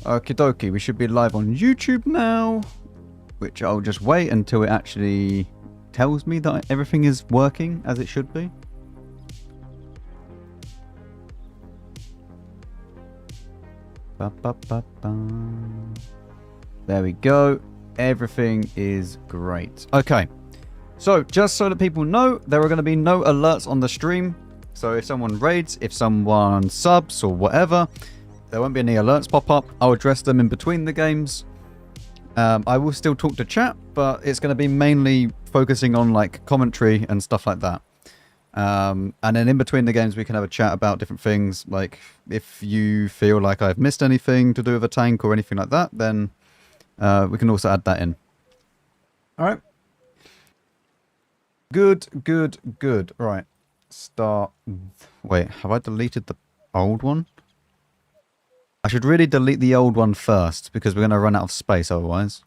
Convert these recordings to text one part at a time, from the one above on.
Okie dokie, we should be live on YouTube now, which I'll just wait until it actually tells me that everything is working as it should be. Ba, ba, ba, ba. There we go. Everything is great. Okay, so just so that people know, there are going to be no alerts on the stream. So if someone raids, if someone subs or whatever, there won't be any alerts pop up. I'll address them in between the games. I will still talk to chat, but it's going to be mainly focusing on like commentary and stuff like that. And then in between the games, we can have a chat about different things. Like if you feel like I've missed anything to do with a tank or anything like that, then we can also add that in. All right. Good, good, good. Right. Start. Wait, have I deleted the old one? I should really delete the old one first, because we're going to run out of space otherwise.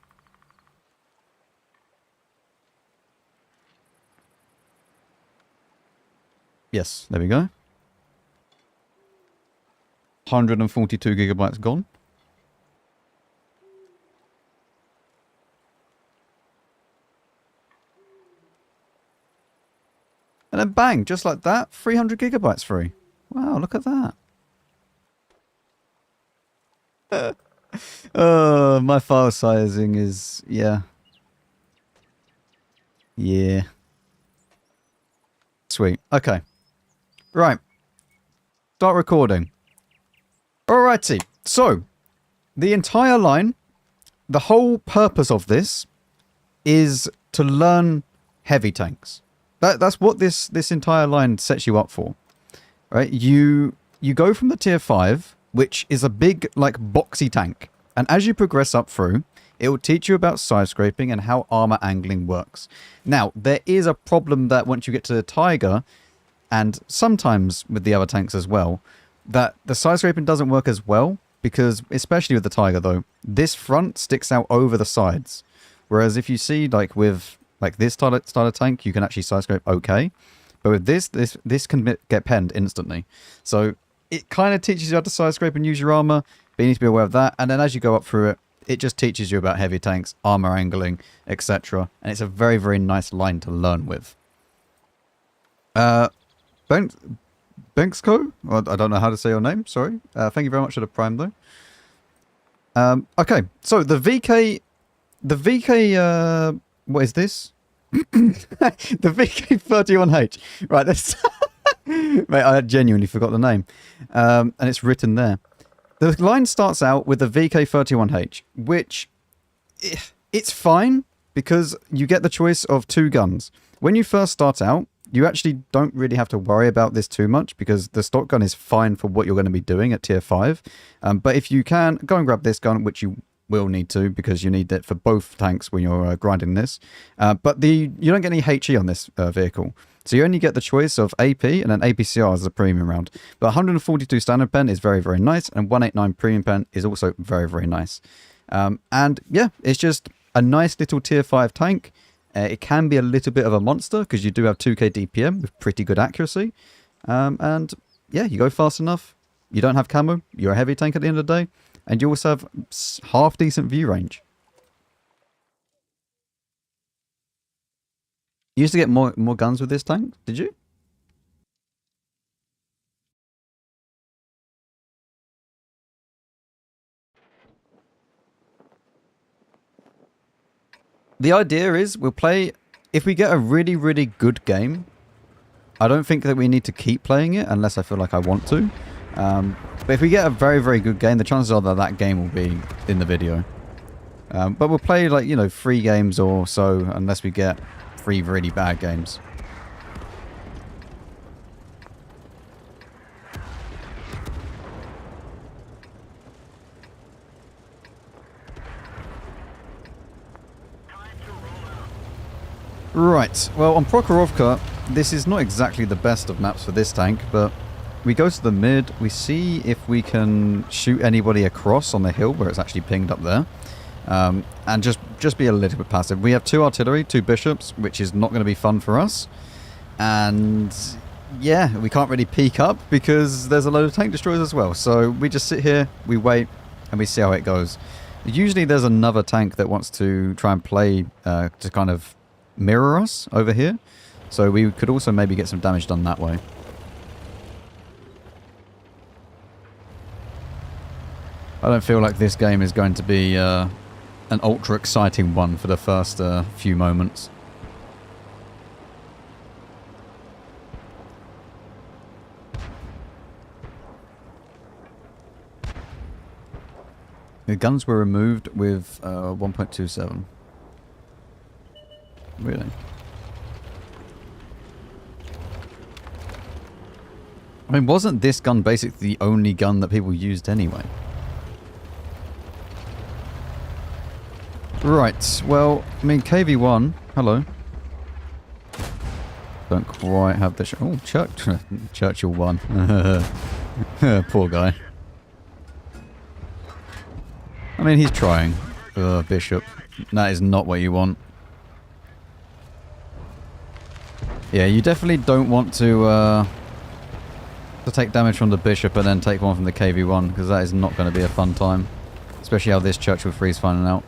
Yes, there we go. 142 gigabytes gone. And then bang, just like that, 300 gigabytes free. Wow, look at that. My file sizing is, yeah. Yeah. Sweet. Okay. Right. Start recording. Alrighty. So, the entire line, the whole purpose of this is to learn heavy tanks. That's what this entire line sets you up for. Right? You go from the tier 5, which is a big, like, boxy tank. And as you progress up through, it will teach you about side scraping and how armor angling works. Now, there is a problem that once you get to the Tiger, and sometimes with the other tanks as well, that the side scraping doesn't work as well, because, especially with the Tiger though, this front sticks out over the sides. Whereas if you see, like, with like this style of tank, you can actually side scrape okay. But with this can get penned instantly. So it kind of teaches you how to side scrape and use your armor, but you need to be aware of that. And then as you go up through it, it just teaches you about heavy tanks, armor angling, etc. And it's a very, very nice line to learn with. Benxco? Well, I don't know how to say your name, sorry. Thank you very much for the prime though. Okay, so the VK, what is this? The VK31H. Right, that's... Mate, I genuinely forgot the name. And it's written there. The line starts out with the VK31H, which... it's fine, because you get the choice of 2 guns. When you first start out, you actually don't really have to worry about this too much, because the stock gun is fine for what you're going to be doing at tier 5. But if you can, go and grab this gun, which you will need to, because you need it for both tanks when you're grinding this. But you don't get any HE on this vehicle. So you only get the choice of AP and then APCR as a premium round. But 142 standard pen is very, very nice, and 189 premium pen is also very, very nice. And yeah, it's just a nice little tier 5 tank. It can be a little bit of a monster, because you do have 2k DPM with pretty good accuracy. And yeah, you go fast enough. You don't have camo. You're a heavy tank at the end of the day. And you also have half decent view range. You used to get more guns with this tank, did you? The idea is we'll play... If we get a really, really good game, I don't think that we need to keep playing it unless I feel like I want to. But if we get a very, very good game, the chances are that that game will be in the video. But we'll play, like, you know, 3 games or so, unless we get 3 really bad games. Right, well, on Prokhorovka, this is not exactly the best of maps for this tank, but we go to the mid, we see if we can shoot anybody across on the hill where it's actually pinged up there, and just be a little bit passive. We have 2 artillery, 2 bishops, which is not going to be fun for us, and yeah, we can't really peek up because there's a load of tank destroyers as well, so we just sit here, we wait, and we see how it goes. Usually there's another tank that wants to try and play to kind of mirror us over here. So we could also maybe get some damage done that way. I don't feel like this game is going to be an ultra exciting one for the first few moments. The guns were removed with 1.27. Really? I mean, wasn't this gun basically the only gun that people used anyway? Right, well, I mean, KV-1, hello. Don't quite have the... Oh, Churchill 1. Poor guy. I mean, he's trying. Bishop. That is not what you want. Yeah, you definitely don't want to take damage from the Bishop and then take one from the KV-1, because that is not going to be a fun time. Especially how this Churchill 3 is finding out.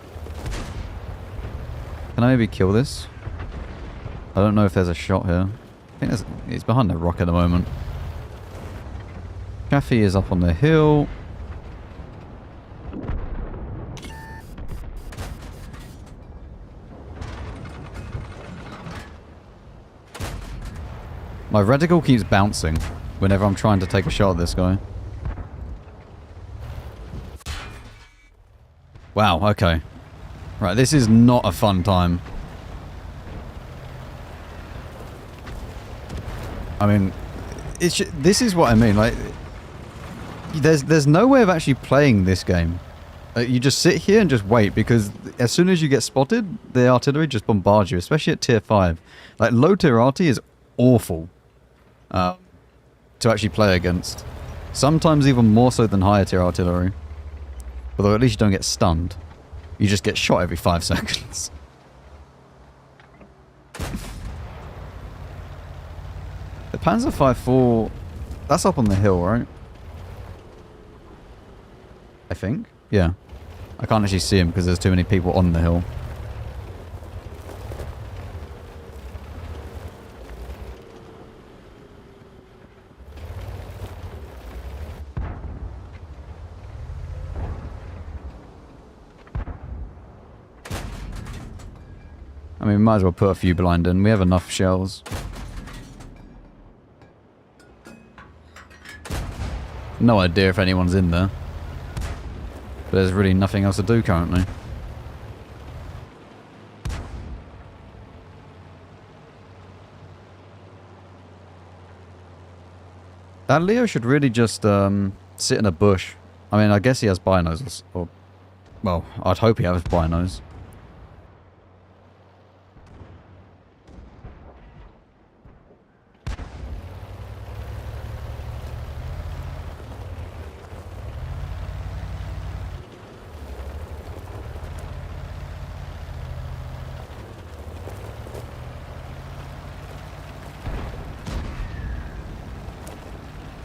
Can I maybe kill this? I don't know if there's a shot here. I think it's behind the rock at the moment. Chaffee is up on the hill. My reticle keeps bouncing whenever I'm trying to take a shot at this guy. Wow, okay. Right, this is not a fun time. I mean, this is what I mean. Like, there's no way of actually playing this game. You just sit here and just wait, because as soon as you get spotted, the artillery just bombards you, especially at tier 5. Like, low tier RT is awful to actually play against. Sometimes even more so than higher tier artillery. Although at least you don't get stunned. You just get shot every 5 seconds. The Panzer 5.4, that's up on the hill, right? I think. Yeah. I can't actually see him because there's too many people on the hill. I mean, we might as well put a few blind in. We have enough shells. No idea if anyone's in there. But there's really nothing else to do currently. That Leo should really just sit in a bush. I mean, I guess he has binos. Or, well, I'd hope he has binos.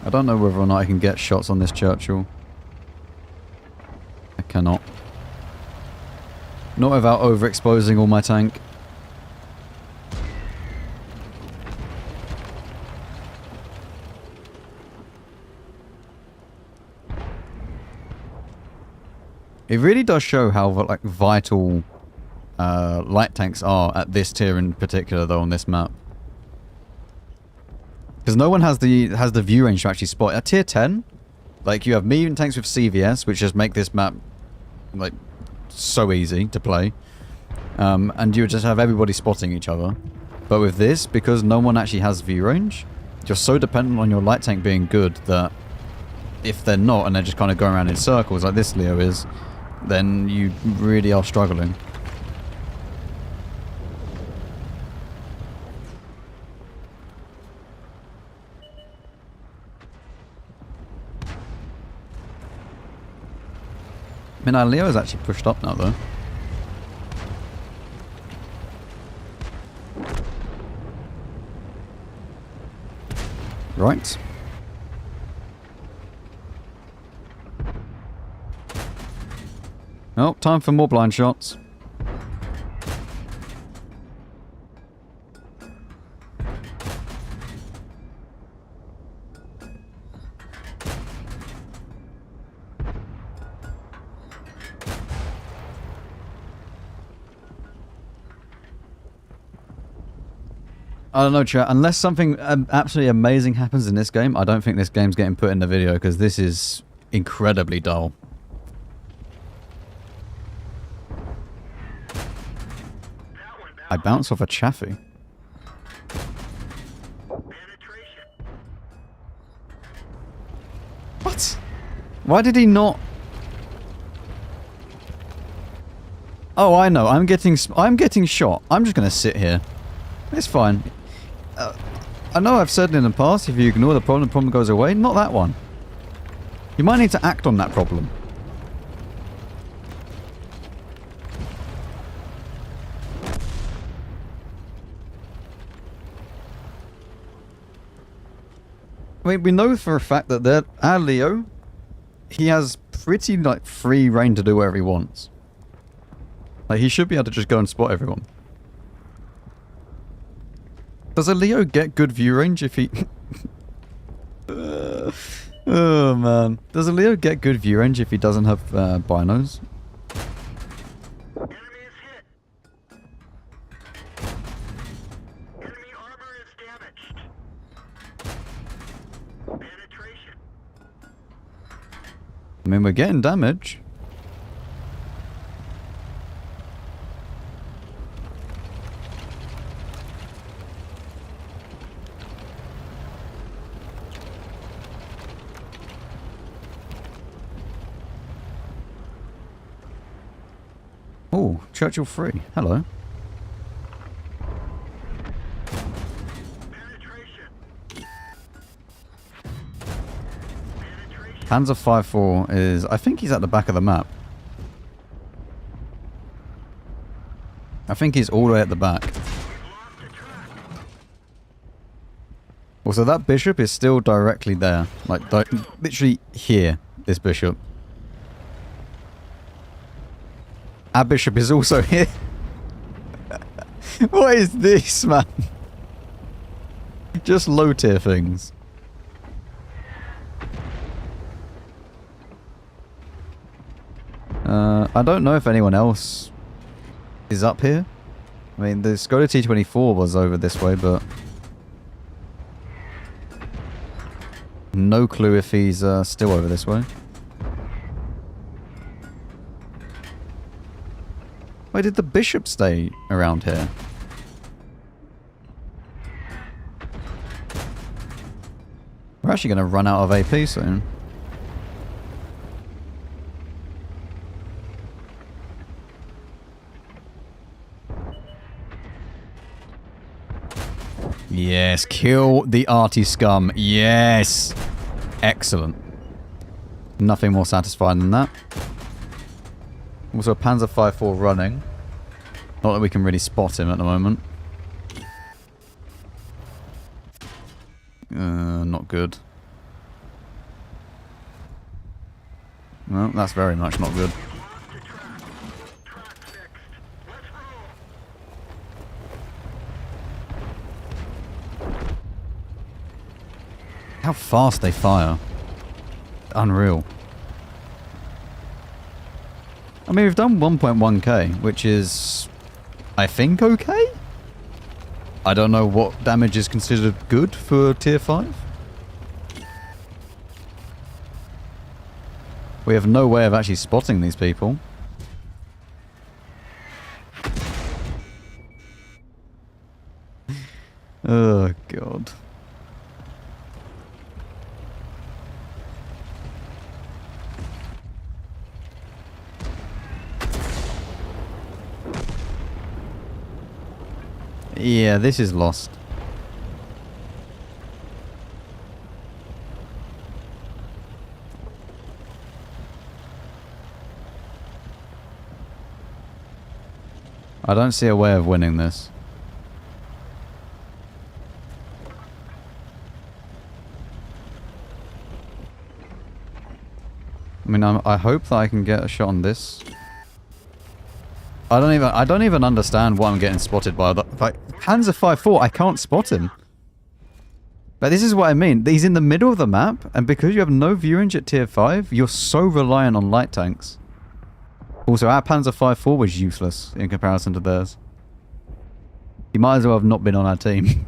I don't know whether or not I can get shots on this Churchill. I cannot. Not without overexposing all my tank. It really does show how like vital light tanks are at this tier in particular, though, on this map. Because no one has the view range to actually spot. At tier 10, like, you have medium tanks with CVS, which just make this map, like, so easy to play. And you just have everybody spotting each other. But with this, because no one actually has view range, you're so dependent on your light tank being good that if they're not, and they're just kind of going around in circles like this Leo is, then you really are struggling. I mean, our Leo is actually pushed up now, though. Right. Oh, time for more blind shots. I don't know, chat. Unless something absolutely amazing happens in this game, I don't think this game's getting put in the video because this is incredibly dull. I bounce off a chaffee. What? Why did he not? Oh, I know. I'm getting shot. I'm just gonna sit here. It's fine. I know I've said in the past, if you ignore the problem goes away. Not that one. You might need to act on that problem. I mean, we know for a fact that our Leo, he has pretty, like, free reign to do whatever he wants. Like, he should be able to just go and spot everyone. Does a Leo get good view range if he... oh, man. Does a Leo get good view range if he doesn't have binos? Enemy is hit. Enemy armor is damaged. Penetration. I mean, we're getting damage. Oh, Churchill free. Hello. Panzer 5-4 is... I think he's at the back of the map. I think he's all the way at the back. Also, that bishop is still directly there. Like, literally here, this bishop. Our bishop is also here. What is this, man? Just low tier things. I don't know if anyone else is up here. I mean, the Skoda T24 was over this way, but... no clue if he's still over this way. Why did the bishop stay around here? We're actually going to run out of AP soon. Yes, kill the arty scum. Yes! Excellent. Nothing more satisfying than that. Also, a Panzer 5-4 running. Not that we can really spot him at the moment. Not good. Well, that's very much not good. How fast they fire. Unreal. I mean, we've done 1.1k, which is, I think, okay? I don't know what damage is considered good for tier 5. We have no way of actually spotting these people. Oh, God. Yeah, this is lost. I don't see a way of winning this. I mean, I hope that I can get a shot on this I don't even understand why I'm getting spotted by the, like, Panzer 5-4, I can't spot him. But this is what I mean. He's in the middle of the map, and because you have no view range at tier 5, you're so reliant on light tanks. Also, our Panzer 5-4 was useless in comparison to theirs. He might as well have not been on our team.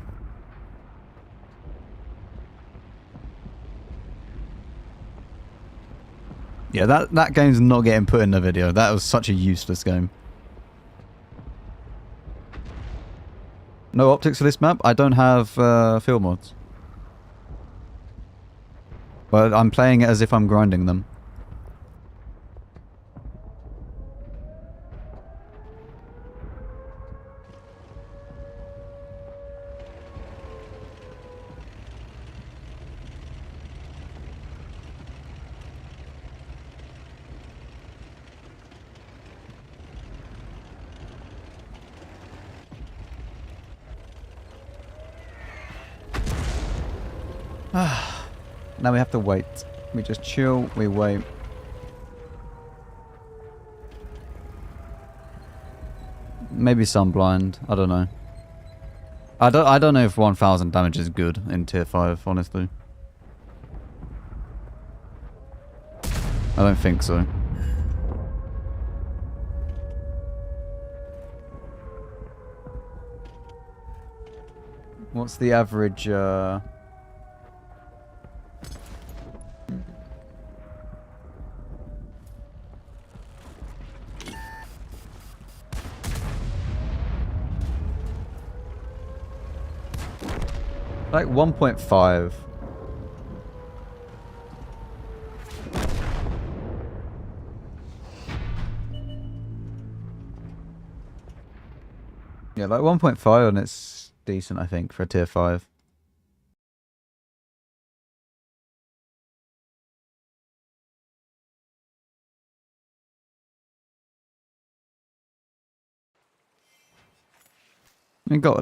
Yeah, that game's not getting put in the video. That was such a useless game. No optics for this map? I don't have field mods. But I'm playing it as if I'm grinding them. Now we have to wait. We just chill, we wait. Maybe sunblind, I don't know. I don't know if 1000 damage is good in tier 5, honestly. I don't think so. What's the average like 1.5. Yeah, like 1.5 and it's decent, I think, for a tier 5. We got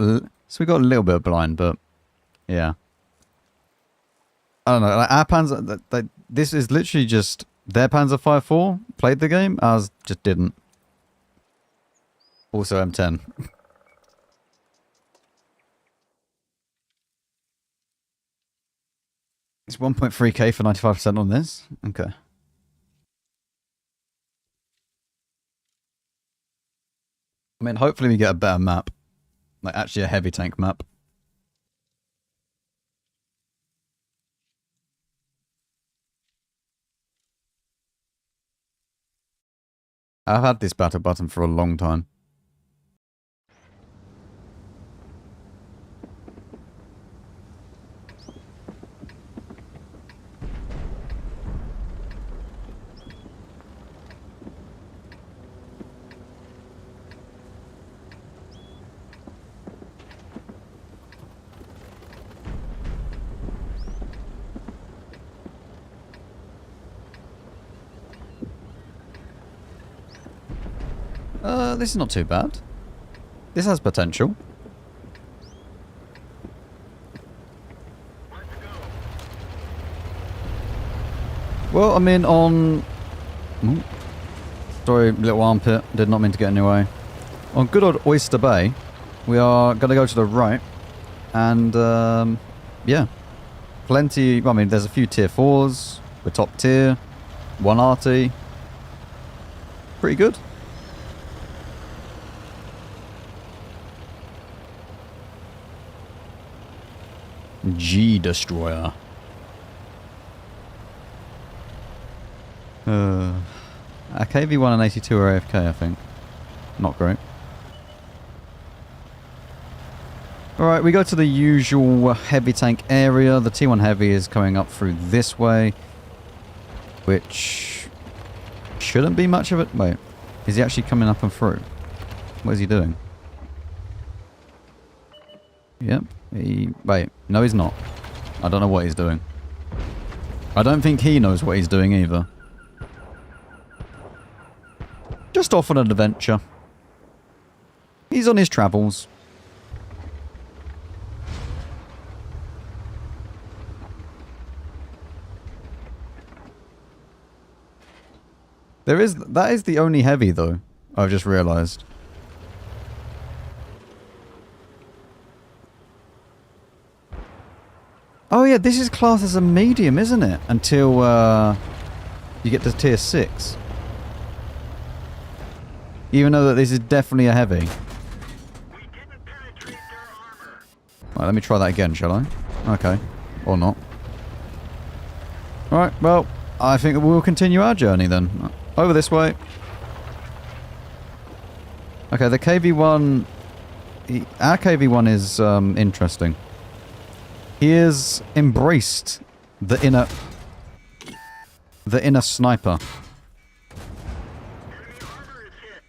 we got a little bit of blind, but yeah. I don't know. Like our Panzer, this is literally just their Panzer 5-4 played the game. Ours just didn't. Also M10. It's 1.3k for 95% on this. Okay. I mean, hopefully we get a better map. Like, actually a heavy tank map. I've had this battle button for a long time. This is not too bad. This has potential. Well, I mean, on... Ooh. Sorry, little armpit. Did not mean to get in your way. On good old Oyster Bay, we are going to go to the right. And, yeah. Plenty... I mean, there's a few tier 4s. We're top tier. 1 RT. Pretty good. G Destroyer. A KV-1 and 82 are AFK, I think. Not great. Alright, we go to the usual heavy tank area. The T1 Heavy is coming up through this way. Which... shouldn't be much of it. Wait. Is he actually coming up and through? What is he doing? Yep. Wait. No, he's not. I don't know what he's doing. I don't think he knows what he's doing either. Just off on an adventure. He's on his travels. That is the only heavy though, I've just realised. Oh yeah, this is classed as a medium, isn't it? Until you get to tier 6. Even though that this is definitely a heavy. We didn't penetrate their armor. Right, let me try that again, shall I? Okay. Or not. Alright, well, I think we'll continue our journey then. Over this way. Okay, the KV-1... Our KV-1 is interesting. He has embraced the inner sniper. Enemy armor is hit.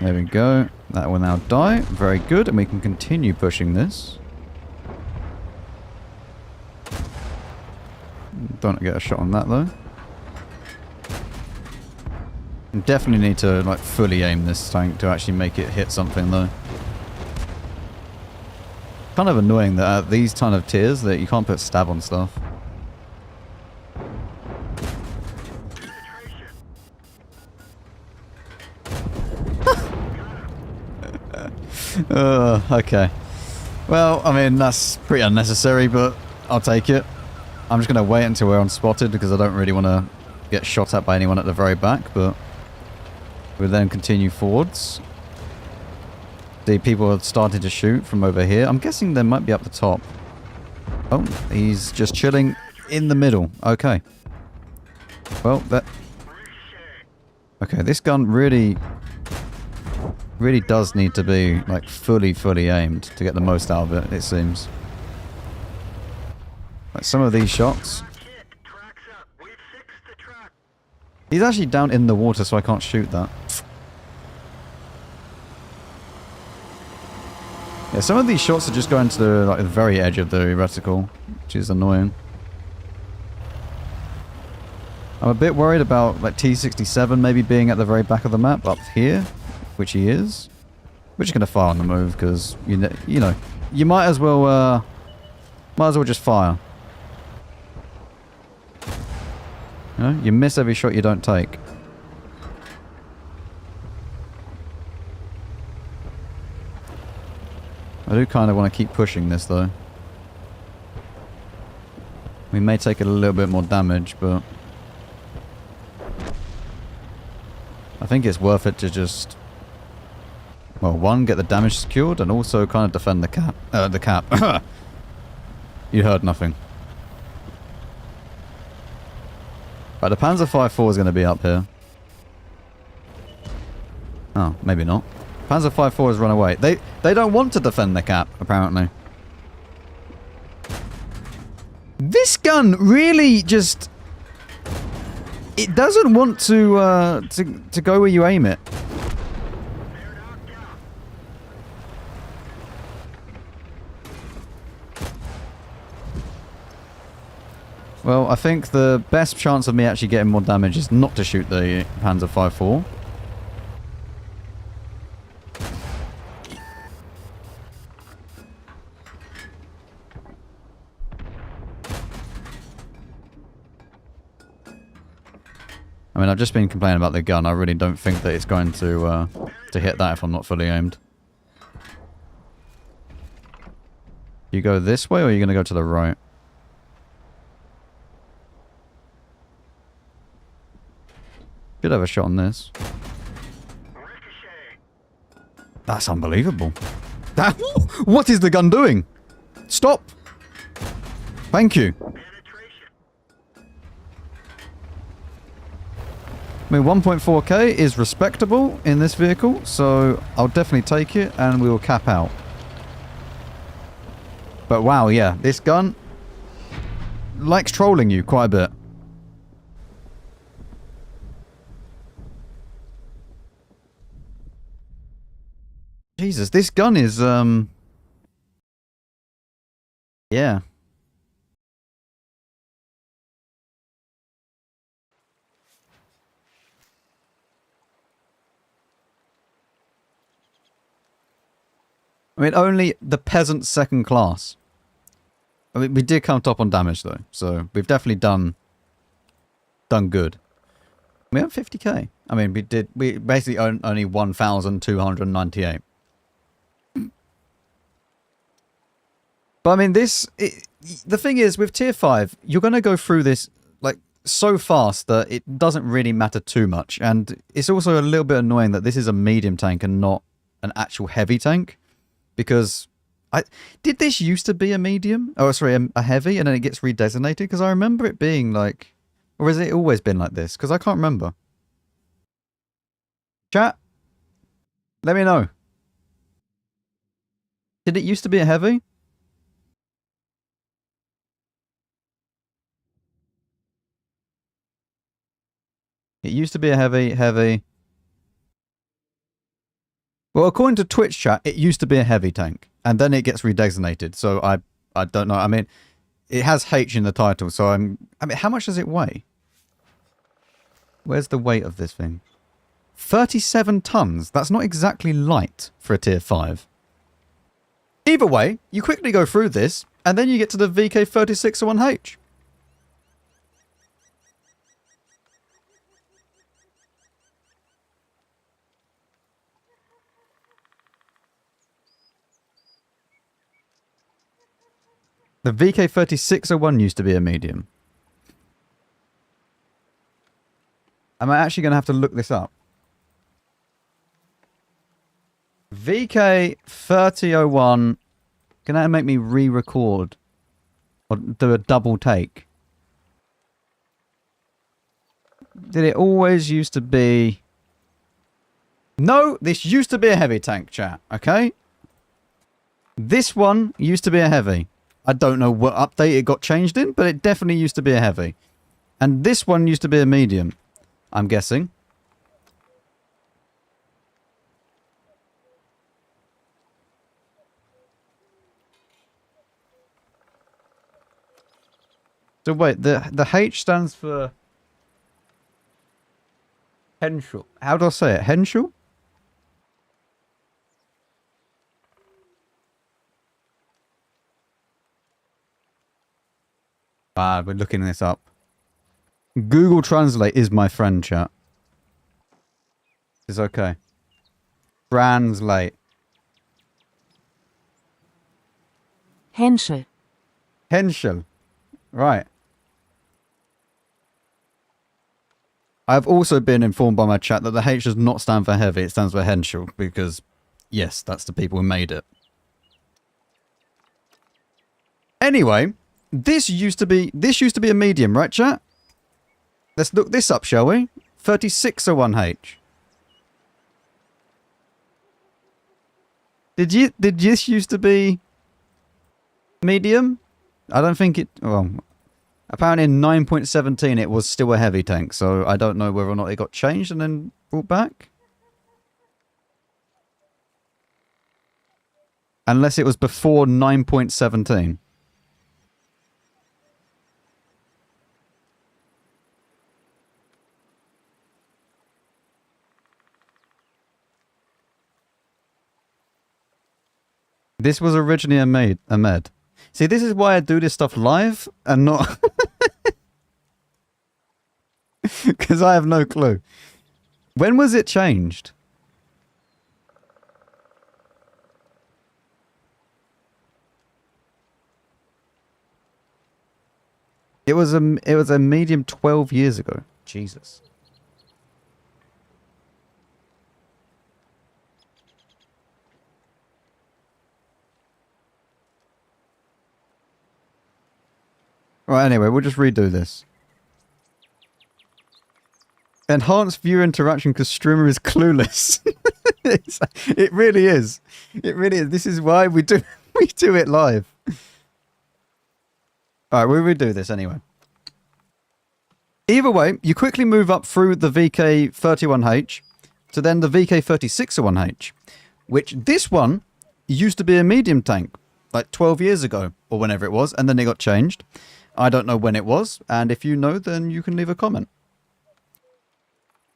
There we go. That will now die. Very good, and we can continue pushing this. Don't get a shot on that though. Definitely need to like fully aim this tank to actually make it hit something though. Kind of annoying that at these kind of tiers that you can't put stab on stuff. Okay. Well, I mean, that's pretty unnecessary, but I'll take it. I'm just going to wait until we're unspotted because I don't really want to get shot at by anyone at the very back, but we'll then continue forwards. The people are starting to shoot from over here. I'm guessing they might be up the top. Oh, he's just chilling in the middle. Okay. Well, that... Okay, this gun really does need to be, like, fully aimed to get the most out of it, it seems. Like, some of these shots... He's actually down in the water, so I can't shoot that. Yeah, some of these shots are just going to the, like, the very edge of the reticle, which is annoying. I'm a bit worried about, like, T-67 maybe being at the very back of the map, up here, which he is. We're just going to fire on the move, because, you know, you might as well just fire. You know, you miss every shot you don't take. I do kind of want to keep pushing this though. We may take a little bit more damage, but I think it's worth it to just, well, one, get the damage secured, and also kind of defend the cap. You heard nothing. Right, the Panzer V4 is going to be up here. Oh, maybe not. Panzer V4 has run away. They don't want to defend the cap, apparently. This gun really just... It doesn't want to go where you aim it. Well, I think the best chance of me actually getting more damage is not to shoot the Panzer V4. I mean, I've just been complaining about the gun. I really don't think that it's going to hit that if I'm not fully aimed. You go this way, or are you going to go to the right? Should have a shot on this. That's unbelievable. That, what is the gun doing? Stop! Thank you. I mean, 1.4k is respectable in this vehicle, so I'll definitely take it and we will cap out. But wow, yeah, this gun likes trolling you quite a bit. Jesus, this gun is, yeah. I mean, only the peasant second class. I mean, we did come top on damage, though, so we've definitely done good. We have 50k. I mean, we basically own only 1,298. But I mean, the thing is, with tier 5, you're going to go through this like so fast that it doesn't really matter too much. And it's also a little bit annoying that this is a medium tank and not an actual heavy tank. Because did this used to be a medium? Oh, sorry, a heavy, and then it gets redesignated? Because I remember it being like... Or has it always been like this? Because I can't remember. Chat, let me know. Did it used to be a heavy? It used to be a heavy. Well, according to Twitch chat, it used to be a heavy tank. And then it gets redesignated. So I don't know. I mean, it has H in the title. So I mean, how much does it weigh? Where's the weight of this thing? 37 tons. That's not exactly light for a tier 5. Either way, you quickly go through this, and then you get to the VK3601H. The VK3601 used to be a medium. Am I actually going to have to look this up? VK3001. Can that make me re-record? Or do a double take? Did it always used to be... No, this used to be a heavy tank, chat, okay? This one used to be a heavy. I don't know what update it got changed in, but it definitely used to be a heavy. And this one used to be a medium, I'm guessing. So wait, the H stands for Henschel. How do I say it? Henschel? We're looking this up. Google Translate is my friend, chat. It's okay. Translate. Henschel. Henschel. Right. I've also been informed by my chat that the H does not stand for heavy, it stands for Henschel, because, yes, that's the people who made it. Anyway, this used to be a medium, right, chat? Let's look this up, shall we? 3601H. Did this used to be medium? I don't think it... Well, apparently in 9.17 it was still a heavy tank, so I don't know whether or not it got changed and then brought back. Unless it was before 9.17. This was originally a med. See, this is why I do this stuff live and not... Because I have no clue. When was it changed? It was a medium 12 years ago. Jesus. Right, anyway, we'll just redo this. Enhanced viewer interaction because streamer is clueless. It really is. It really is. This is why we do it live. Alright, we'll redo this anyway. Either way, you quickly move up through the VK31H to then the VK3601H, which this one used to be a medium tank, like 12 years ago, or whenever it was, and then it got changed. I don't know when it was, and if you know, then you can leave a comment.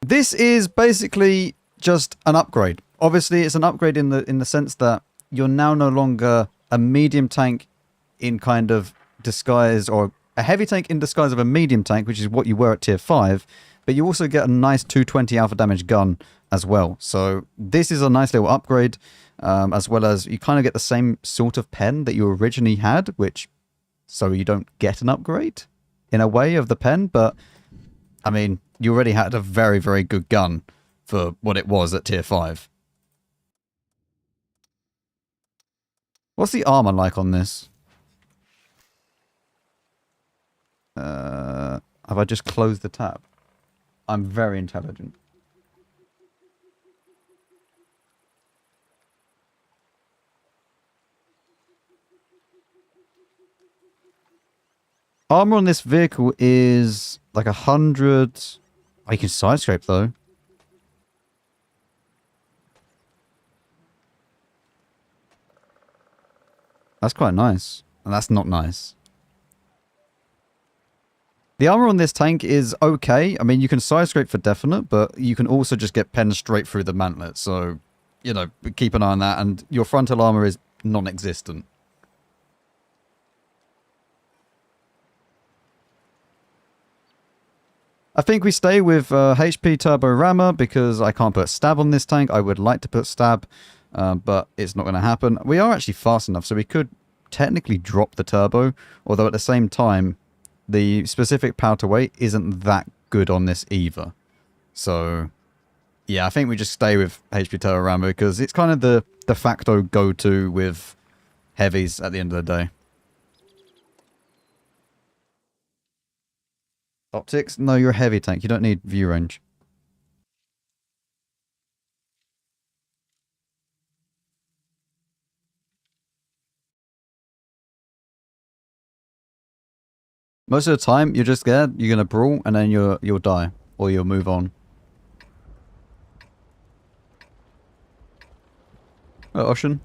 This is basically just an upgrade. Obviously, it's an upgrade in the sense that you're now no longer a medium tank in kind of disguise, or a heavy tank in disguise of a medium tank, which is what you were at tier 5, but you also get a nice 220 alpha damage gun as well. So this is a nice little upgrade. as well as you kind of get the same sort of pen that you originally had, which so you don't get an upgrade in a way of the pen, but I mean, you already had a very, very good gun for what it was at tier 5. What's the armor like on this? Have I just closed the tab? I'm very intelligent. Armor on this vehicle is like 100. Oh, you can side scrape though. That's quite nice. And that's not nice. The armor on this tank is okay. I mean, you can side scrape for definite, but you can also just get penned straight through the mantlet. So, you know, keep an eye on that. And your frontal armor is non-existent. I think we stay with HP Turbo Rammer because I can't put stab on this tank. I would like to put stab, but it's not going to happen. We are actually fast enough, so we could technically drop the turbo, although at the same time, the specific power to weight isn't that good on this either. So, yeah, I think we just stay with HP Turbo Rammer because it's kind of the de facto go-to with heavies at the end of the day. Optics? No, you're a heavy tank. You don't need view range. Most of the time, you're just scared, you're gonna brawl, and then you'll die. Or you'll move on. Oh, Ocean.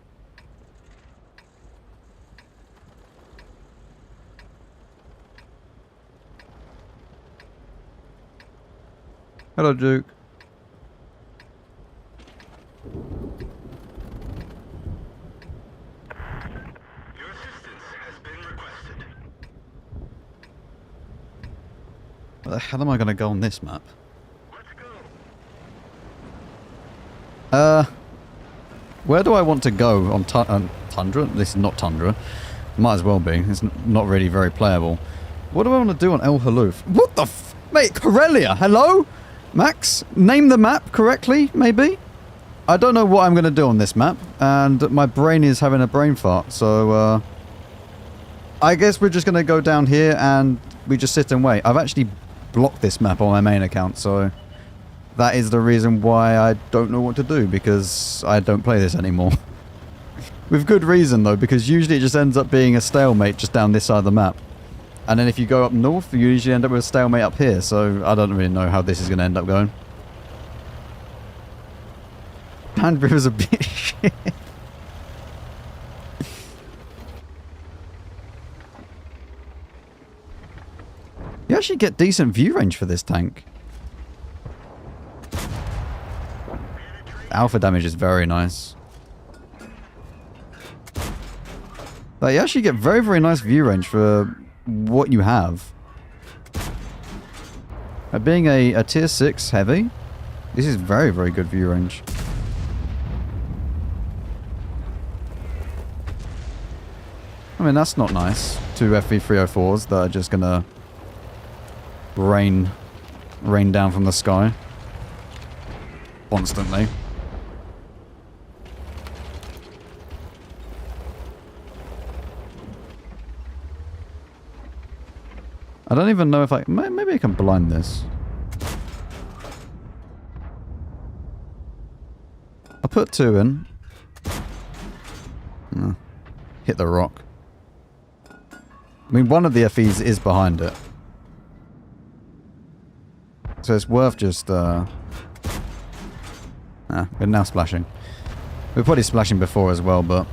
Hello, Duke. Your assistance has been requested. Where the hell am I going to go on this map? Let's go. Where do I want to go on Tundra? This is not Tundra. Might as well be. It's not really very playable. What do I want to do on El Haluf? What the f... Mate, Corellia, hello? Max, name the map correctly, maybe? I don't know what I'm going to do on this map, and my brain is having a brain fart, so, I guess we're just going to go down here and we just sit and wait. I've actually blocked this map on my main account, so that is the reason why I don't know what to do, because I don't play this anymore. With good reason, though, because usually it just ends up being a stalemate just down this side of the map. And then if you go up north, you usually end up with a stalemate up here, so I don't really know how this is going to end up going. Hand River's a bit shit. You actually get decent view range for this tank. Alpha damage is very nice. But you actually get very, very nice view range for what you have. Being a tier 6 heavy, this is very, very good view range. I mean, that's not nice. 2 FV304s that are just gonna rain down from the sky constantly. I don't even know if I... Maybe I can blind this. I'll put 2 in. Hit the rock. I mean, one of the FEs is behind it. So it's worth just... we're now splashing. We were probably splashing before as well, but...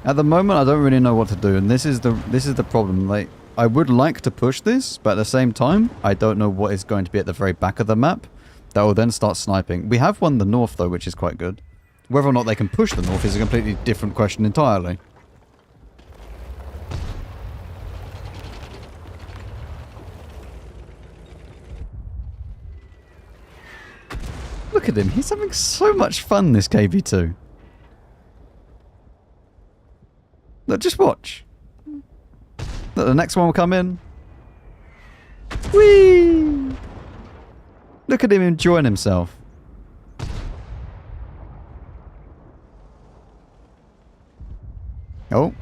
At the moment, I don't really know what to do, and this is the problem. Like, I would like to push this, but at the same time, I don't know what is going to be at the very back of the map. That will then start sniping. We have won the north, though, which is quite good. Whether or not they can push the north is a completely different question entirely. Look at him. He's having so much fun, this KB2. Look, just watch. Look, the next one will come in. Whee! Look at him enjoying himself. Oh.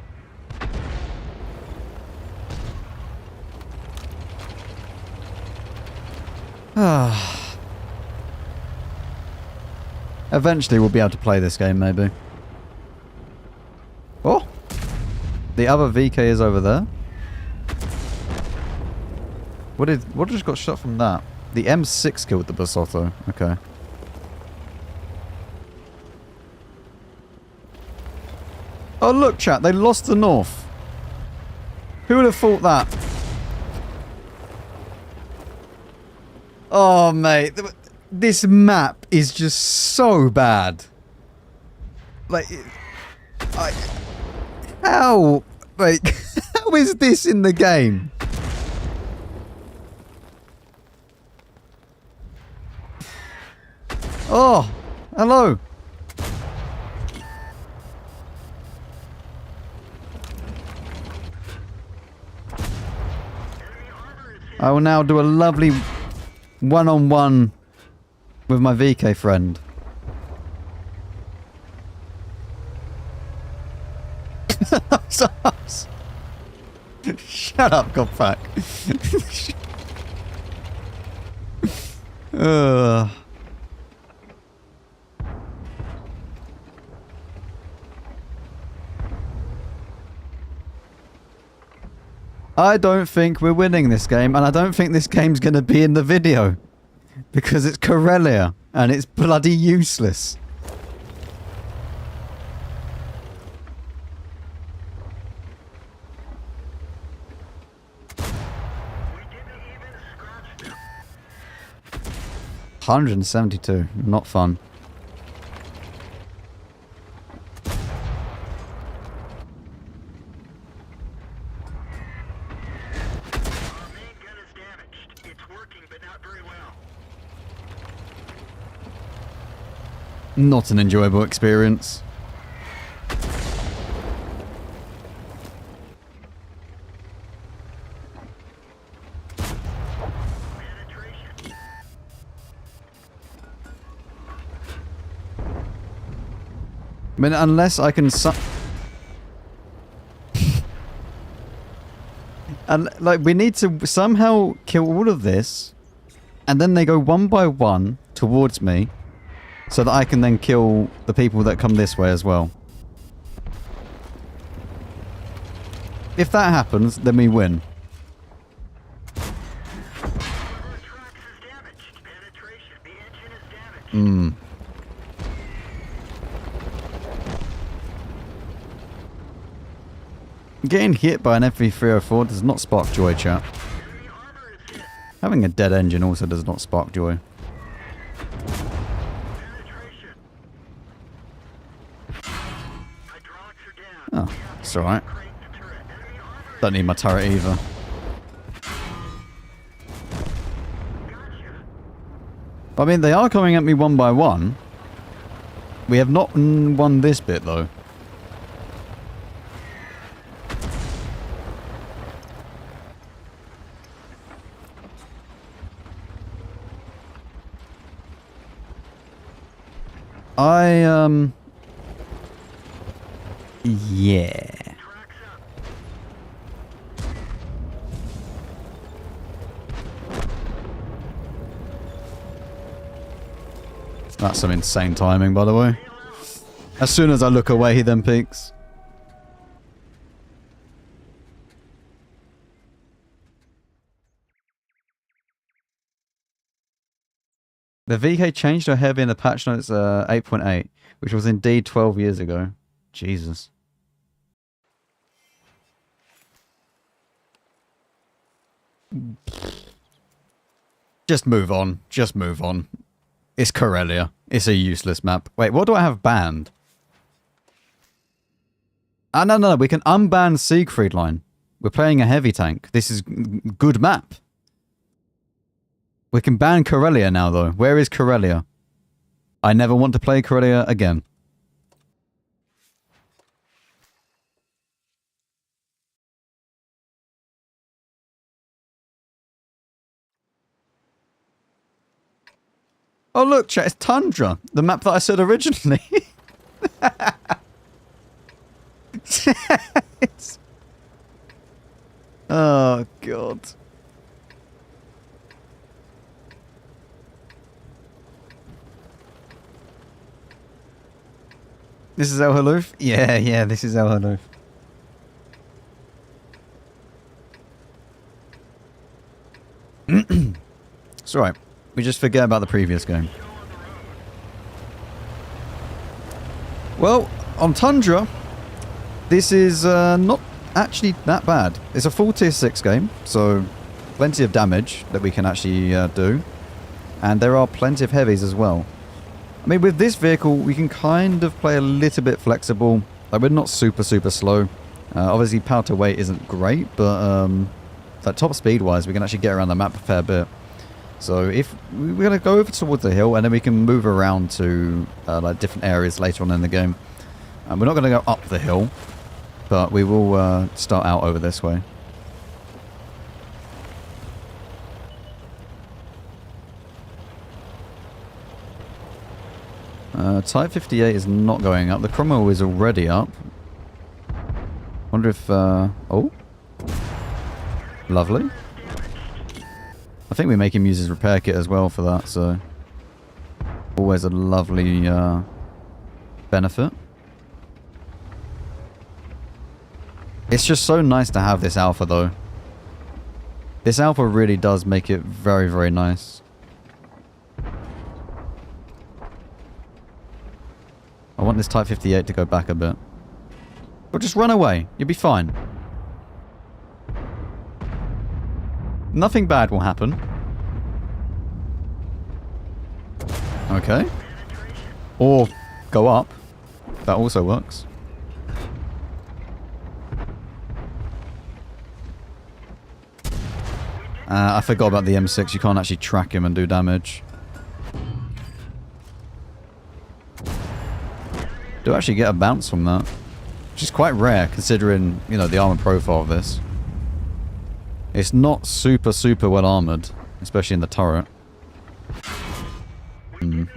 Eventually we'll be able to play this game, maybe. Oh! The other VK is over there. What just got shot from that? The M6 killed the Basotto. Okay. Oh look, chat, they lost the north. Who would have thought that? Oh, mate. This map is just so bad. Like, how? Like, how is this in the game? Oh, hello. I will now do a lovely one-on-one with my VK friend. Shut up, Godpack. I don't think we're winning this game, and I don't think this game's going to be in the video. Because it's Corellia, and it's bloody useless. We didn't even scratch them. 172, not fun. Not an enjoyable experience. I mean, unless I can and, like, we need to somehow kill all of this, and then they go one by one towards me, so that I can then kill the people that come this way as well. If that happens, then we win. Hmm. Getting hit by an FV304 does not spark joy, chat. Having a dead engine also does not spark joy. Oh, it's alright. Don't need my turret either. I mean, they are coming at me one by one. We have not won this bit, though. Yeah. That's some insane timing, by the way. As soon as I look away, he then peeks. The VK changed to a heavy in the patch notes 8.8, which was indeed 12 years ago. Jesus. Just move on. Just move on. It's Corellia. It's a useless map. Wait, what do I have banned? Ah, no. We can unban Siegfried Line. We're playing a heavy tank. This is good map. We can ban Corellia now, though. Where is Corellia? I never want to play Korea again. Oh look, chat, it's Tundra, the map that I said originally. Oh god. This is El Haloof? Yeah, this is El Haloof. It's alright. We just forget about the previous game. Well, on Tundra, this is not actually that bad. It's a full tier 6 game, so plenty of damage that we can actually do. And there are plenty of heavies as well. I mean, with this vehicle, we can kind of play a little bit flexible. Like, we're not super slow. Obviously, power to weight isn't great, but like top speed-wise, we can actually get around the map a fair bit. So if we're going to go over towards the hill, and then we can move around to like different areas later on in the game. We're not going to go up the hill, but we will start out over this way. Type 58 is not going up. The Cromwell is already up. Wonder if... oh. Lovely. I think we make him use his repair kit as well for that, so... Always a lovely benefit. It's just so nice to have this alpha, though. This alpha really does make it very nice. I want this Type 58 to go back a bit. But just run away. You'll be fine. Nothing bad will happen. Okay. Or go up. That also works. I forgot about the M6. You can't actually track him and do damage. Do actually get a bounce from that. Which is quite rare considering, you know, the armor profile of this. It's not super well armored. Especially in the turret.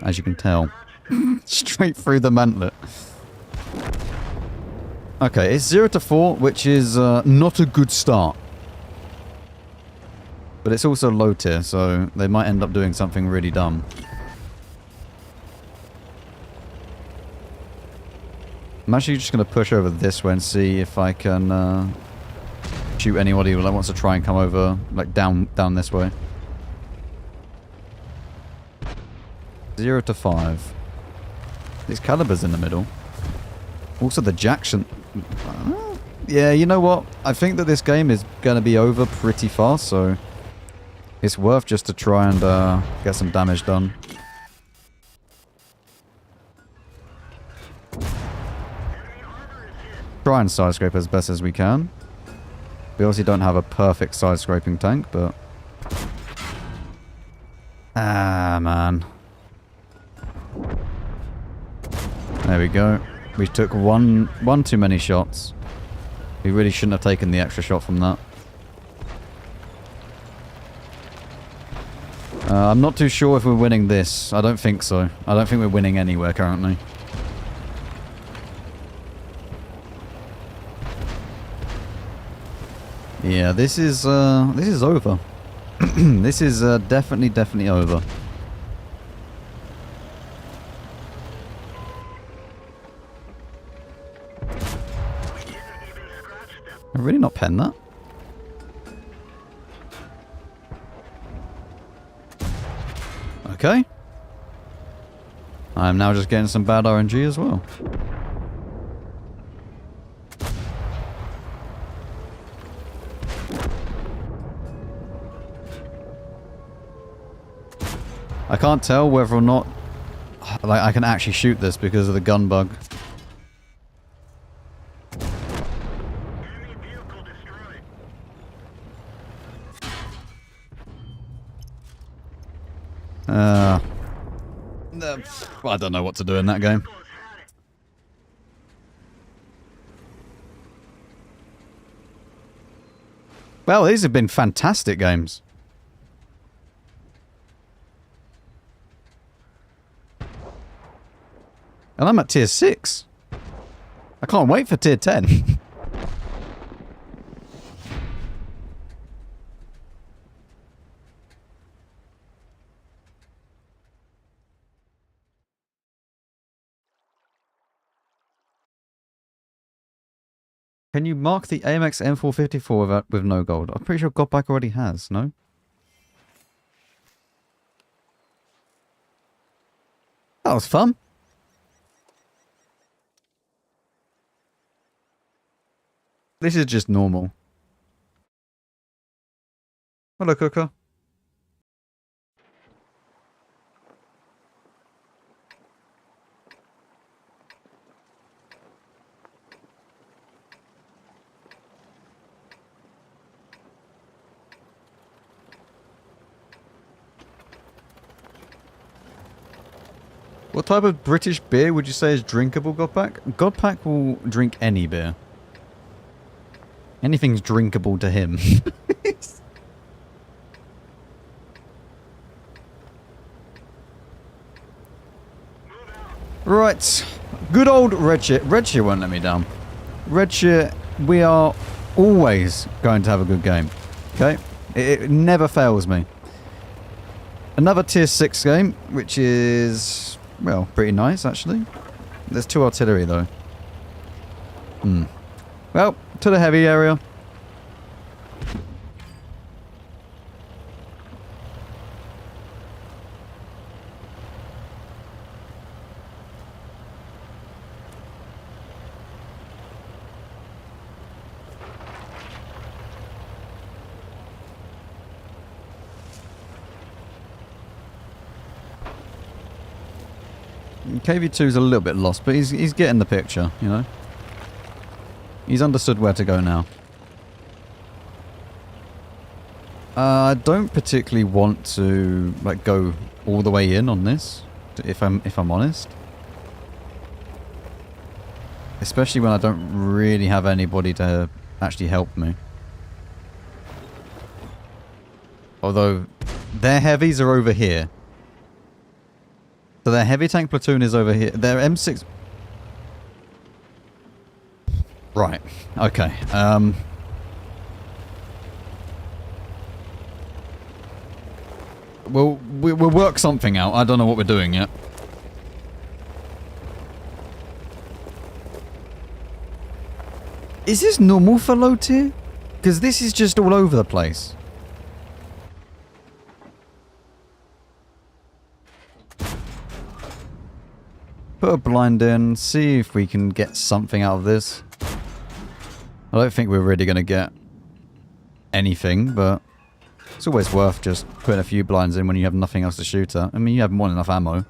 As you can tell. Straight through the mantlet. Okay, it's 0 to 4, which is not a good start. But it's also low tier, so they might end up doing something really dumb. I'm actually just going to push over this way and see if I can shoot anybody that wants to try and come over, like down this way. 0 to 5. These calibers in the middle. Also the Jackson. Yeah, you know what? I think that this game is going to be over pretty fast, so it's worth just to try and get some damage done. Try and side scrape as best as we can. We obviously don't have a perfect side scraping tank, but... Ah, man. There we go. We took one too many shots. We really shouldn't have taken the extra shot from that. I'm not too sure if we're winning this. I don't think so. I don't think we're winning anywhere currently. Yeah, this is over. This is definitely over. I'm really not pen that. Okay. I'm now just getting some bad RNG as well. I can't tell whether or not like I can actually shoot this because of the gun bug. Enemy vehicle destroyed. I don't know what to do in that game. Well, these have been fantastic games. And I'm at tier 6. I can't wait for tier 10. Can you mark the AMX M454 with no gold? I'm pretty sure Godback already has, no? That was fun. This is just normal. Hello, Cooker. What type of British beer would you say is drinkable, Godpack? Godpack will drink any beer. Anything's drinkable to him. Right. Good old Redshirt. Redshirt won't let me down. Redshirt, we are always going to have a good game. Okay? It never fails me. Another tier 6 game, which is... well, pretty nice, actually. There's 2 artillery, though. Well, to the heavy area. KV2's a little bit lost, but he's getting the picture, you know. He's understood where to go now. I don't particularly want to like go all the way in on this, if I'm honest. Especially when I don't really have anybody to actually help me. Although their heavies are over here. So their heavy tank platoon is over here. Their M6... right. Okay. We'll work something out. I don't know what we're doing yet. Is this normal for low tier? Because this is just all over the place. Put a blind in, see if we can get something out of this. I don't think we're really going to get anything, but it's always worth just putting a few blinds in when you have nothing else to shoot at. I mean, you have more than enough ammo.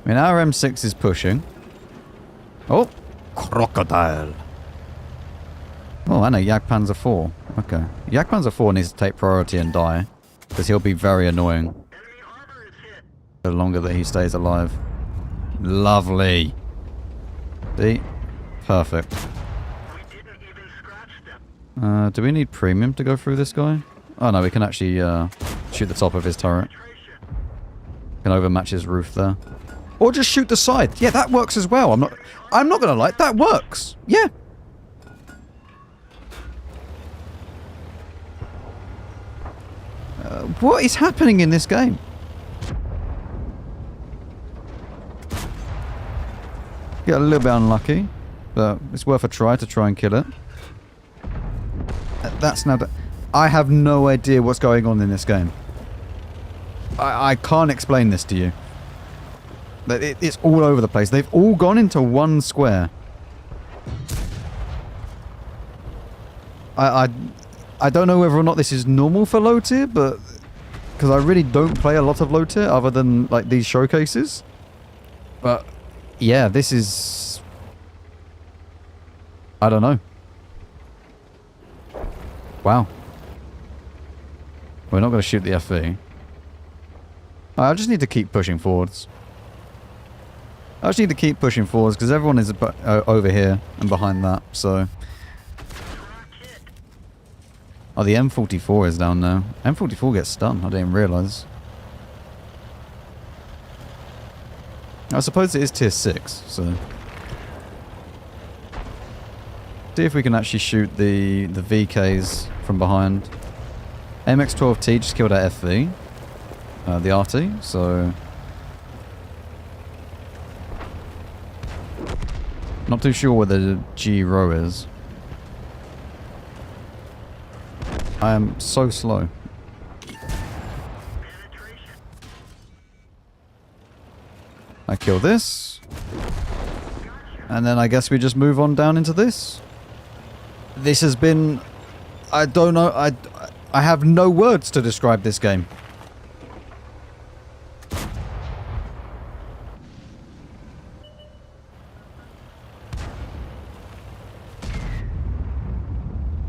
I mean, our M6 is pushing. Oh! Crocodile! Oh, and a Jagdpanzer 4. Okay. Jagdpanzer 4 needs to take priority and die. Because he'll be very annoying. Enemy armor is hit. The longer that he stays alive. Lovely. See? Perfect. We didn't even scratch them. Do we need premium to go through this guy? Oh no, we can actually shoot the top of his turret. Can overmatch his roof there. Or just shoot the side. Yeah, that works as well. I'm not gonna lie, that works. Yeah. What is happening in this game? Get a little bit unlucky, but it's worth a try to try and kill it. That's now... I have no idea what's going on in this game. I can't explain this to you. But it's all over the place. They've all gone into one square. I don't know whether or not this is normal for low tier, but... because I really don't play a lot of low tier other than like these showcases. But yeah, this is... I don't know. Wow. We're not going to shoot the FV. I just need to keep pushing forwards. I just need to keep pushing forwards because everyone is over here and behind that, so... Oh, the M44 is down now. M44 gets stunned. I didn't even realise. I suppose it is tier 6, so... See if we can actually shoot the VKs from behind. MX-12T just killed our FV. The RT, so... Not too sure where the G-Row is. I am so slow. I kill this. And then I guess we just move on down into this. This has been... I don't know, I have no words to describe this game.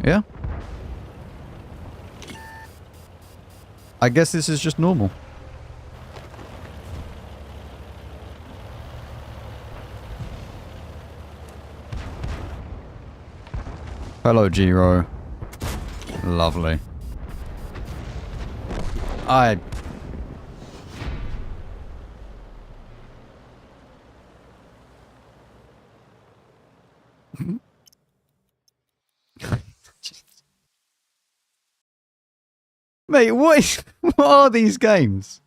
Yeah? I guess this is just normal. Hello, Giro. Lovely. Mate, what are these games?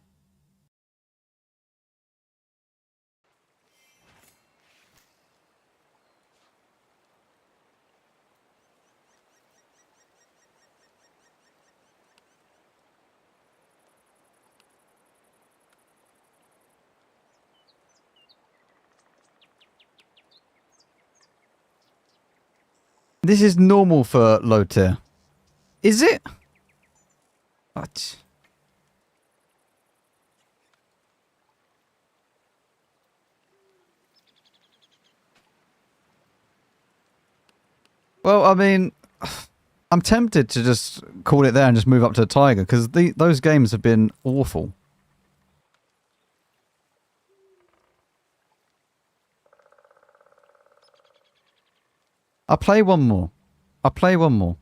This is normal for low tier. Is it? What? Well, I mean, I'm tempted to just call it there and just move up to the Tiger, because those games have been awful. I'll play one more. I'll play one more.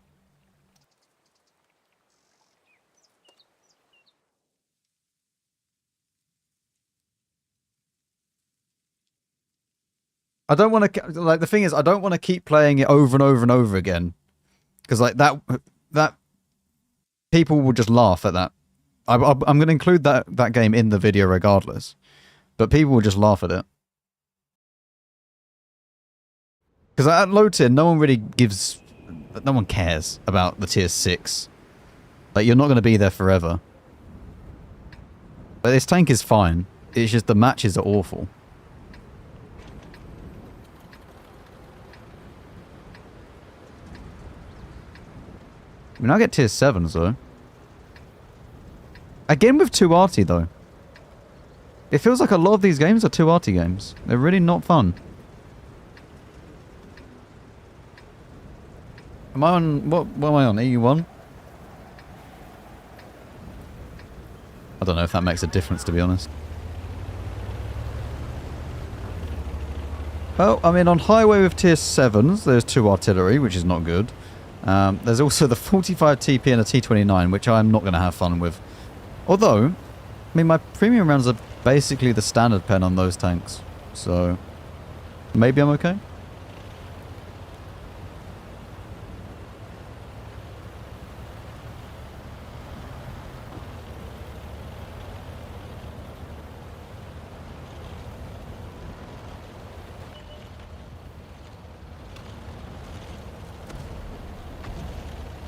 I don't want to, like, the thing is, I don't want to keep playing it over and over and over again. Because, like, that people will just laugh at that. I'm going to include that game in the video regardless. But people will just laugh at it. Because at low tier, no one cares about the tier 6. Like, you're not going to be there forever. But this tank is fine. It's just the matches are awful. I mean, I get tier 7s though. Again with 2 RT though. It feels like a lot of these games are 2 RT games. They're really not fun. Am I on... What am I on? E1? I don't know if that makes a difference, to be honest. Well, I mean, on highway with tier 7s, there's 2 artillery, which is not good. There's also the 45 TP and a T29, which I'm not going to have fun with. Although, I mean, my premium rounds are basically the standard pen on those tanks. So, maybe I'm okay.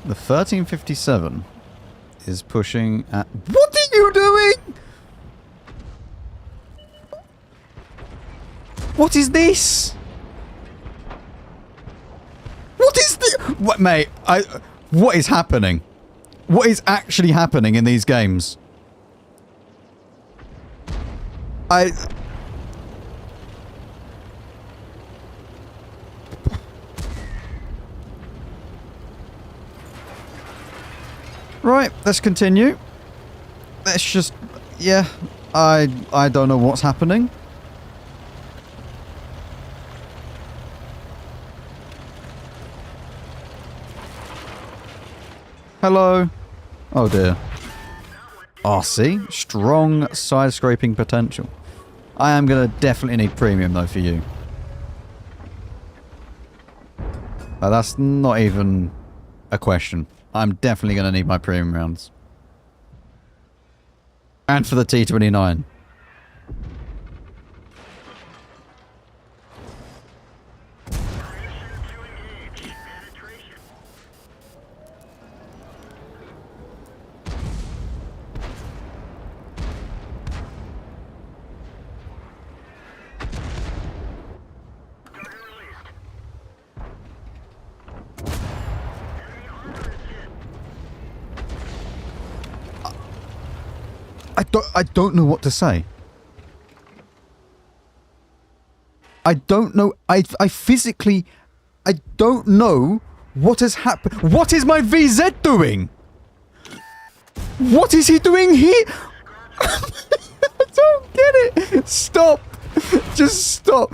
The 1357 is pushing at... What are you doing? What is this? What is this? What, mate, what is happening? What is actually happening in these games? Right, let's continue. Let's just... Yeah, I don't know what's happening. Hello. Oh dear. Oh, see? Strong side-scraping potential. I am going to definitely need premium, though, for you. That's not even a question. I'm definitely going to need my premium rounds. And for the T29. I don't know what to say. I don't know. I physically... I don't know what has happened. What is my VZ doing? What is he doing here? I don't get it. Stop. Just stop.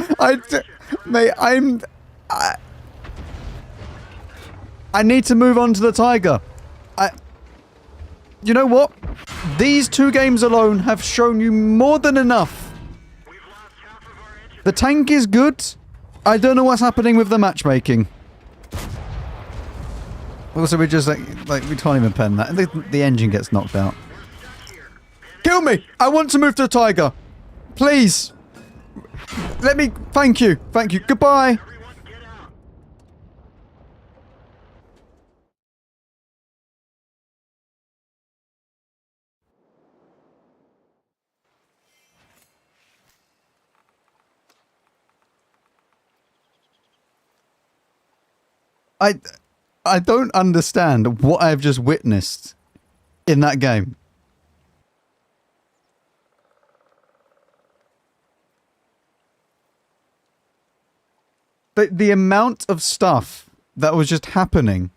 Mate, I need to move on to the Tiger. You know what? These 2 games alone have shown you more than enough. The tank is good. I don't know what's happening with the matchmaking. Also, we just like we can't even pen that. The engine gets knocked out. Kill me! I want to move to the Tiger. Please. Let me... Thank you. Thank you. Goodbye. I don't understand what I've just witnessed in that game. But the amount of stuff that was just happening.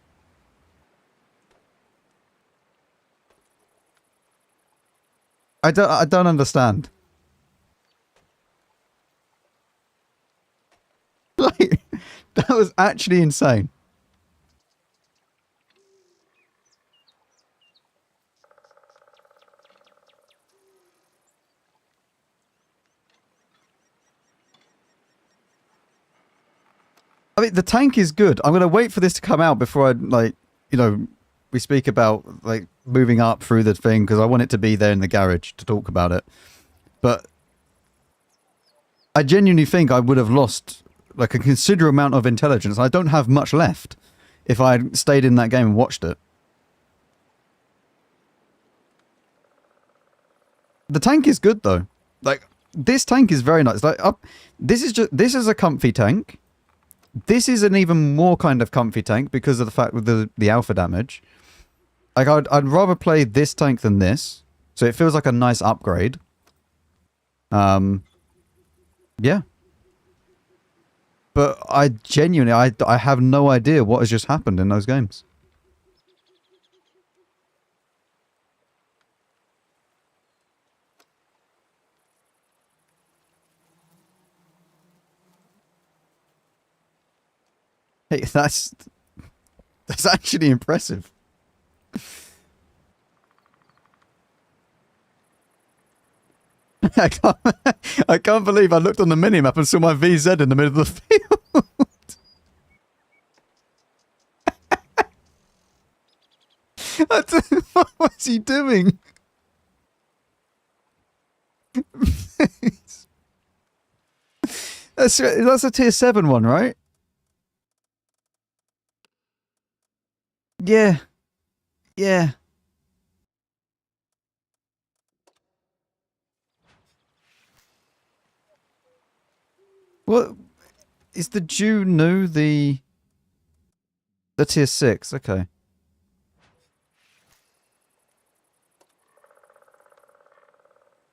I don't understand. Like, that was actually insane. I mean, the tank is good. I'm going to wait for this to come out before I, like, you know, we speak about, like, moving up through the thing, because I want it to be there in the garage to talk about it. But I genuinely think I would have lost, like, a considerable amount of intelligence. I don't have much left if I had stayed in that game and watched it. The tank is good, though. Like, this tank is very nice. Like, this is a comfy tank. This is an even more kind of comfy tank because of the fact with the alpha damage. Like, I'd rather play this tank than this. So it feels like a nice upgrade. Yeah. But I genuinely, I have no idea what has just happened in those games. Hey, that's actually impressive. I can't believe I looked on the minimap and saw my VZ in the middle of the field. What was he doing? That's a tier 7 one, right? Yeah. Yeah. What is the Juno the tier 6? Okay.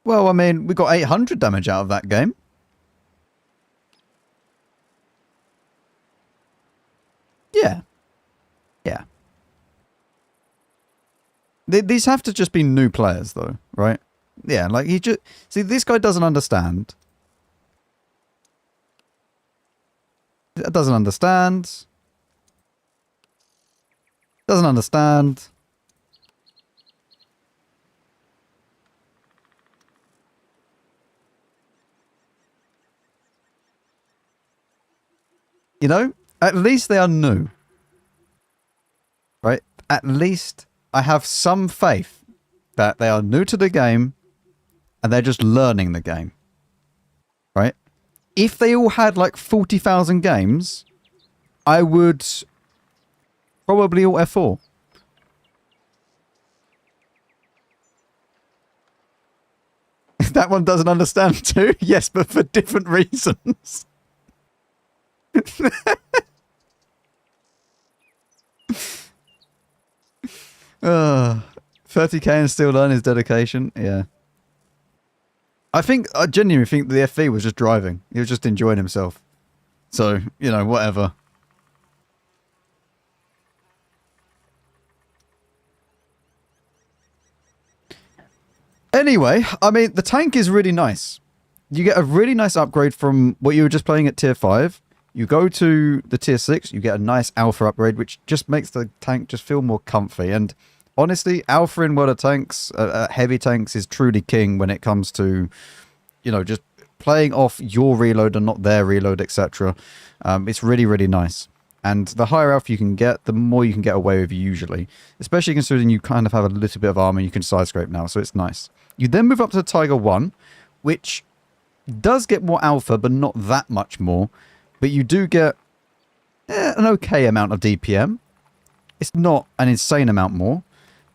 Well, I mean, we got 800 damage out of that game. Yeah. Yeah. These have to just be new players, though, right? Yeah, like he just... See, this guy doesn't understand. Doesn't understand. Doesn't understand. You know, at least they are new. Right? At least I have some faith that they are new to the game and they're just learning the game. Right? If they all had like 40,000 games, I would probably all F4. That one doesn't understand too? Yes, but for different reasons. 30k and still learn his dedication. Yeah. I genuinely think the FV was just driving. He was just enjoying himself. So, you know, whatever. Anyway, I mean, the tank is really nice. You get a really nice upgrade from what you were just playing at tier 5. You go to the tier 6, you get a nice alpha upgrade, which just makes the tank just feel more comfy. And honestly, alpha in World of Tanks, heavy tanks, is truly king when it comes to, you know, just playing off your reload and not their reload, etc. It's really, really nice. And the higher alpha you can get, the more you can get away with usually. Especially considering you kind of have a little bit of armor you can side scrape now, so it's nice. You then move up to the Tiger 1, which does get more alpha, but not that much more. But you do get an okay amount of DPM. It's not an insane amount more,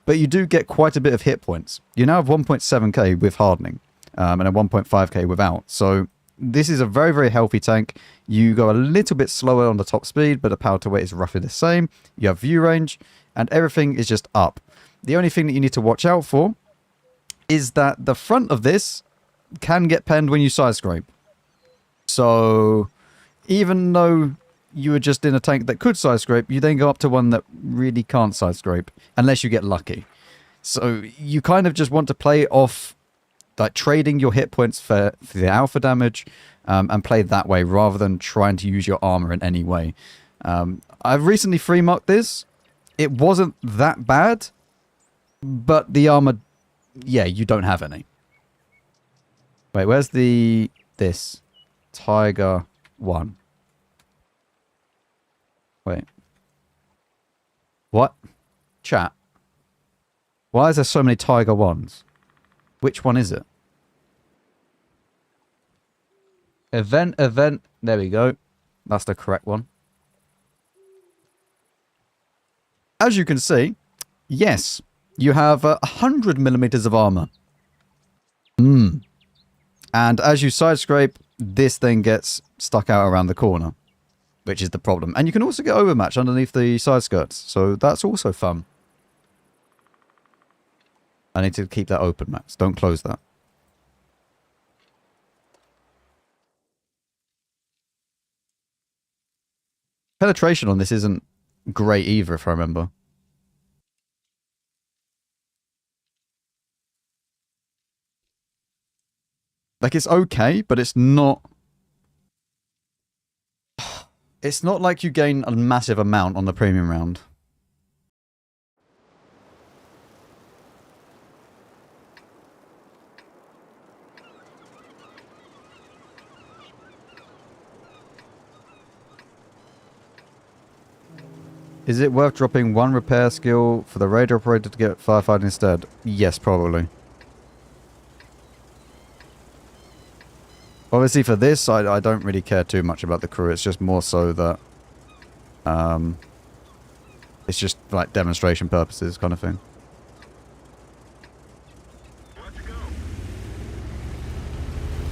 but you do get quite a bit of hit points. You now have 1.7k with hardening, and a 1.5k without. So this is a very, very healthy tank. You go a little bit slower on the top speed, but the power to weight is roughly the same. You have view range, and everything is just up. The only thing that you need to watch out for is that the front of this can get penned when you side scrape. So even though you were just in a tank that could side scrape, you then go up to one that really can't side scrape, unless you get lucky. So you kind of just want to play off, like, trading your hit points for the alpha damage, and play that way rather than trying to use your armor in any way. I've recently free marked this. It wasn't that bad, but the armor, yeah, you don't have any. Wait, where's this Tiger 1? Wait. What? Chat. Why is there so many Tiger 1s? Which one is it? Event. There we go. That's the correct one. As you can see, yes, you have 100 millimeters of armor. And as you side scrape, this thing gets stuck out around the corner, which is the problem. And you can also get overmatch underneath the side skirts, so that's also fun. I need to keep that open, Max. Don't close that. Penetration on this isn't great either, if I remember. Like, it's okay, but it's not... It's not like you gain a massive amount on the premium round. Is it worth dropping one repair skill for the radar operator to get firefighting instead? Yes, probably. Obviously for this, I don't really care too much about the crew. It's just more so that... it's just like demonstration purposes kind of thing. Let's go.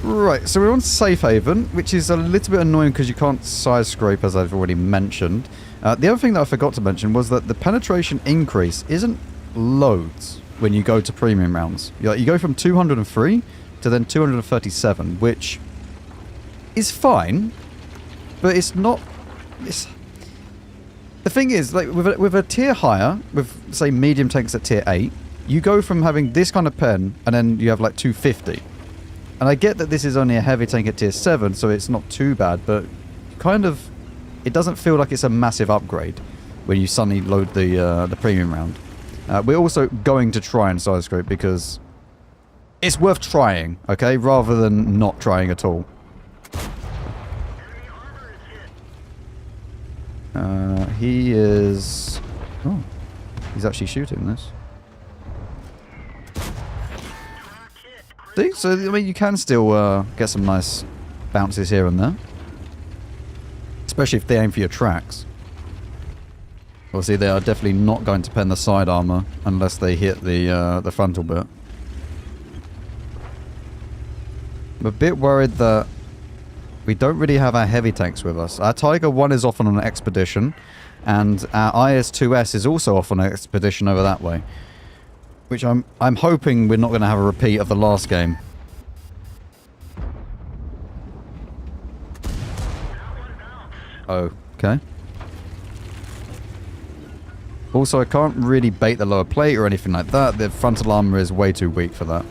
Right, so we're on Safe Haven, which is a little bit annoying because you can't side scrape, as I've already mentioned. The other thing that I forgot to mention was that the penetration increase isn't loads when you go to premium rounds. You go from 203 to then 237, which is fine, but it's not... The thing is, like with a tier higher, with say medium tanks at tier 8, you go from having this kind of pen, and then you have like 250. And I get that this is only a heavy tank at tier 7, so it's not too bad, but kind of, it doesn't feel like it's a massive upgrade when you suddenly load the premium round. We're also going to try and side scrape because it's worth trying, okay, rather than not trying at all. He is... Oh, he's actually shooting this. See? So, I mean, you can still get some nice bounces here and there. Especially if they aim for your tracks. Obviously, they are definitely not going to pen the side armor unless they hit the frontal bit. I'm a bit worried that we don't really have our heavy tanks with us. Our Tiger 1 is off on an expedition, and our IS-2S is also off on an expedition over that way. Which I'm hoping we're not going to have a repeat of the last game. Okay. Also, I can't really bait the lower plate or anything like that. The frontal armor is way too weak for that.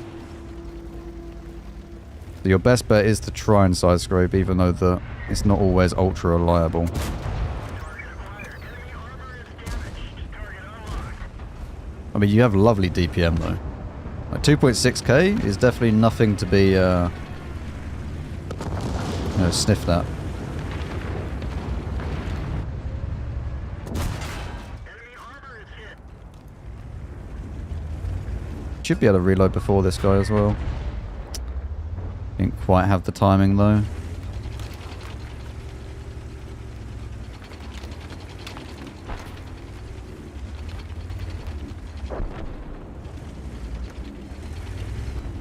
So your best bet is to try and side scrape, even though it's not always ultra reliable. I mean, you have lovely DPM though. Like 2.6k is definitely nothing to be sniffed at. Should be able to reload before this guy as well. Didn't quite have the timing though.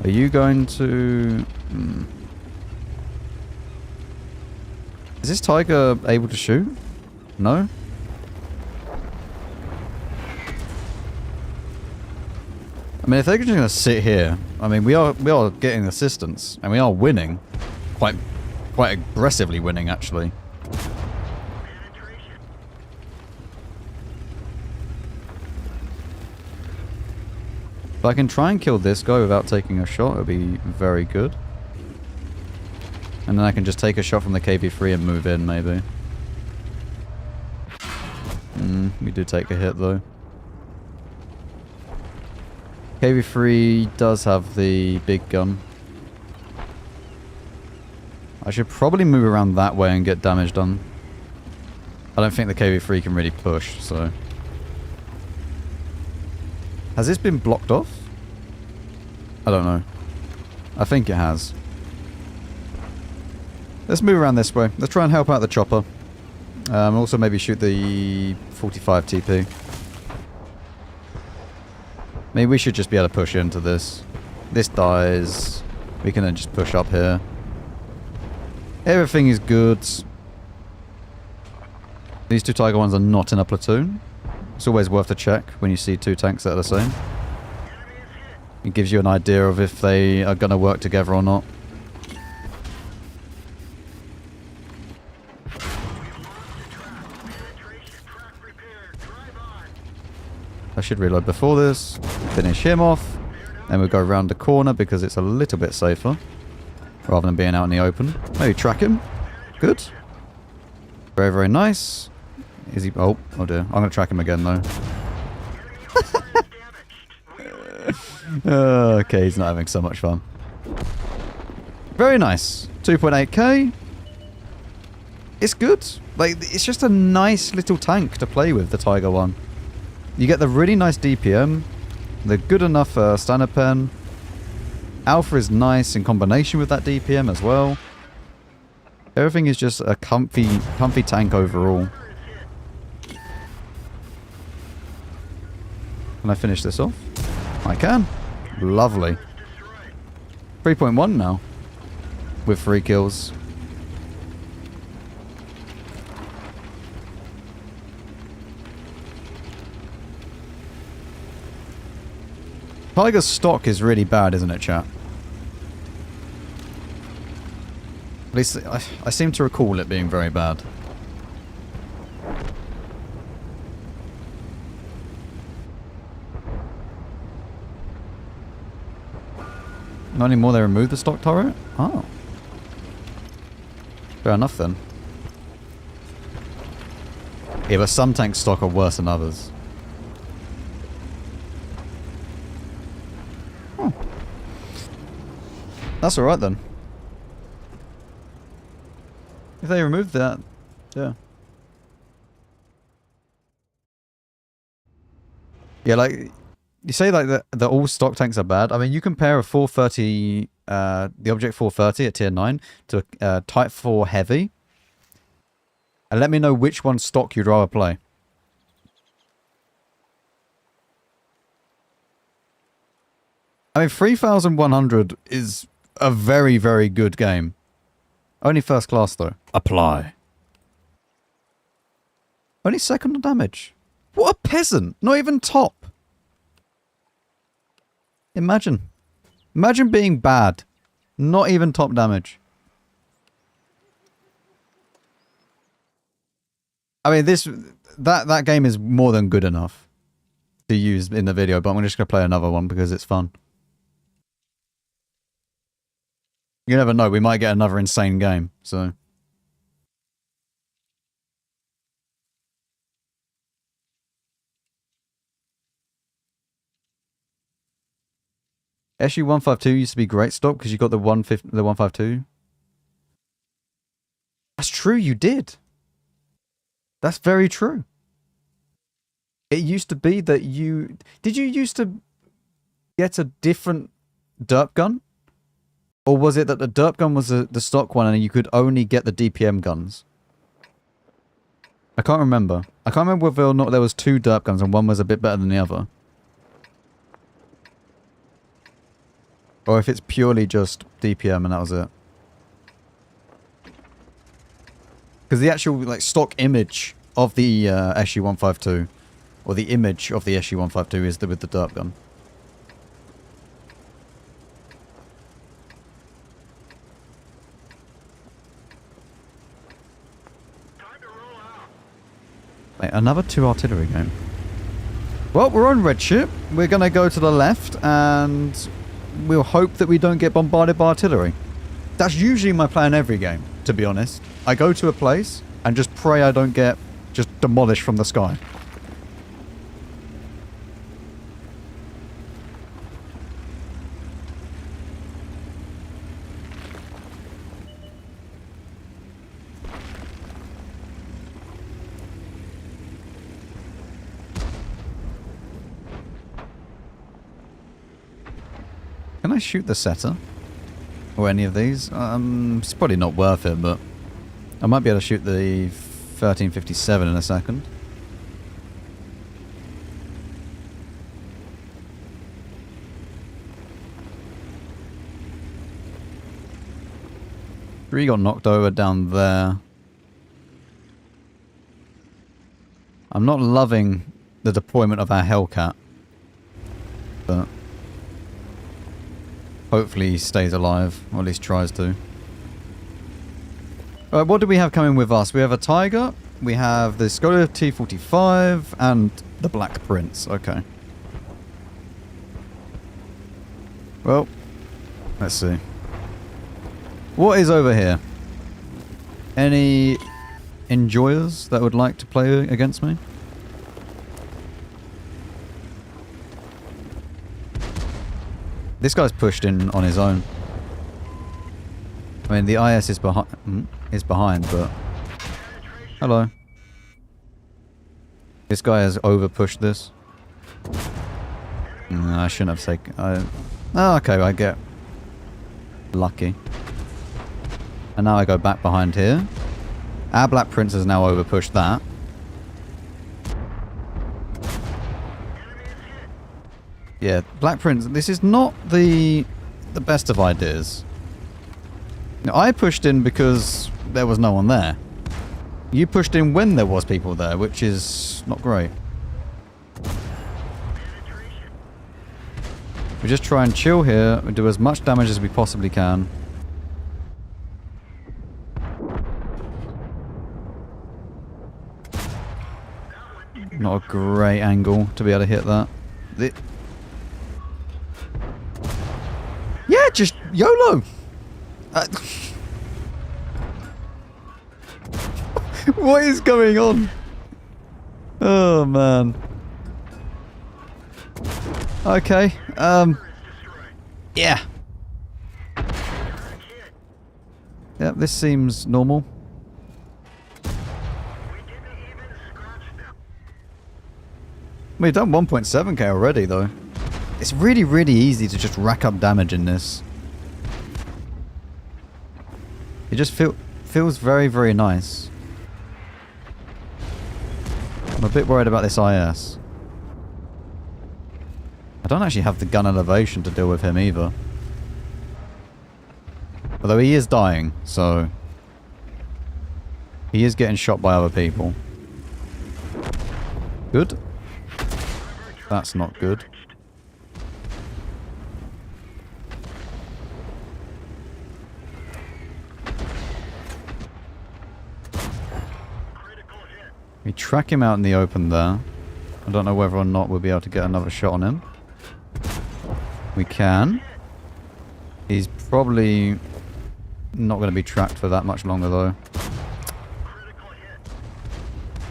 Are you going to... Is this Tiger able to shoot? No? I mean, if they're just going to sit here... I mean, we are getting assistance. And we are winning. Quite aggressively winning, actually. If I can try and kill this guy without taking a shot, it'll be very good. And then I can just take a shot from the KV-3 and move in, maybe. We do take a hit, though. KV-3 does have the big gun. I should probably move around that way and get damage done. I don't think the KV-3 can really push, so... Has this been blocked off? I don't know. I think it has. Let's move around this way. Let's try and help out the chopper. Also maybe shoot the 45 TP. Maybe we should just be able to push into this. This dies. We can then just push up here. Everything is good. These two Tiger 1s are not in a platoon. It's always worth a check when you see two tanks that are the same. It gives you an idea of if they are going to work together or not. I should reload before this, finish him off, then we'll go around the corner because it's a little bit safer, rather than being out in the open. Maybe track him. Good. Very, very nice. Is he... Oh dear. I'm going to track him again, though. Okay, he's not having so much fun. Very nice. 2.8k. It's good. Like, it's just a nice little tank to play with, the Tiger 1. You get the really nice DPM, the good enough standard pen. Alpha is nice in combination with that DPM as well. Everything is just a comfy tank overall. Can I finish this off? I can. Lovely. 3.1 now. With 3 kills. Tiger's stock is really bad, isn't it, chat? At least I seem to recall it being very bad. Not anymore, they removed the stock turret? Oh. Fair enough then. Yeah, but some tank stock are worse than others. Oh. That's alright then. If they removed that, yeah. Yeah, like, you say like that all stock tanks are bad. I mean, you compare a 430, the Object 430 at tier 9 to a Type 4 Heavy. And let me know which one stock you'd rather play. I mean, 3100 is a very, very good game. Only first class, though. Apply. Only second on damage. What a peasant. Not even top. Imagine. Imagine being bad. Not even top damage. I mean, that game is more than good enough to use in the video, but I'm just going to play another one because it's fun. You never know, we might get another insane game, so... SU-152 used to be great stock because you got the 152. That's true, you did. That's very true. It used to be that you... Did you used to get a different derp gun? Or was it that the derp gun was the stock one and you could only get the DPM guns? I can't remember. I can't remember whether or not there was two derp guns and one was a bit better than the other. Or if it's purely just DPM and that was it. Because the actual like stock image of the SU-152, or the image of the SU-152 is with the derp gun. Wait, another 2 artillery game. Well, we're on red ship. We're going to go to the left and we'll hope that we don't get bombarded by artillery. That's usually my plan every game, to be honest. I go to a place and just pray I don't get just demolished from the sky. Can I shoot the setter? Or any of these? It's probably not worth it, but I might be able to shoot the 1357 in a second. Three got knocked over down there. I'm not loving the deployment of our Hellcat, but hopefully he stays alive, or at least tries to. Alright, what do we have coming with us? We have a Tiger, we have the Skoda T45, and the Black Prince. Okay. Well, let's see. What is over here? Any enjoyers that would like to play against me? This guy's pushed in on his own. I mean, the IS is behind, but... Hello. This guy has over-pushed this. No, I shouldn't have taken... Oh, okay, I get lucky. And now I go back behind here. Our Black Prince has now over-pushed that. Yeah, Black Prince, this is not the best of ideas. Now, I pushed in because there was no one there. You pushed in when there was people there, which is not great. We just try and chill here and do as much damage as we possibly can. Not a great angle to be able to hit that. Yeah, just YOLO. What is going on? Oh man. Okay. Yeah. Yep, this seems normal. We've done 1.7k already though. It's really, really easy to just rack up damage in this. It just feels very, very nice. I'm a bit worried about this IS. I don't actually have the gun elevation to deal with him either. Although he is dying, so... he is getting shot by other people. Good. That's not good. We track him out in the open there. I don't know whether or not we'll be able to get another shot on him. We can. He's probably not going to be tracked for that much longer though.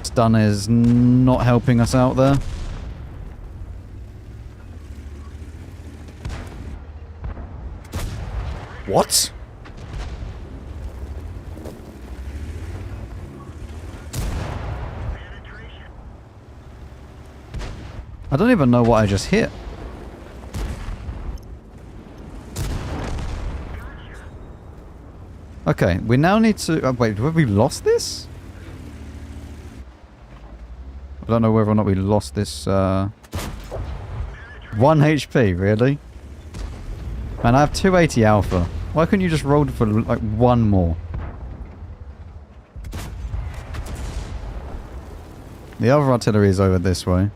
Stun is not helping us out there. What? I don't even know what I just hit. Okay, we now need to... wait, have we lost this? I don't know whether or not we lost this... 1 HP, really? Man, I have 280 alpha. Why couldn't you just roll for like 1 more? The other artillery is over this way.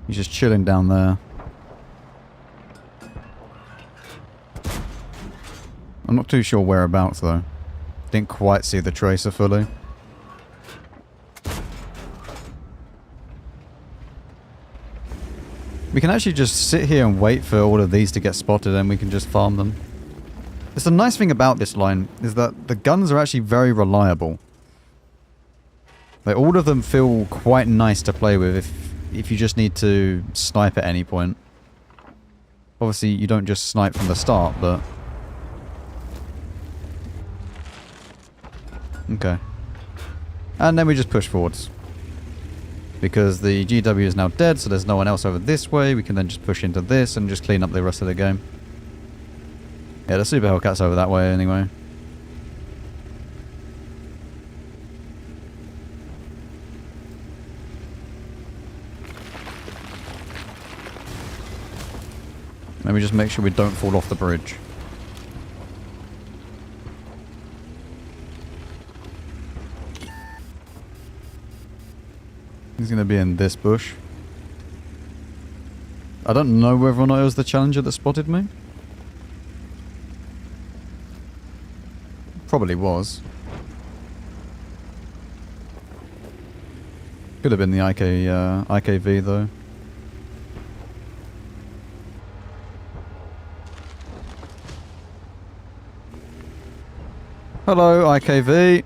He's just chilling down there. I'm not too sure whereabouts though. Didn't quite see the tracer fully. We can actually just sit here and wait for all of these to get spotted and we can just farm them. It's the nice thing about this line is that the guns are actually very reliable. Like all of them feel quite nice to play with if you just need to snipe at any point. Obviously you don't just snipe from the start, but... okay. And then we just push forwards. Because the GW is now dead, so there's no one else over this way. We can then just push into this and just clean up the rest of the game. Yeah, the Super Hellcat's over that way anyway. Let me just make sure we don't fall off the bridge. He's going to be in this bush. I don't know whether or not it was the Challenger that spotted me. Probably was. Could have been the IKV though. Hello, IKV.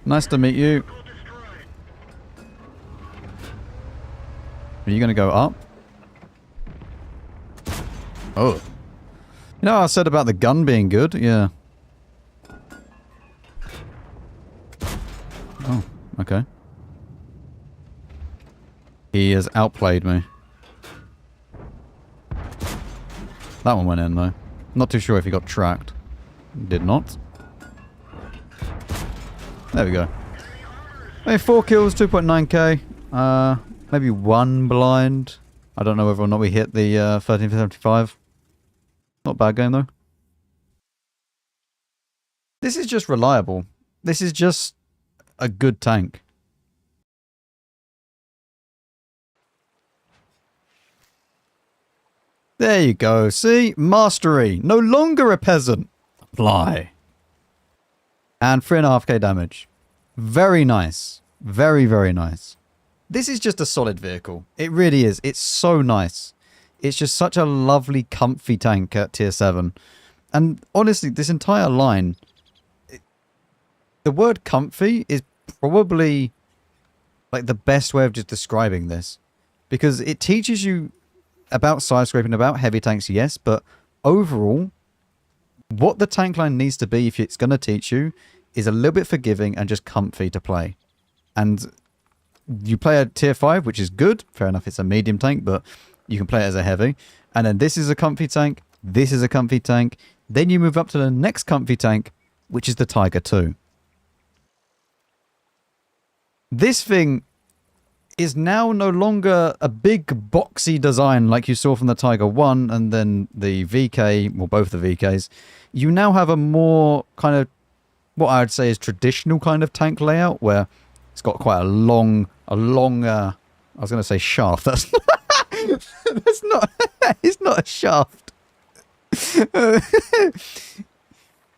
Nice to meet you. Are you going to go up? Oh. You know what I said about the gun being good? Yeah. Oh, okay. He has outplayed me. That one went in though. Not too sure if he got tracked. Did not. There we go. Hey, 4 kills, 2.9k. Maybe 1 blind. I don't know whether or not we hit the 1375. Not a bad game though. This is just reliable. This is just a good tank. There you go. See? Mastery. No longer a peasant. Apply. And 3.5k damage. Very nice. Very, very nice. This is just a solid vehicle. It really is. It's so nice. It's just such a lovely, comfy tank at tier 7. And honestly, this entire line, the word comfy is probably like the best way of just describing this. Because it teaches you about side scraping, about heavy tanks, yes, but overall, what the tank line needs to be if it's going to teach you is a little bit forgiving and just comfy to play. And you play a tier 5, which is good. Fair enough, it's a medium tank, but you can play it as a heavy. And then this is a comfy tank. This is a comfy tank. Then you move up to the next comfy tank, which is the Tiger 2. This thing is now no longer a big boxy design like you saw from the Tiger 1 and then the VK, well, both the VKs. You now have a more kind of, what I would say is traditional kind of tank layout where it's got quite a long, I was going to say shaft. That's not, it's not a shaft.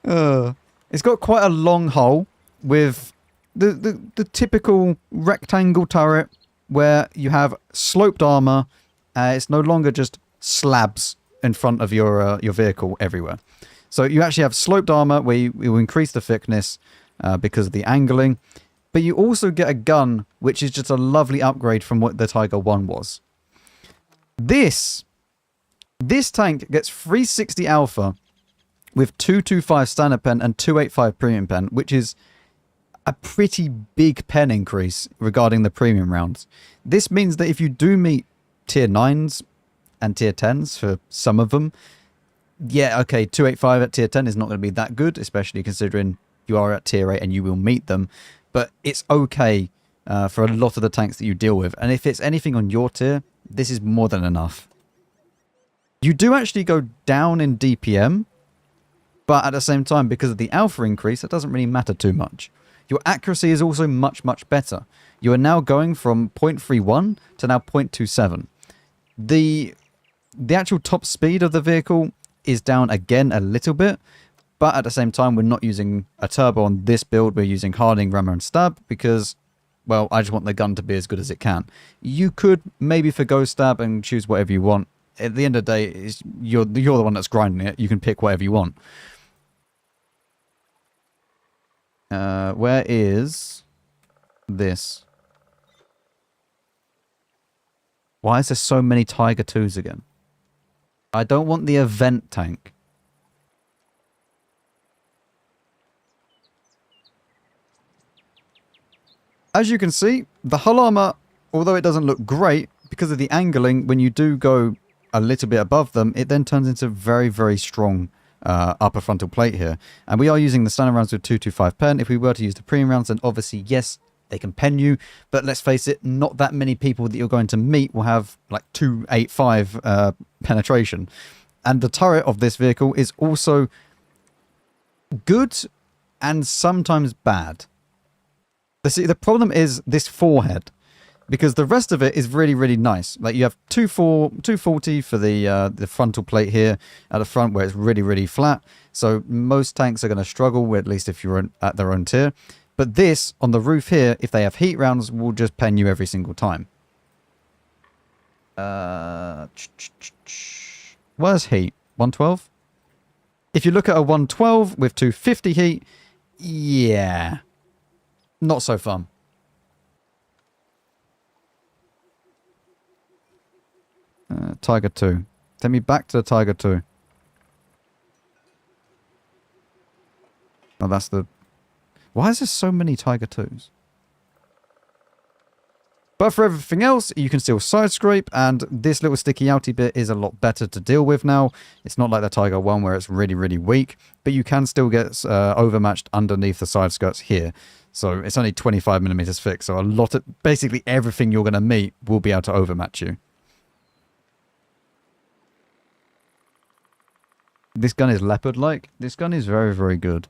It's got quite a long hull with the typical rectangle turret where you have sloped armor. It's no longer just slabs in front of your vehicle everywhere. So you actually have sloped armor where you increase the thickness because of the angling. But you also get a gun, which is just a lovely upgrade from what the Tiger 1 was. This tank gets 360 alpha with 225 standard pen and 285 premium pen, which is a pretty big pen increase regarding the premium rounds. This means that if you do meet tier 9s and tier 10s for some of them, yeah, okay, 285 at tier 10 is not going to be that good, especially considering you are at tier 8 and you will meet them. But it's okay for a lot of the tanks that you deal with. And if it's anything on your tier, this is more than enough. You do actually go down in DPM, but at the same time, because of the alpha increase, it doesn't really matter too much. Your accuracy is also much, much better. You are now going from 0.31 to now 0.27. The actual top speed of the vehicle is down again a little bit, but at the same time, we're not using a turbo on this build. We're using hardening, rammer, and stab because, well, I just want the gun to be as good as it can. You could maybe forgo stab and choose whatever you want. At the end of the day, you're the one that's grinding it. You can pick whatever you want. Where is this? Why is there so many Tiger 2s again? I don't want the event tank. As you can see, the hull armor, although it doesn't look great, because of the angling, when you do go a little bit above them, it then turns into very, very strong upper frontal plate here. And we are using the standard rounds with 225 pen. If we were to use the premium rounds, then obviously, yes, they can pen you. But let's face it, not that many people that you're going to meet will have like 285 penetration. And the turret of this vehicle is also good and sometimes bad. The problem is this forehead, because the rest of it is really, really nice. Like you have 240 for the frontal plate here at the front where it's really, really flat. So most tanks are going to struggle, with, at least if you're at their own tier. But this, on the roof here, if they have heat rounds, will just pen you every single time. Where's heat? 112? If you look at a 112 with 250 heat, yeah, not so fun. Tiger 2. Take me back to the Tiger 2. Oh, that's the... Why is there so many Tiger 2s? But for everything else, you can still side scrape, and this little sticky outy bit is a lot better to deal with now. It's not like the Tiger 1 where it's really, really weak, but you can still get overmatched underneath the side skirts here. So it's only 25mm thick, so basically everything you're going to meet will be able to overmatch you. This gun is leopard-like. This gun is very, very good.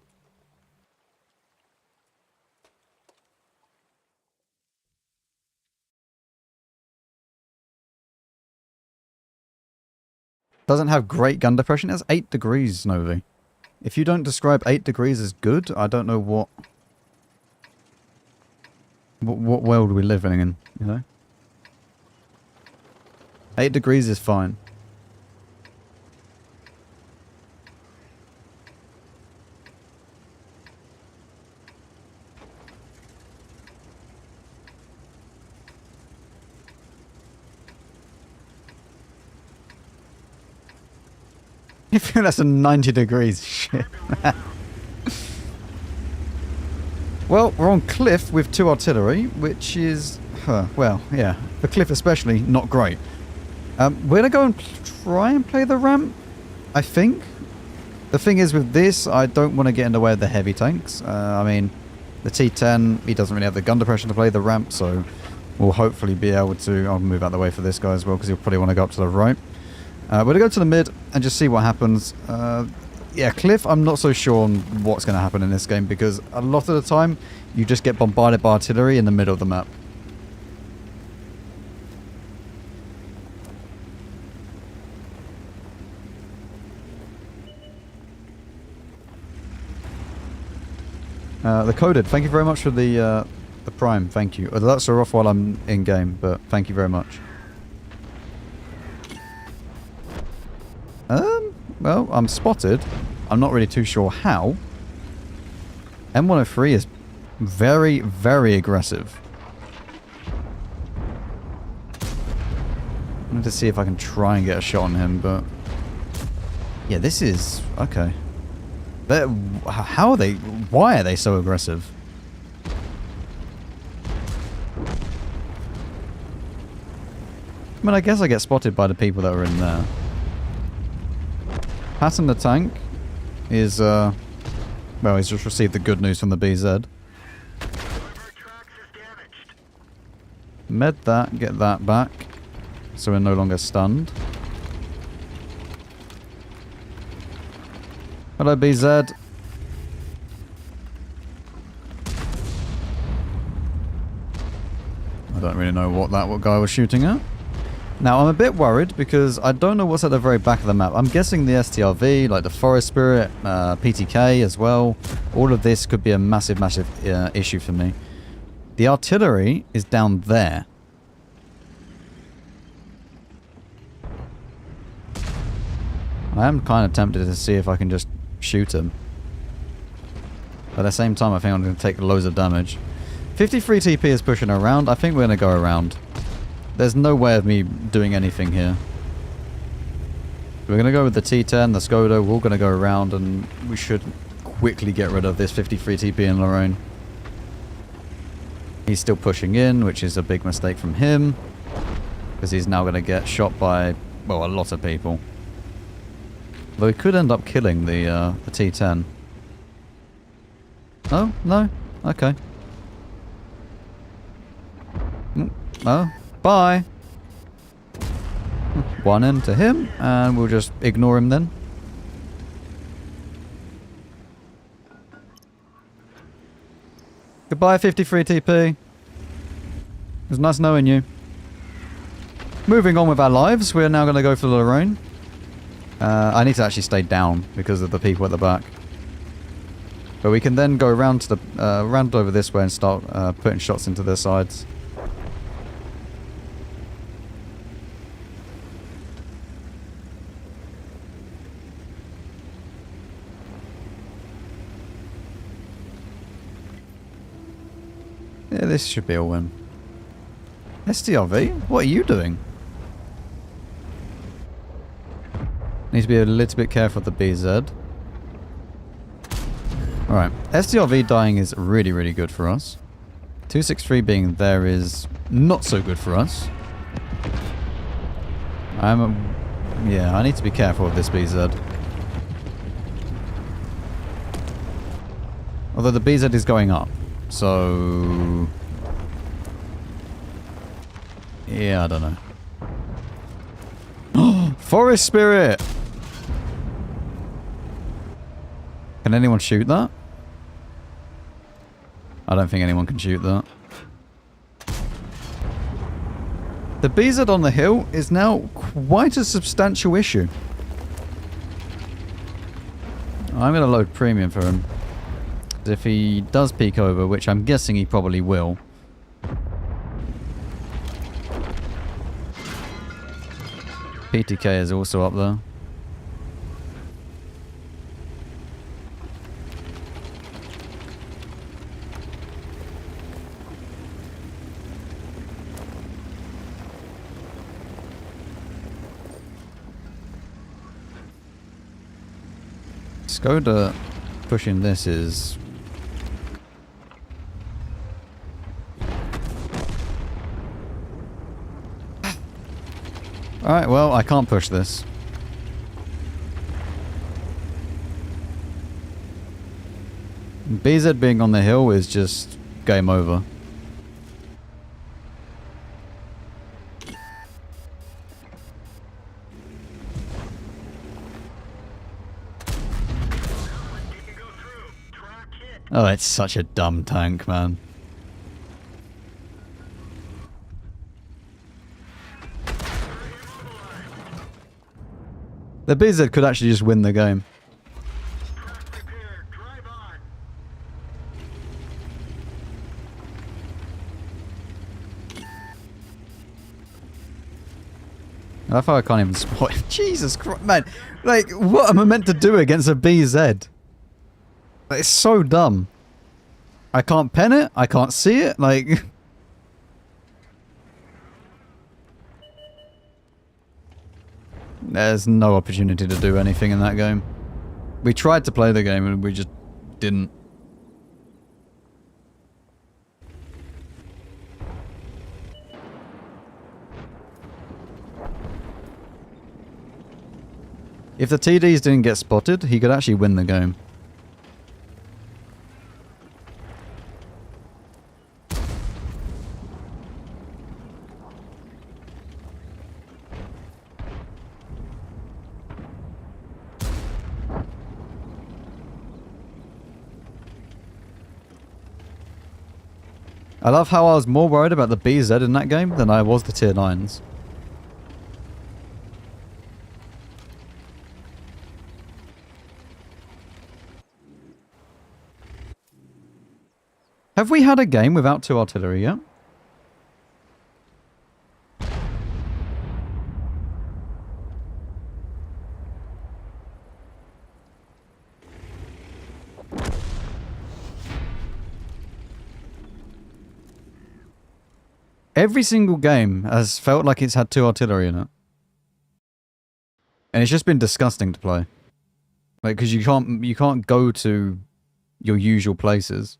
Doesn't have great gun depression. It has 8 degrees, Novi. If you don't describe 8 degrees as good, I don't know what... What world are we living in, you know? 8 degrees is fine. You feel that's a 90 degrees. Shit. Well, we're on cliff with 2 artillery, which is, well, yeah, the cliff especially, not great. We're going to go and try and play the ramp, I think. The thing is with this, I don't want to get in the way of the heavy tanks. I mean, the T10, he doesn't really have the gun depression to play the ramp, so we'll hopefully be able to... I'll move out of the way for this guy as well, because he'll probably want to go up to the right. We're going to go to the mid and just see what happens. Yeah, cliff, I'm not so sure on what's going to happen in this game, because a lot of the time, you just get bombarded by artillery in the middle of the map. The coded, thank you very much for the prime, thank you. That's off while I'm in game, but thank you very much. Well, I'm spotted. I'm not really too sure how. M103 is very, very aggressive. I need to see if I can try and get a shot on him, but... Yeah, this is... Okay. How are they... Why are they so aggressive? I mean, I guess I get spotted by the people that are in there. Passing the tank is, well, he's just received the good news from the BZ. Med that, get that back, so we're no longer stunned. Hello, BZ. I don't really know what guy was shooting at. Now, I'm a bit worried because I don't know what's at the very back of the map. I'm guessing the STRV, like the Forest Spirit, PTK as well. All of this could be a massive, massive issue for me. The artillery is down there. I am kind of tempted to see if I can just shoot him. But at the same time, I think I'm going to take loads of damage. 53 TP is pushing around. I think we're going to go around. There's no way of me doing anything here. We're going to go with the T10, the Skoda. We're all going to go around and we should quickly get rid of this 53 TP in Lorraine. He's still pushing in, which is a big mistake from him. Because he's now going to get shot by, well, a lot of people. Though he could end up killing the T10. Oh, no? Okay. Oh. Bye. One into him, and we'll just ignore him then. Goodbye, 53 TP. It was nice knowing you. Moving on with our lives, we're now going to go for Lorraine. I need to actually stay down because of the people at the back. But we can then go around to the round over this way and start putting shots into their sides. Yeah, this should be a win. STRV? What are you doing? Need to be a little bit careful with the BZ. Alright. STRV dying is really, really good for us. 263 being there is not so good for us. Yeah, I need to be careful with this BZ. Although the BZ is going up. So... yeah, I don't know. Forest Spirit! Can anyone shoot that? I don't think anyone can shoot that. The BZ on the hill is now quite a substantial issue. I'm going to load premium for him. If he does peek over, which I'm guessing he probably will, PTK is also up there. Skoda pushing this is... Alright, well, I can't push this. BZ being on the hill is just game over. Oh, it's such a dumb tank, man. The BZ could actually just win the game. I thought I can't even spot him. Jesus Christ, man. Like, what am I meant to do against a BZ? It's so dumb. I can't pen it. I can't see it. Like... There's no opportunity to do anything in that game. We tried to play the game and we just didn't. If the TDs didn't get spotted, he could actually win the game. I love how I was more worried about the BZ in that game than I was the tier 9s. Have we had a game without 2 artillery yet? Every single game has felt like it's had 2 artillery in it. And it's just been disgusting to play. Like, because you can't go to your usual places.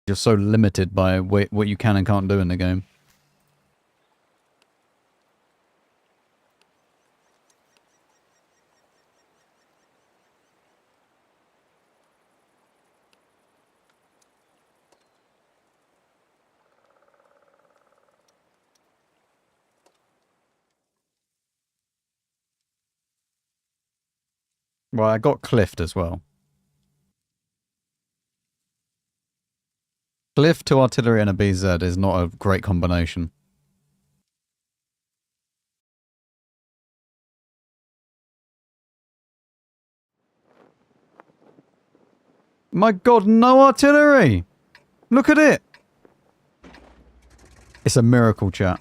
You're so limited by what you can and can't do in the game. Well, I got cliffed as well. Cliff to artillery and a BZ is not a great combination. My god, no artillery! Look at it! It's a miracle, chat.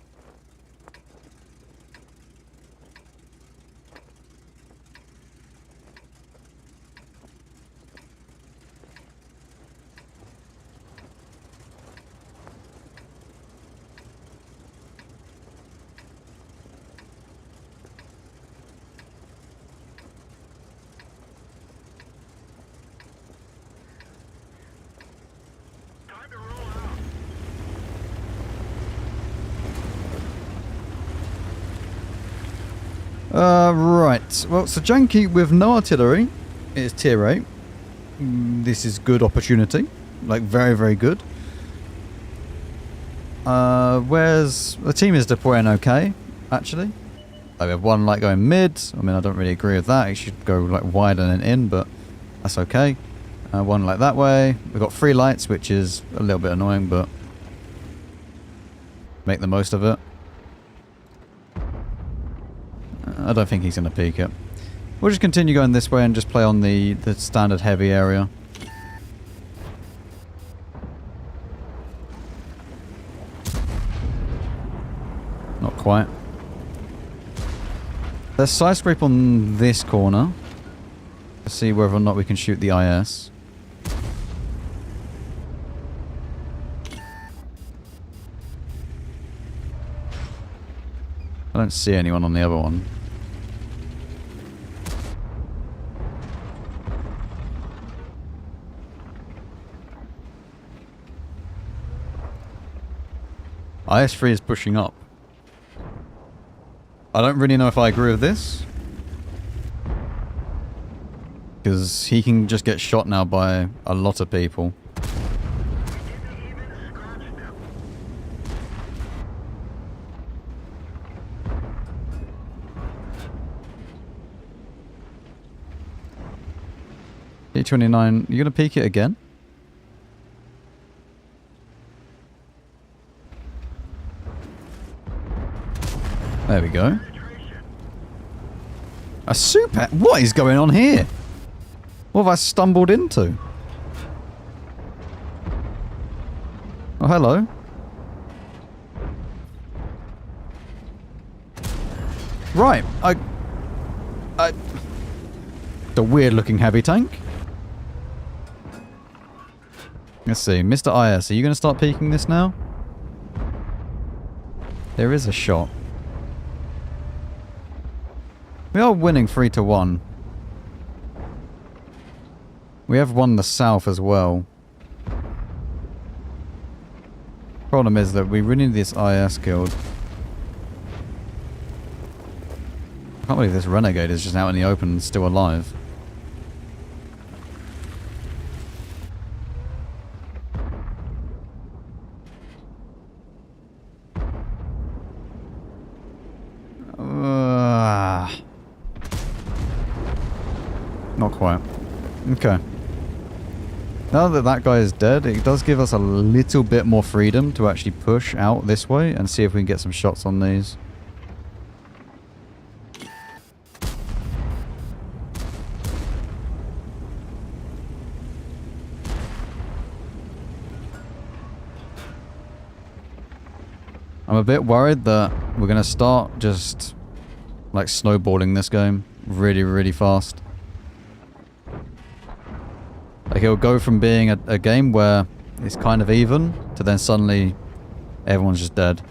Right. Well, so Janky with no artillery is tier 8. This is good opportunity. Like, very, very good. Where's... The team is deploying okay, actually. Like, we have one light going mid. I mean, I don't really agree with that. It should go, like, wide and then in, but that's okay. One light that way. We've got 3 lights, which is a little bit annoying, but... make the most of it. I don't think he's going to peek it. We'll just continue going this way and just play on the standard heavy area. Not quite. Let's side scrape on this corner. Let's see whether or not we can shoot the IS. I don't see anyone on the other one. IS-3 is pushing up. I don't really know if I agree with this. Because he can just get shot now by a lot of people. E29, you gonna peek it again? There we go. A super... What is going on here? What have I stumbled into? Oh, hello. Right, It's a weird looking heavy tank. Let's see, Mr. IS, are you going to start peeking this now? There is a shot. We are winning 3-1. We have won the south as well. Problem is that we really need this IS killed. I can't believe this renegade is just out in the open and still alive. Not quite. Okay. Now that that guy is dead, it does give us a little bit more freedom to actually push out this way and see if we can get some shots on these. I'm a bit worried that we're going to start just like snowballing this game really, really fast. Like it'll go from being a game where it's kind of even to then suddenly everyone's just dead.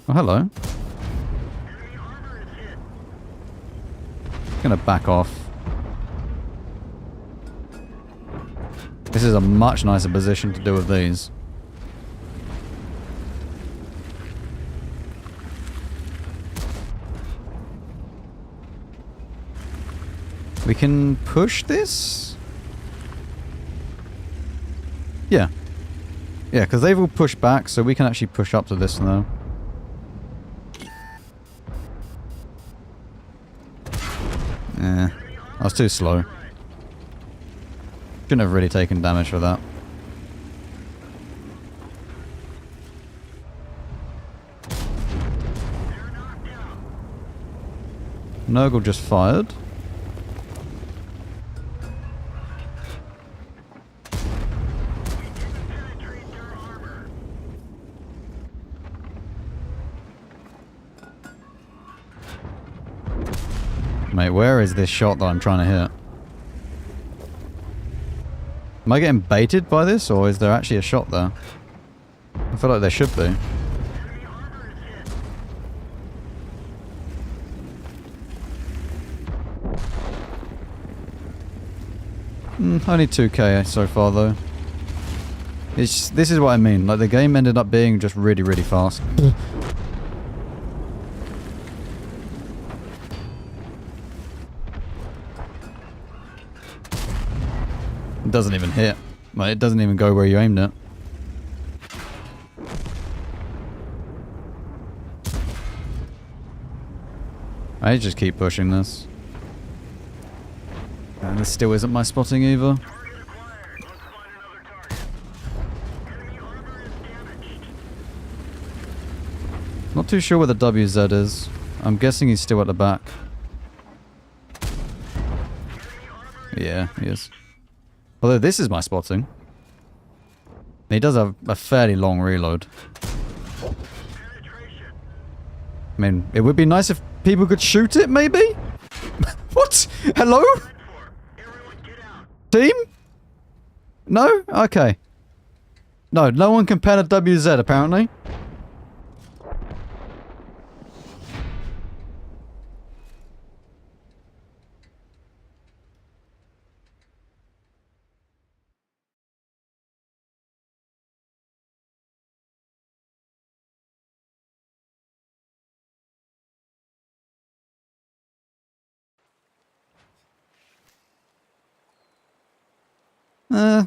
Oh, hello. Gonna back off. This is a much nicer position to do with these. We can push this? Yeah. Yeah, because they've all pushed back, so we can actually push up to this now. Yeah, I was too slow. Shouldn't have really taken damage for that. Nurgle just fired. Mate, where is this shot that I'm trying to hit? Am I getting baited by this, or is there actually a shot there? I feel like there should be. Only 2k so far, though. This is what I mean. Like, the game ended up being just really, really fast. It doesn't even hit. Like, it doesn't even go where you aimed it. I just keep pushing this. And this still isn't my spotting either. Not too sure where the WZ is. I'm guessing he's still at the back. Yeah, he is. Although this is my spotting. He does have a fairly long reload. Penetration. I mean, it would be nice if people could shoot it, maybe? What? Hello? Red 4. Everyone get out. Team? No? Okay. No, no one can pen a WZ, apparently.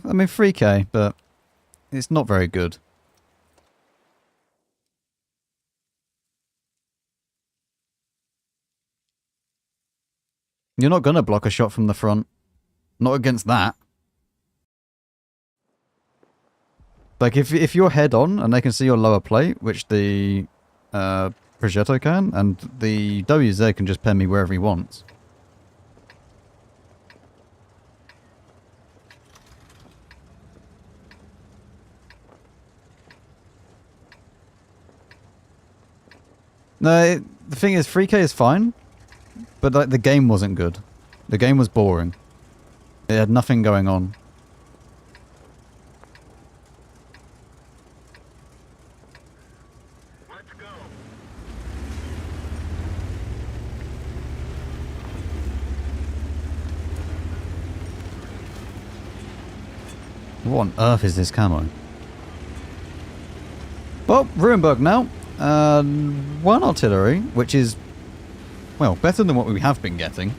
I mean, 3k, but it's not very good. You're not gonna block a shot from the front. Not against that. Like, if you're head on and they can see your lower plate, which the Progetto can, and the WZ can just pen me wherever he wants. No, the thing is, 3k is fine, but like the game wasn't good. The game was boring. It had nothing going on. Let's go. What on earth is this camo? Well, Ruinberg now. One artillery, which is, well, better than what we have been getting.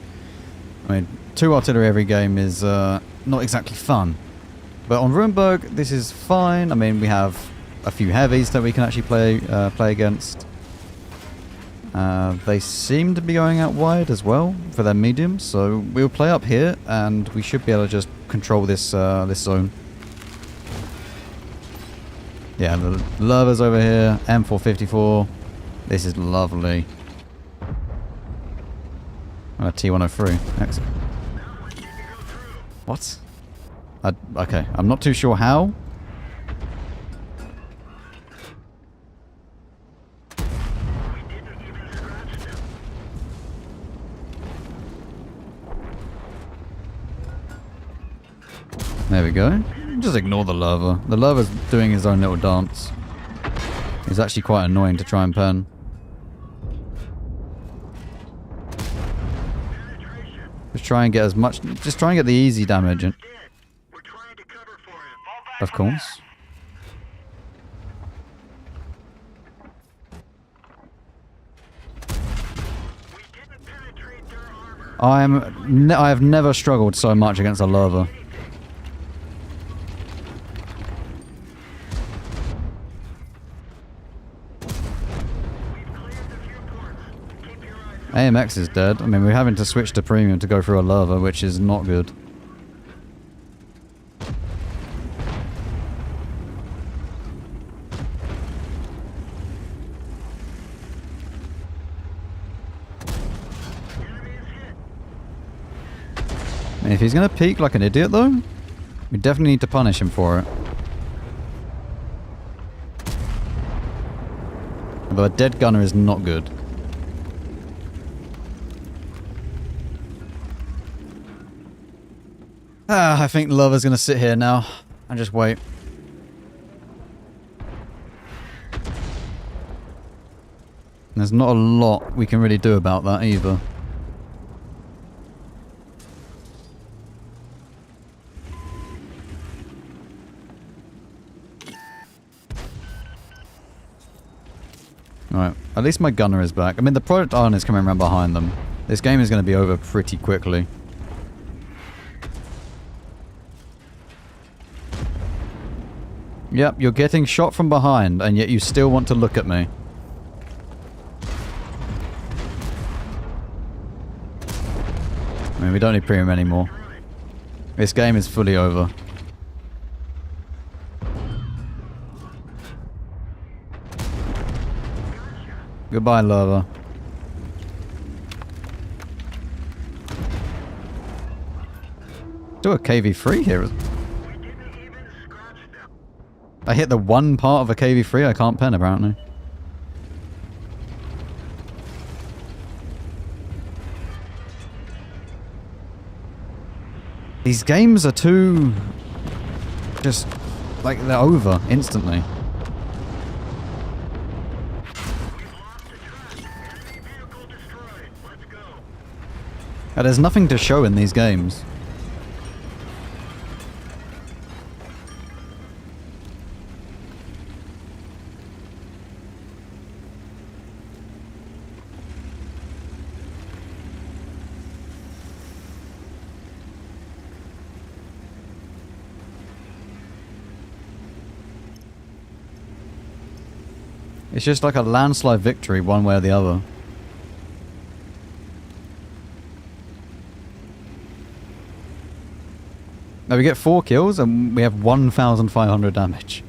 I mean, 2 artillery every game is not exactly fun. But on Ruinberg, this is fine. I mean, we have a few heavies that we can actually play against. They seem to be going out wide as well for their mediums, so we'll play up here, and we should be able to just control this this zone. Yeah, the levers over here, M454. This is lovely. Oh, a T103. Excellent. What? Okay, I'm not too sure how. There we go. Just ignore the lava. The lava's doing his own little dance. He's actually quite annoying to try and pen. Just try and get as much... Just try and get the easy damage in. We're trying to cover for him. Fall back. Of course. We didn't penetrate their armor. I have never struggled so much against a lava. AMX is dead. I mean, we're having to switch to premium to go through a lava, which is not good. I mean, if he's going to peek like an idiot, though, we definitely need to punish him for it. Although a dead gunner is not good. I think Lover's going to sit here now and just wait. There's not a lot we can really do about that either. Alright, at least my gunner is back. I mean, the Project Iron is coming around behind them. This game is going to be over pretty quickly. Yep, you're getting shot from behind, and yet you still want to look at me. I mean, we don't need premium anymore. This game is fully over. Goodbye, lava. Do a KV3 here. We didn't even scratch them. I hit the one part of a KV3 I can't pen, apparently. These games are too... just... like, they're over instantly. We've lost the track. Enemy vehicle destroyed. Let's go. There's nothing to show in these games. It's just like a landslide victory one way or the other. Now we get 4 kills and we have 1,500 damage.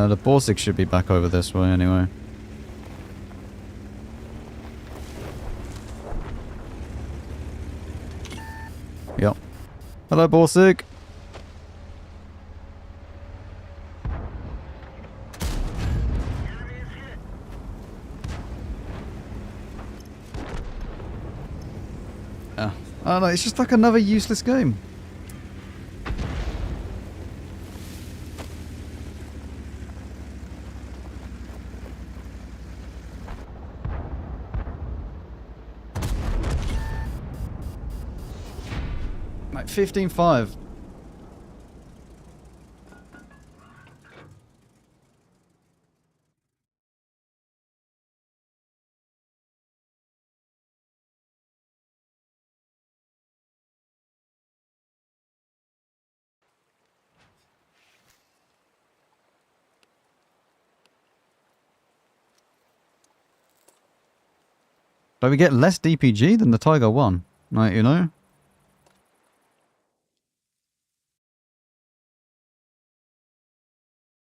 The Borsig should be back over this way anyway. Yep. Hello, Borsig. Enemy is hit. I don't know, it's just like another useless game. Like 15-5. But we get less DPG than the Tiger 1. Like, you know?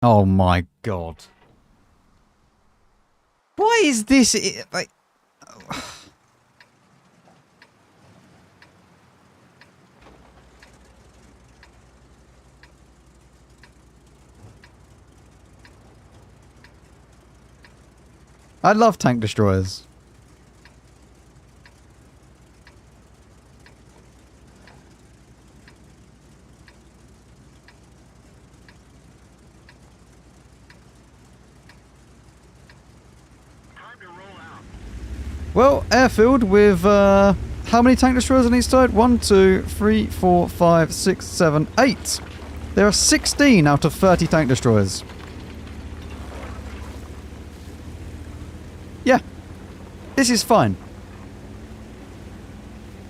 Oh my god. Why is this like... I love tank destroyers. Time to roll out. Well, airfield with how many tank destroyers on each side? 1, 2, 3, 4, 5, 6, 7, 8. There are 16 out of 30 tank destroyers. Yeah. This is fine.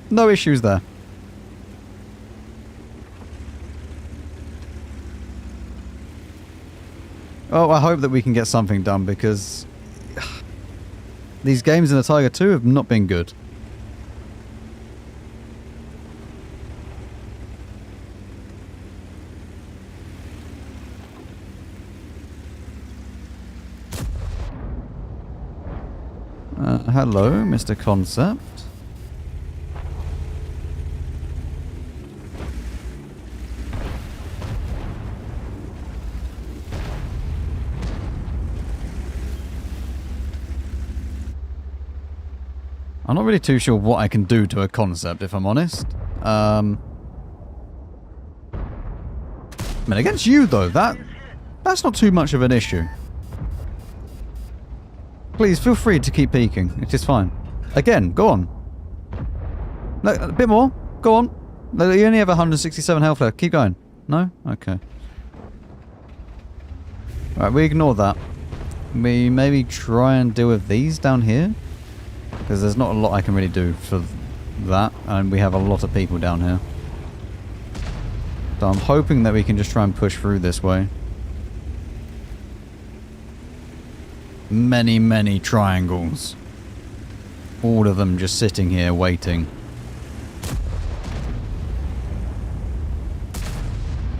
No issues there. Oh, I hope that we can get something done because these games in the Tiger 2 have not been good. Hello, Mr. Concept. I'm not really too sure what I can do to a Concept, if I'm honest. I mean, against you, though, that's not too much of an issue. Please, feel free to keep peeking. It is fine. Again, go on. No, a bit more. Go on. No, you only have 167 health left. Keep going. No? Okay. Right, we ignore that. We maybe try and deal with these down here. Because there's not a lot I can really do for that. And we have a lot of people down here. So I'm hoping that we can just try and push through this way. many, many triangles. All of them just sitting here waiting.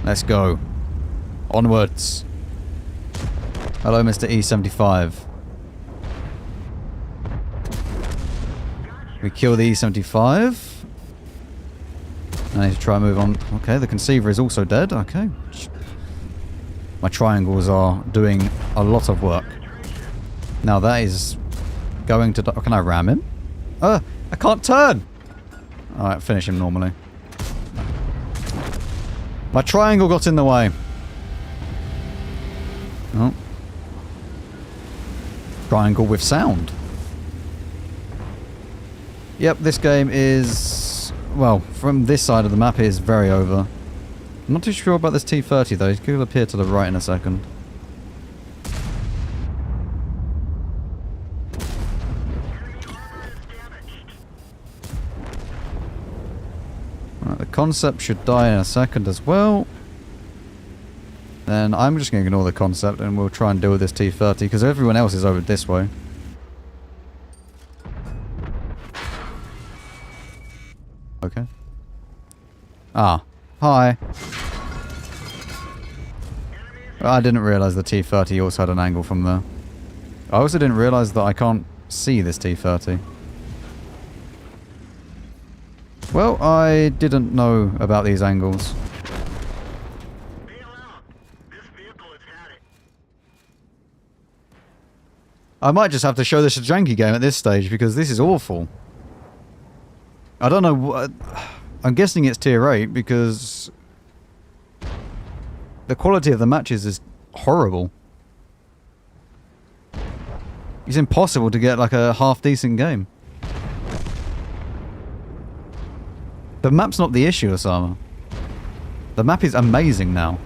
Let's go. Onwards. Hello, Mr. E75. We kill the E75. I need to try and move on. Okay, the conceiver is also dead. Okay. My triangles are doing a lot of work. Now that is going to... Can I ram him? I can't turn! Alright, finish him normally. My triangle got in the way. Oh. Triangle with sound. Yep, this game is... Well, from this side of the map, it is very over. I'm not too sure about this T-30 though. It could appear to the right in a second. Right, the concept should die in a second as well. Then I'm just going to ignore the concept and we'll try and deal with this T-30 because everyone else is over this way. Okay. Ah. Hi. I didn't realise the T-30 also had an angle from there. I also didn't realise that I can't see this T-30. Well, I didn't know about these angles. I might just have to show this a janky game at this stage because this is awful. I don't know what... I'm guessing it's tier 8 because... the quality of the matches is horrible. It's impossible to get like a half-decent game. The map's not the issue, Osama. The map is amazing now.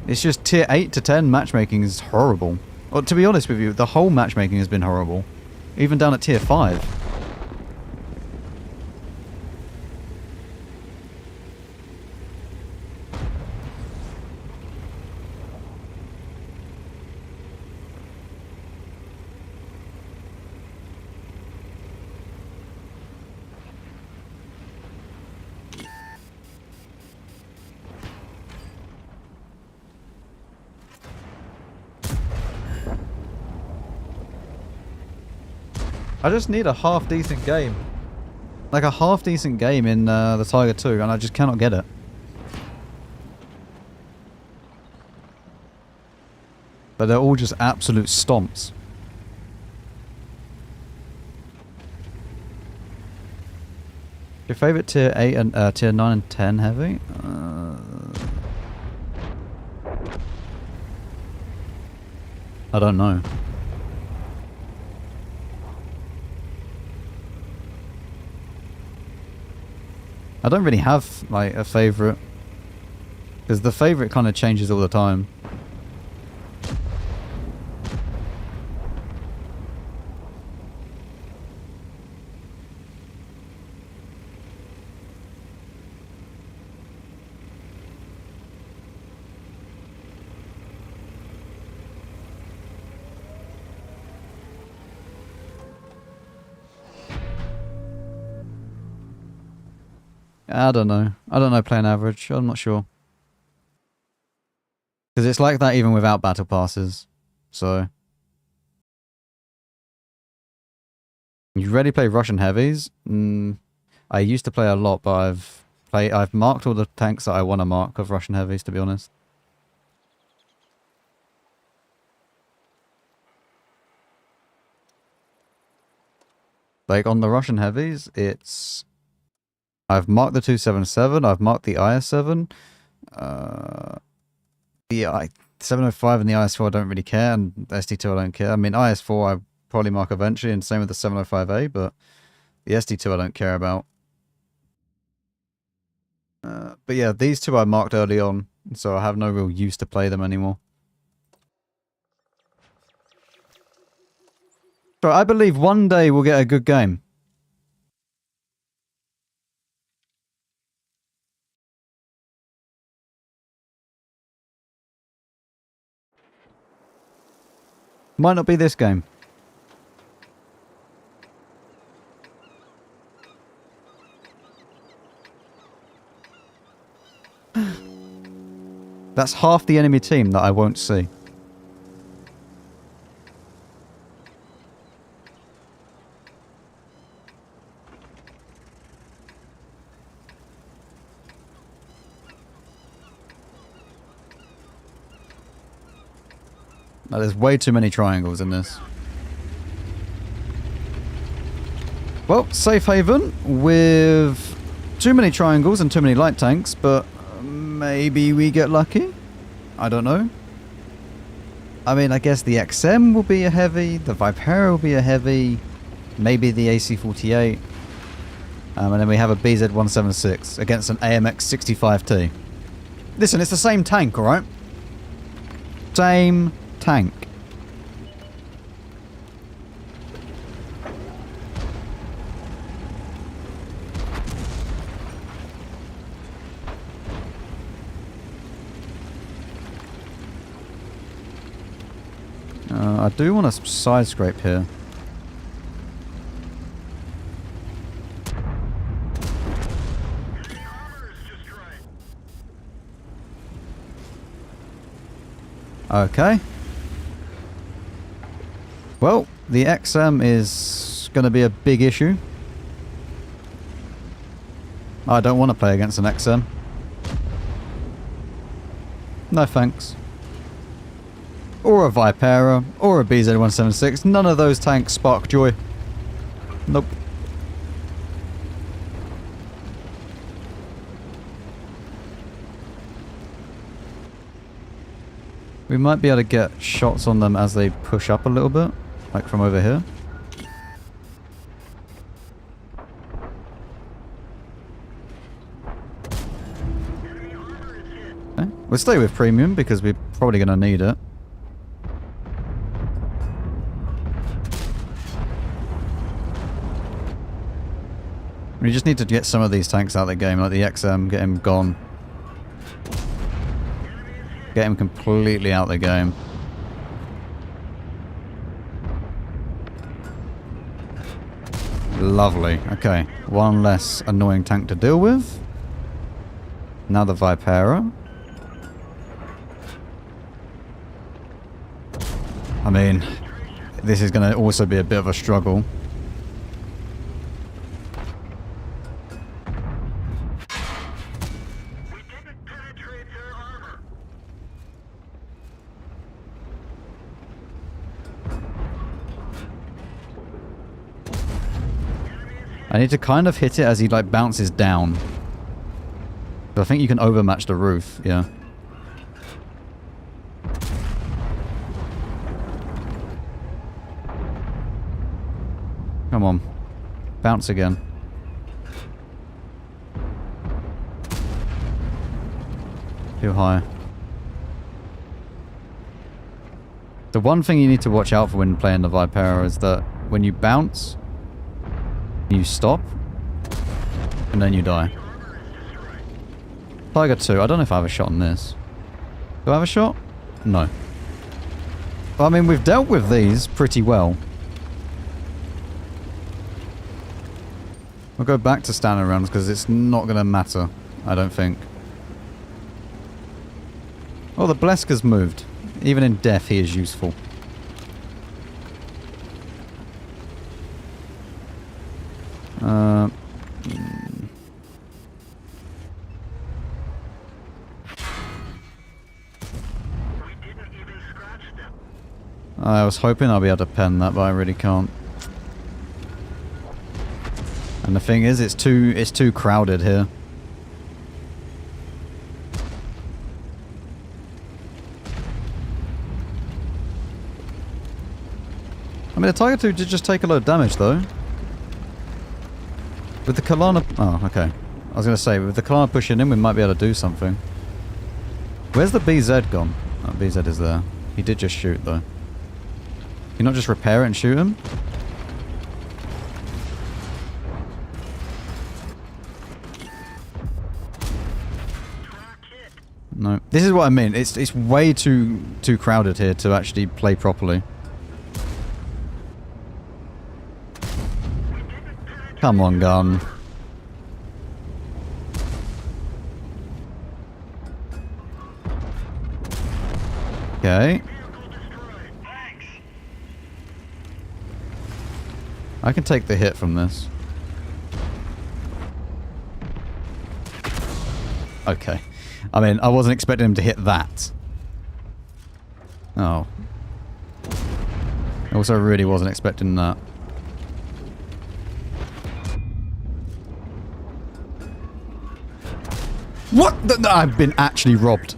It's just tier 8 to 10 matchmaking is horrible. Well, to be honest with you, the whole matchmaking has been horrible. Even down at tier 5. I just need a half-decent game. Like a half-decent game in the Tiger 2, and I just cannot get it. But they're all just absolute stomps. Your favourite tier 8 and tier 9 and 10 heavy? I don't know. I don't really have, like, a favourite. Because the favourite kind of changes all the time. I don't know. I don't know playing average. I'm not sure. Because it's like that even without battle passes. So. You already play Russian heavies? I used to play a lot, but I've marked all the tanks that I want to mark of Russian heavies, to be honest. Like on the Russian heavies, it's... I've marked the 277, I've marked the IS-7, the 705 and the IS-4 I don't really care, and the SD-2 I don't care. I mean, IS-4 I probably mark eventually, and same with the 705A, but the SD-2 I don't care about. But yeah, these two I marked early on, so I have no real use to play them anymore. So I believe one day we'll get a good game. Might not be this game. That's half the enemy team that I won't see. No, there's way too many triangles in this. Well, safe haven with too many triangles and too many light tanks, but maybe we get lucky? I don't know. I mean, I guess the XM will be a heavy, the Vipera will be a heavy, maybe the AC-48. And then we have a BZ-176 against an AMX-65T. Listen, it's the same tank, alright? Same tank. I do want to side scrape here. Okay. Well, the XM is going to be a big issue. I don't want to play against an XM. No thanks. Or a Vipera, or a BZ-176. None of those tanks spark joy. Nope. We might be able to get shots on them as they push up a little bit, like from over here. Okay. We'll stay with premium because we're probably going to need it. We just need to get some of these tanks out of the game, like the XM, get him gone. Get him completely out of the game. Lovely. Okay, one less annoying tank to deal with. Now the Vipera. I mean, this is going to also be a bit of a struggle. I need to kind of hit it as he like bounces down. But I think you can overmatch the roof, yeah. Come on. Bounce again. Too high. The one thing you need to watch out for when playing the Vipera is that when you bounce, you stop, and then you die. Tiger 2, I don't know if I have a shot on this. Do I have a shot? No. Well, I mean, we've dealt with these pretty well. We'll go back to standard rounds because it's not going to matter, I don't think. Oh, the Blesker's moved. Even in death, he is useful. I was hoping I'll be able to pen that, but I really can't. And the thing is, it's too crowded here. I mean, the Tiger 2 did just take a lot of damage, though. With the Kalana... Oh, okay. I was going to say, with the Kalana pushing in, we might be able to do something. Where's the BZ gone? Oh, BZ is there. He did just shoot, though. Can you not just repair it and shoot him? No. This is what I mean. It's way too crowded here to actually play properly. Come on, gun. Okay. I can take the hit from this. Okay. I mean, I wasn't expecting him to hit that. Oh. I also really wasn't expecting that. What? I've been actually robbed.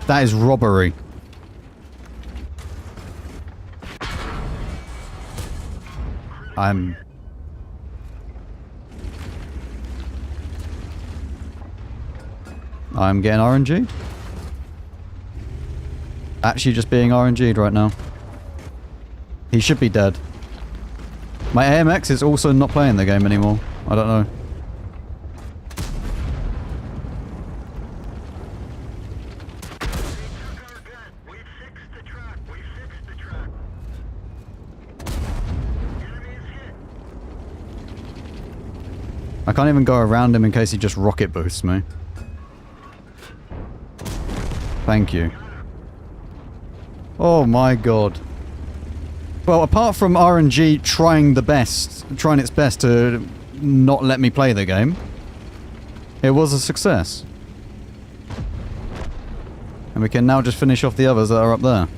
That is robbery. I'm getting RNG'd. Actually just being RNG'd right now. He should be dead. My AMX is also not playing the game anymore. I don't know. I can't even go around him in case he just rocket boosts me. Thank you. Oh my god. Well, apart from RNG trying its best to not let me play the game, it was a success. And we can now just finish off the others that are up there.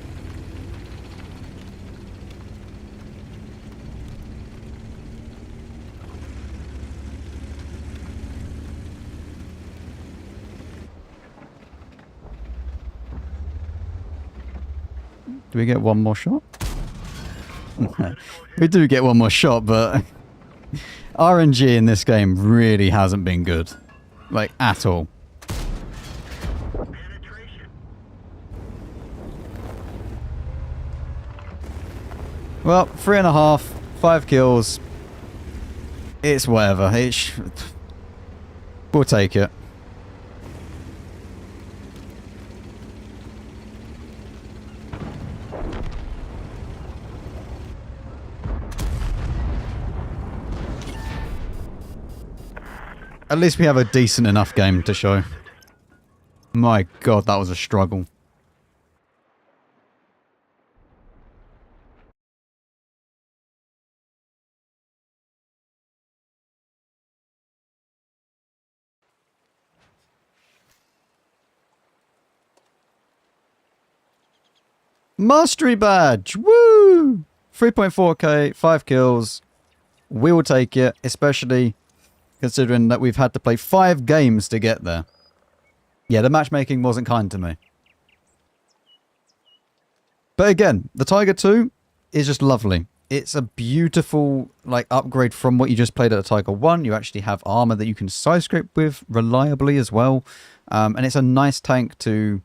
Do we get one more shot? We do get one more shot, but RNG in this game really hasn't been good. Like, at all. Well, 3.5, 5 kills. It's whatever. We'll take it. At least we have a decent enough game to show. My god, that was a struggle. Mastery badge! Woo! 3.4k, 5 kills. We will take it, especially considering that we've had to play 5 games to get there. Yeah, the matchmaking wasn't kind to me. But again, the Tiger 2 is just lovely. It's a beautiful like upgrade from what you just played at the Tiger 1. You actually have armor that you can side scrape with reliably as well. And it's a nice tank to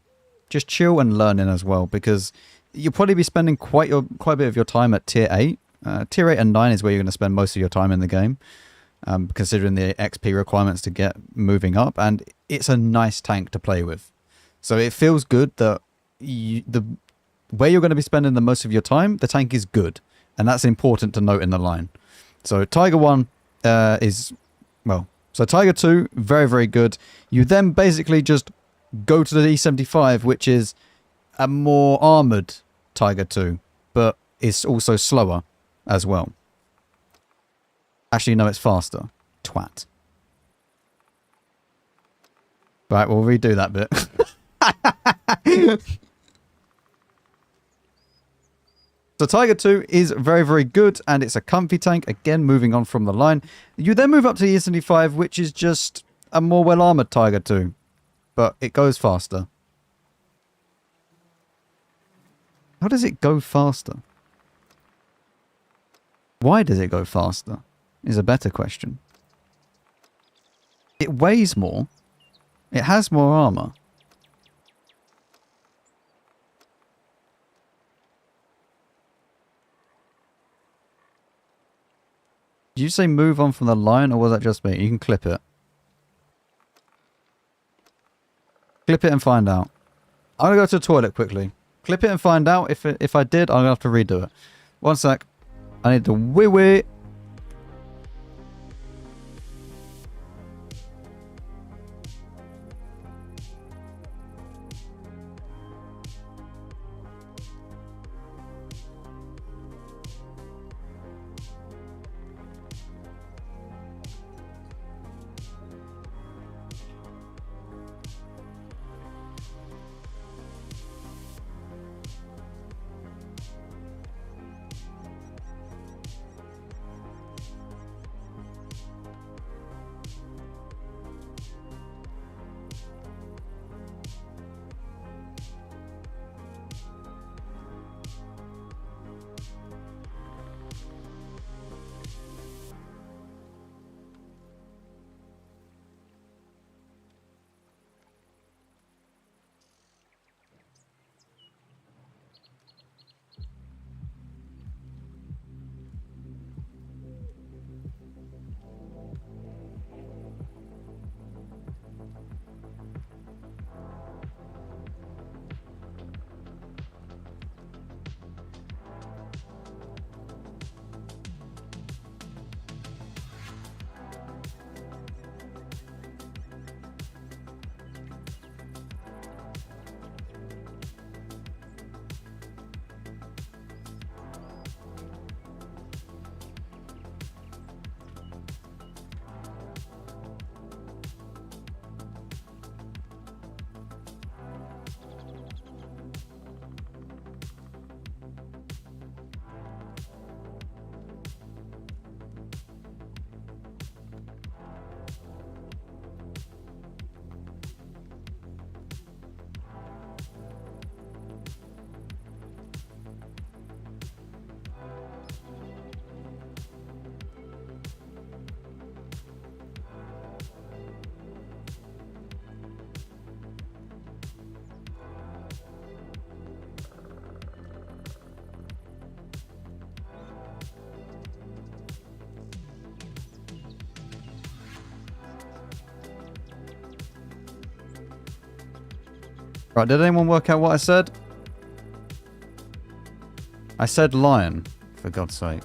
just chill and learn in as well, because you'll probably be spending quite a bit of your time at tier 8. Tier 8 and 9 is where you're going to spend most of your time in the game. Considering the XP requirements to get moving up, and it's a nice tank to play with. So it feels good that where you're going to be spending the most of your time, the tank is good, and that's important to note in the line. So Tiger 1 so Tiger 2, very, very good. You then basically just go to the E75, which is a more armored Tiger 2, but it's also slower as well. Actually, no, it's faster. Twat. Right, we'll redo that bit. So Tiger 2 is very, very good, and it's a comfy tank. Again, moving on from the line. You then move up to the E75, which is just a more well-armored Tiger 2. But it goes faster. How does it go faster? Why does it go faster? Is a better question. It weighs more. It has more armor. Did you say move on from the line, or was that just me? You can clip it. Clip it and find out. I'm going to go to the toilet quickly. Clip it and find out. If I did, I'm going to have to redo it. One sec. I need to wee-wee. Right, did anyone work out what I said? I said lion, for God's sake.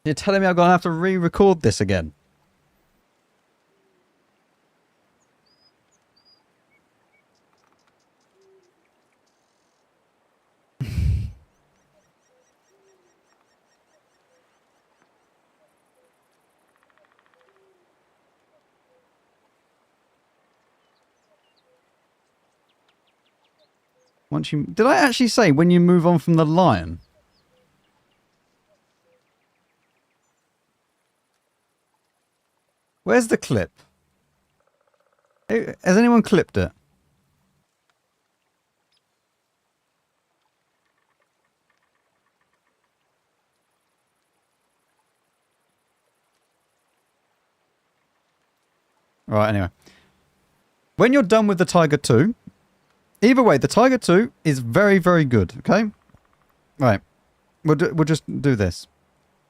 You're telling me I'm going to have to re-record this again? Once you... Did I actually say when you move on from the lion? Where's the clip? Has anyone clipped it? Right, anyway. When you're done with the Tiger 2, either way, the Tiger 2 is very, very good, okay? Right. We'll just do this.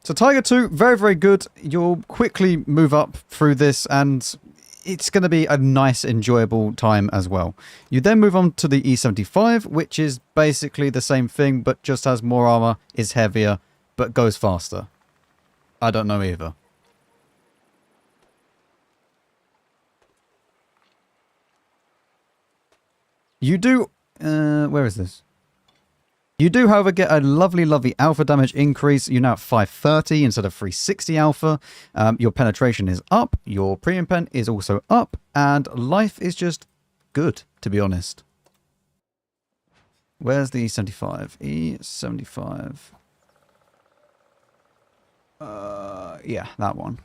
So Tiger 2, very, very good. You'll quickly move up through this and it's going to be a nice, enjoyable time as well. You then move on to the E75, which is basically the same thing, but just has more armor, is heavier, but goes faster. I don't know either. You do... where is this? You do, however, get a lovely, lovely alpha damage increase. You're now at 530 instead of 360 alpha. Your penetration is up. Your premium pen is also up. And life is just good, to be honest. Where's the E75? E75. Yeah, that one.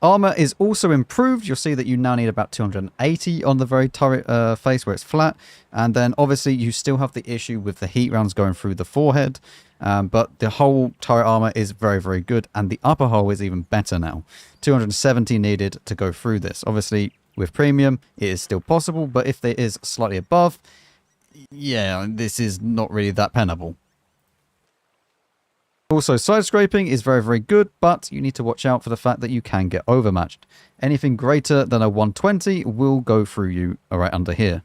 Armor is also improved. You'll see that you now need about 280 on the very turret face where it's flat. And then obviously you still have the issue with the heat rounds going through the forehead. But the whole turret armor is very, very good. And the upper hull is even better now. 270 needed to go through this. Obviously with premium it is still possible. But if it is slightly above, yeah, this is not really that penable. Also, side scraping is very, very good, but you need to watch out for the fact that you can get overmatched. Anything greater than a 120 will go through you right under here.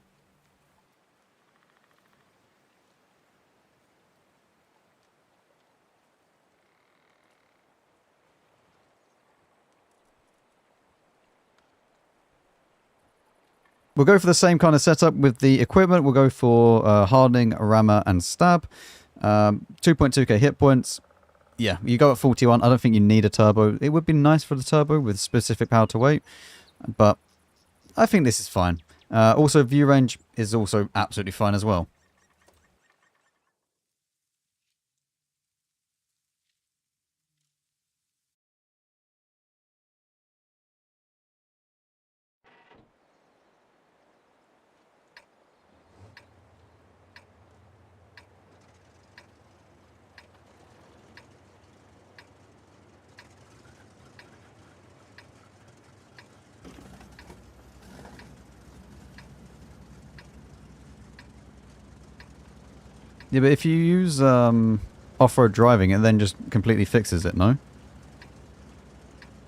We'll go for the same kind of setup with the equipment. We'll go for hardening, rammer, and stab. 2.2k hit points. Yeah, you go at 41. I don't think you need a turbo. It would be nice for the turbo with specific power to weight, but I think this is fine. Also, view range is also absolutely fine as well. Yeah, but if you use off-road driving, it then just completely fixes it, no?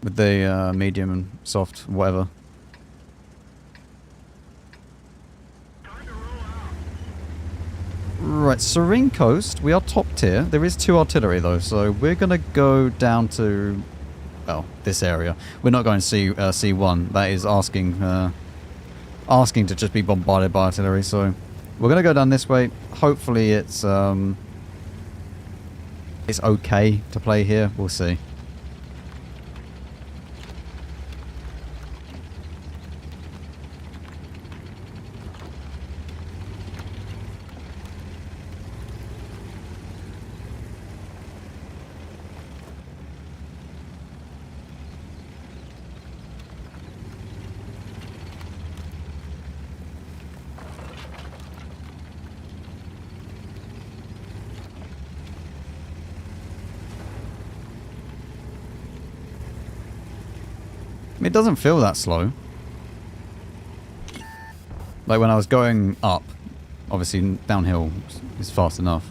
With the medium and soft, whatever. Right, Serene Coast, we are top tier. There is 2 artillery though, so we're going to go down to, well, this area. We're not going to see C1. That is asking to just be bombarded by artillery, so we're going to go down this way. Hopefully it's okay to play here. We'll see. It doesn't feel that slow. Like when I was going up, obviously downhill is fast enough.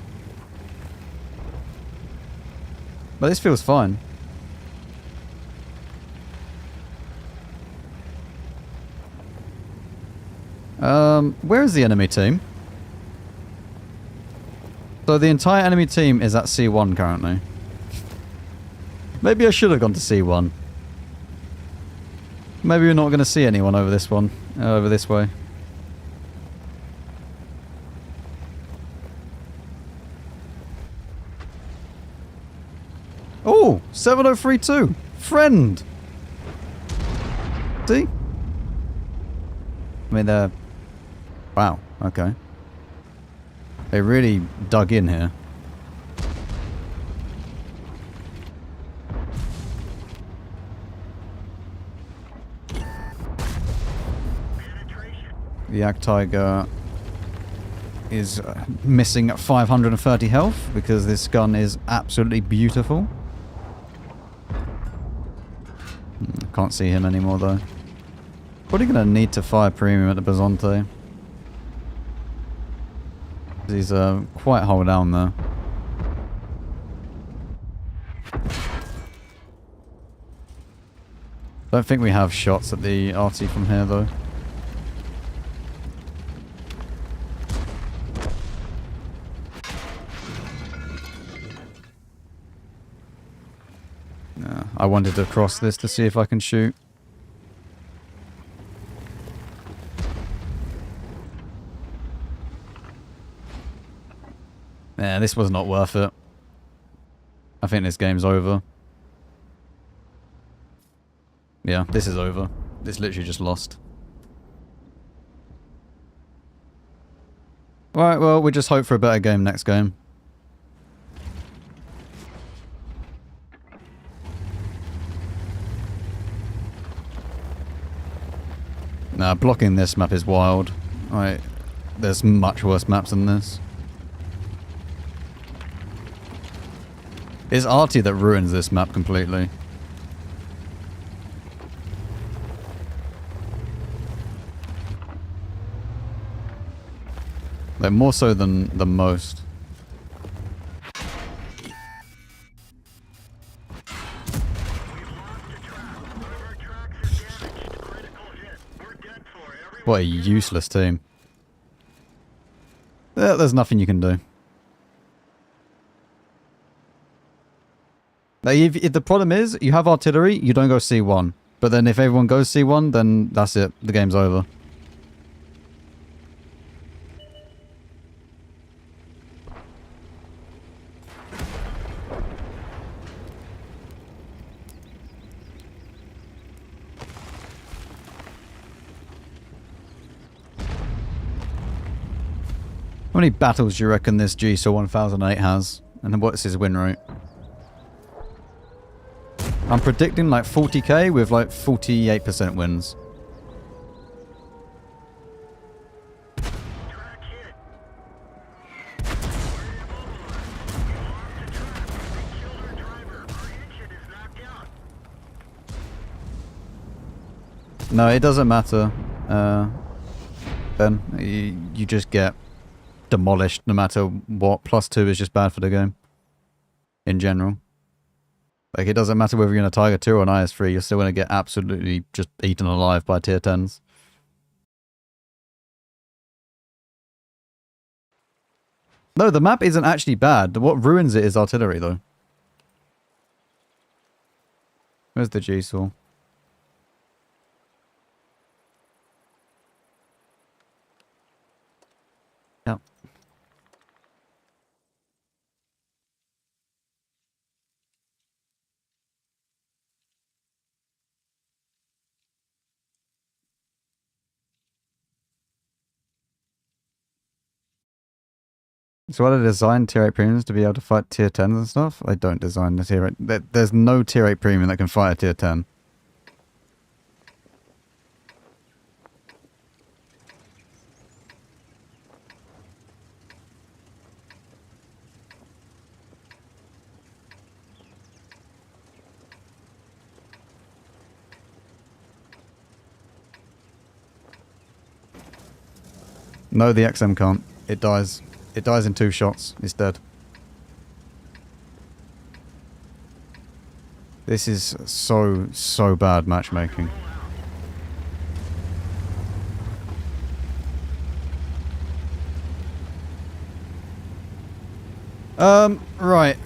But this feels fine. Where is the enemy team? So the entire enemy team is at C1 currently. Maybe I should have gone to C1. Maybe we're not going to see anyone over this one. Over this way. Oh! 7032! Friend! See? I mean, they're... Wow, okay. They really dug in here. The Ag Tiger is missing 530 health because this gun is absolutely beautiful. Can't see him anymore though. Probably going to need to fire premium at the Bazonte. He's quite hull down there. Don't think we have shots at the RT from here though. Yeah, I wanted to cross this to see if I can shoot. Yeah, this was not worth it. I think this game's over. Yeah, this is over. This literally just lost. Alright, well, we just hope for a better game next game. Nah, blocking this map is wild. There's much worse maps than this. It's Arty that ruins this map completely. Like, more so than most. What a useless team. There's nothing you can do. Like, if the problem is, you have artillery, you don't go C1. But then if everyone goes C1, then that's it. The game's over. How many battles do you reckon this GSAW 1008 has? And what's his win rate? I'm predicting like 40k with like 48% wins. No, it doesn't matter. Ben, you just get demolished no matter what. +2 is just bad for the game. In general. Like, it doesn't matter whether you're in a Tiger 2 or an IS-3, you're still going to get absolutely just eaten alive by tier 10s. No, the map isn't actually bad. What ruins it is artillery, though. Where's the GSAW? Yep. So why do I design tier 8 premiums to be able to fight tier 10s and stuff? I don't design the tier 8. There's no tier 8 premium that can fight a tier 10. No, the XM can't. it dies. It dies in 2 shots. It's dead. This is so bad matchmaking. Right.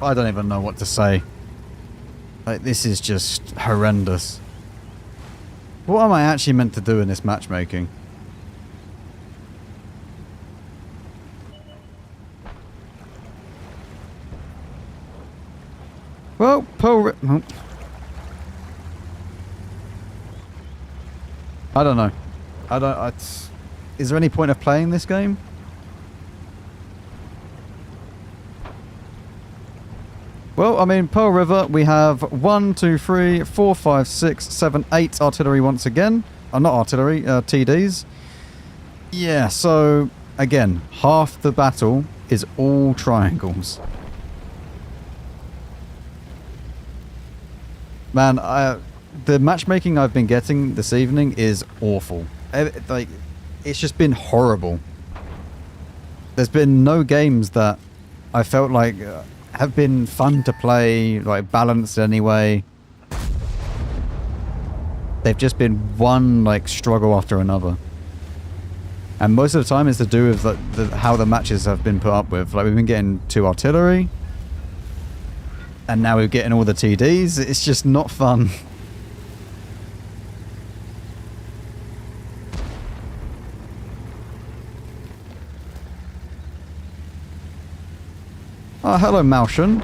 I don't even know what to say. Like, this is just horrendous. What am I actually meant to do in this matchmaking? Well, I don't know. Is there any point of playing this game? Well, I mean, Pearl River, we have 1, 2, 3, 4, 5, 6, 7, 8 artillery once again. Not artillery, TDs. Yeah, so, again, half the battle is all triangles. Man, the matchmaking I've been getting this evening is awful. Like, it's just been horrible. There's been no games that I felt like have been fun to play, like balanced anyway. They've just been one like struggle after another. And most of the time it's to do with how the matches have been put up with. Like, we've been getting 2 artillery. And now we're getting all the TDs. It's just not fun. Oh, hello, Malshan.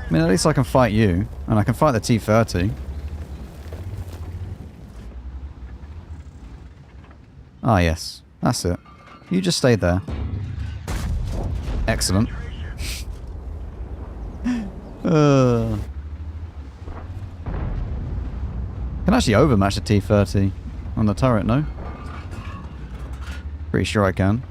I mean, at least I can fight you. And I can fight the T-30. Ah, yes. That's it. You just stay there. Excellent. Can actually overmatch the T-30 on the turret, no? Pretty sure I can.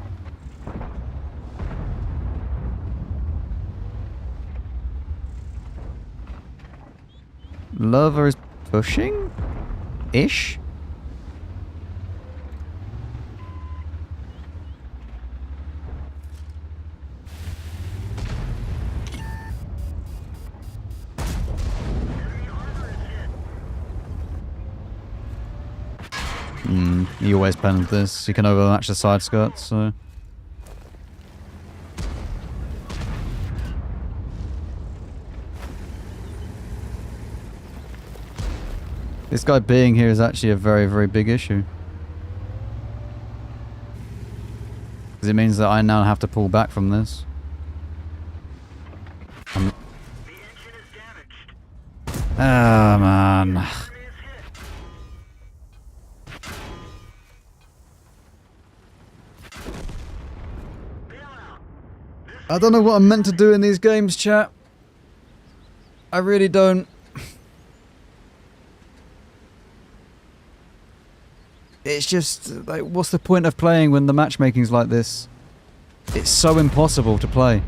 Lover is pushing? Ish? He always pens this. You can overmatch the side skirts, so... This guy being here is actually a very, very big issue. Because it means that I now have to pull back from this. Ah, man. I don't know what I'm meant to do in these games, chat. I really don't. It's just, like, what's the point of playing when the matchmaking's like this? It's so impossible to play.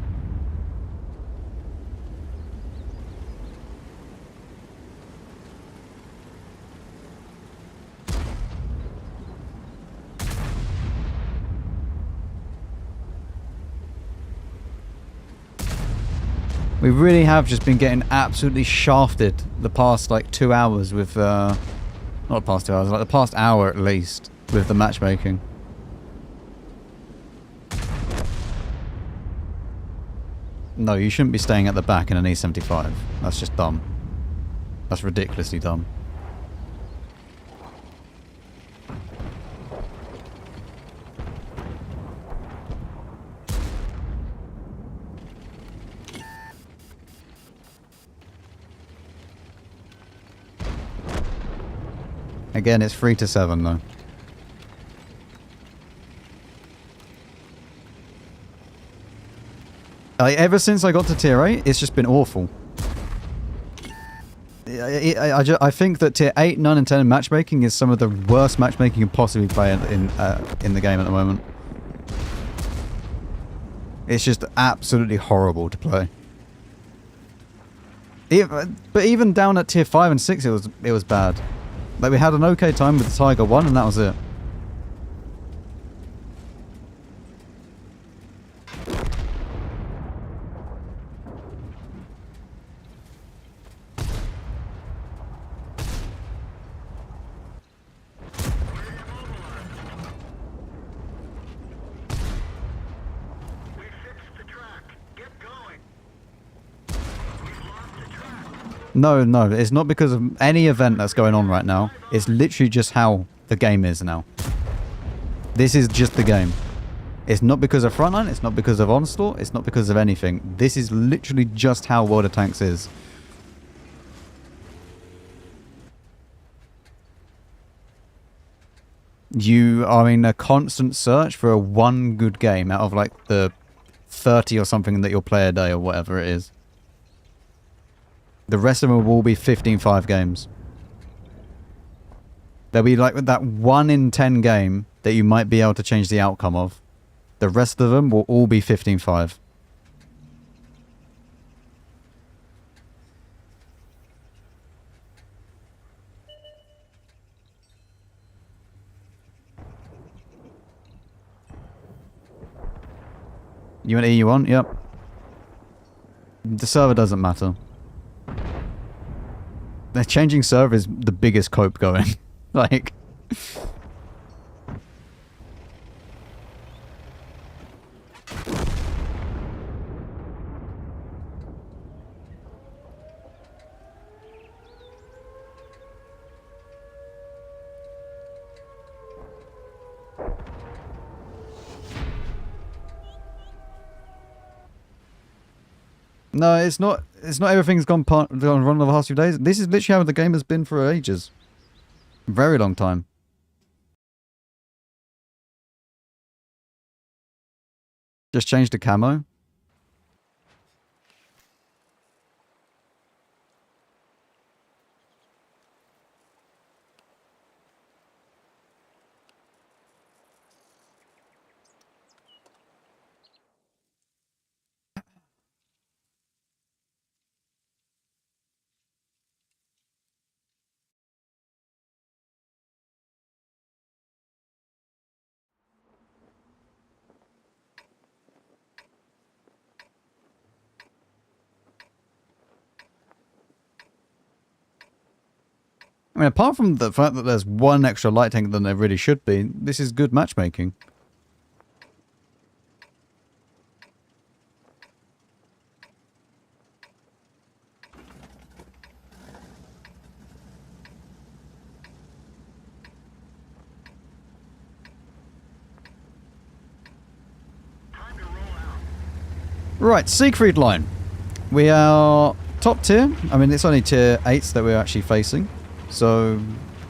We really have just been getting absolutely shafted the past, like, 2 hours with, not the past 2 hours, like the past hour at least, with the matchmaking. No, you shouldn't be staying at the back in an E75. That's just dumb. That's ridiculously dumb. Again, it's 3 to 7 though. Like, ever since I got to tier 8, it's just been awful. I think that tier 8, 9 and 10 in matchmaking is some of the worst matchmaking you can possibly play in the game at the moment. It's just absolutely horrible to play. But even down at tier 5 and 6 it was bad. Like, we had an okay time with the Tiger 1 and that was it. We fixed the track. Get going. We've lost the track. No, no, it's not because of any event that's going on right now. It's literally just how the game is now. This is just the game. It's not because of Frontline, it's not because of Onslaught, it's not because of anything. This is literally just how World of Tanks is. You are in a constant search for a one good game out of like the 30 or something that you'll play a day or whatever it is. The rest of them will be 15-5 games. There'll be like that 1 in 10 game that you might be able to change the outcome of. The rest of them will all be 15-5. You want E1? Yep. The server doesn't matter. The changing server is the biggest cope going. Like... No, it's not. It's not everything's gone wrong the past few days. This is literally how the game has been for ages. Very long time. Just changed the camo. I mean, apart from the fact that there's one extra light tank than there really should be, this is good matchmaking. Time to roll out. Right, Siegfried line. We are top tier. I mean, it's only tier 8s that we're actually facing. So,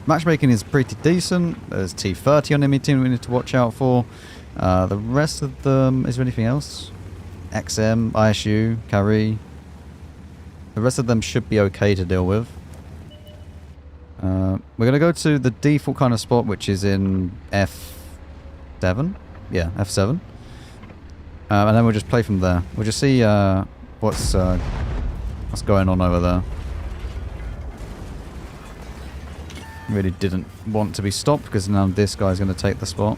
matchmaking is pretty decent. There's T30 on enemy team we need to watch out for. The rest of them... Is there anything else? XM, ISU, Carry. The rest of them should be okay to deal with. We're going to go to the default kind of spot, which is in F7. Yeah, F7. And then we'll just play from there. We'll just see what's going on over there. Really didn't want to be stopped because now this guy's going to take the spot.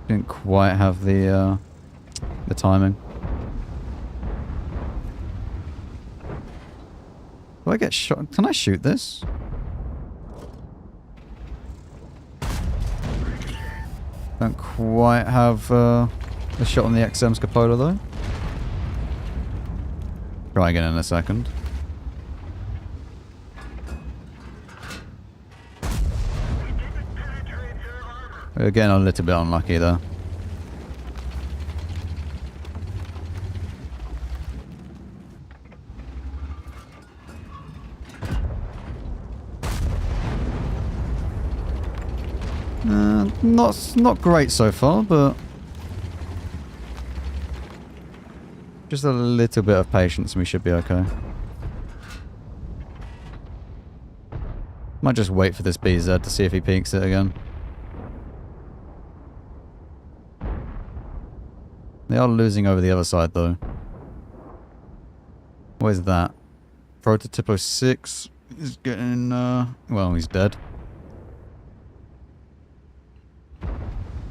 Didn't quite have the timing. Do I get shot? Can I shoot this? Don't quite have a shot on the XM Scapola though. Try again in a second. We're getting a little bit unlucky there. Not great so far, but just a little bit of patience and we should be okay. Might just wait for this BZ to see if he peeks it again. They are losing over the other side though. What is that? Prototypo 6 is getting, well, he's dead.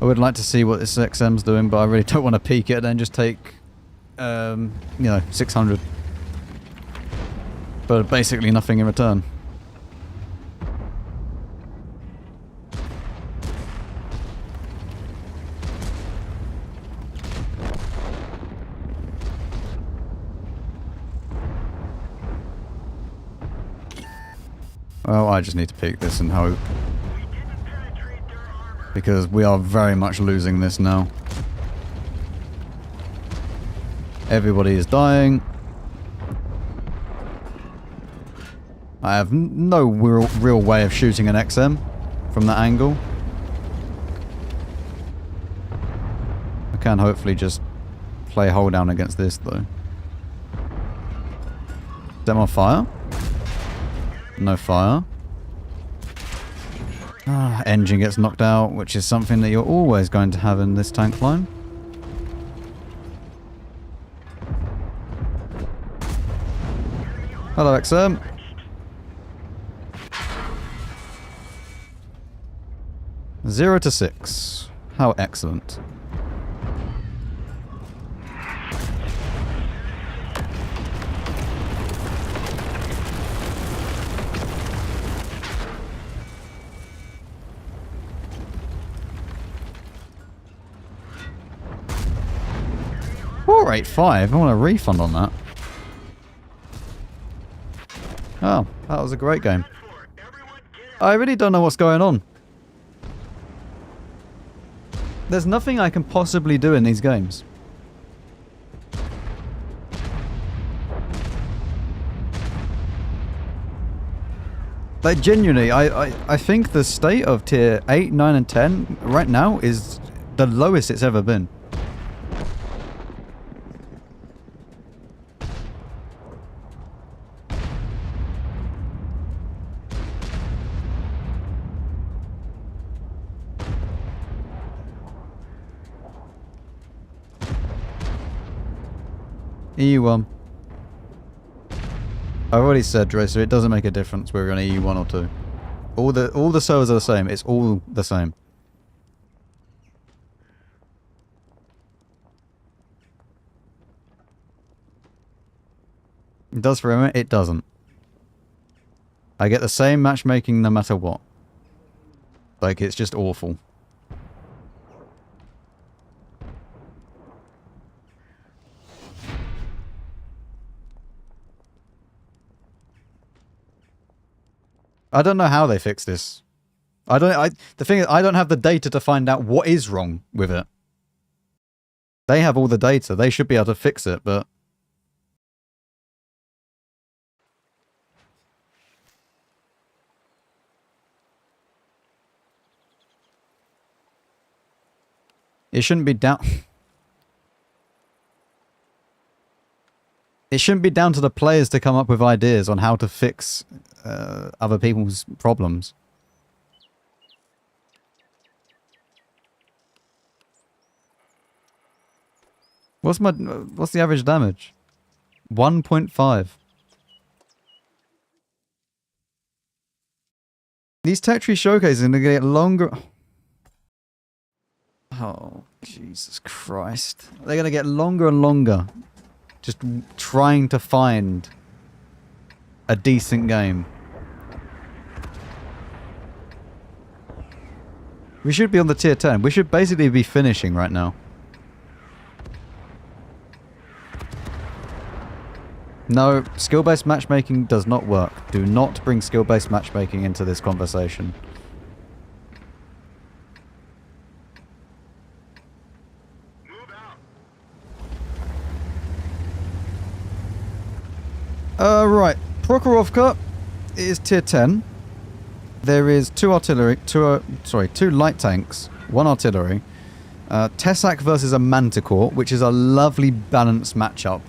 I would like to see what this XM's doing, but I really don't want to peek it and then just take, you know, 600. But basically nothing in return. Well, I just need to peek this and hope. Because we are very much losing this now. Everybody is dying. I have no real way of shooting an XM from that angle. I can hopefully just play hold down against this though. Is that on fire? No fire. Ah, engine gets knocked out, which is something that you're always going to have in this tank line. Hello, XM. Zero to 6. How excellent. $485. I want a refund on that. Oh, that was a great game. I really don't know what's going on. There's nothing I can possibly do in these games. Like, genuinely, I think the state of tier 8, 9 and 10 right now is the lowest it's ever been. E1. I've already said, Dracer, it doesn't make a difference whether you're on E1 or 2. All the servers are the same. It's all the same. It does for him, it doesn't. I get the same matchmaking no matter what. Like, it's just awful. I don't know how they fix this. The thing is, I don't have the data to find out what is wrong with it. They have all the data. They should be able to fix it, but... It shouldn't be down... It shouldn't be down to the players to come up with ideas on how to fix other people's problems. What's the average damage? 1.5. These tech tree showcases are gonna get longer. Oh, Jesus Christ. They're gonna get longer and longer. Just trying to find a decent game. We should be on the tier 10. We should basically be finishing right now. No, skill-based matchmaking does not work. Do not bring skill-based matchmaking into this conversation. Right. Prokhorovka is tier 10. There is two light tanks, one artillery. Tessac versus a Manticore, which is a lovely balanced matchup.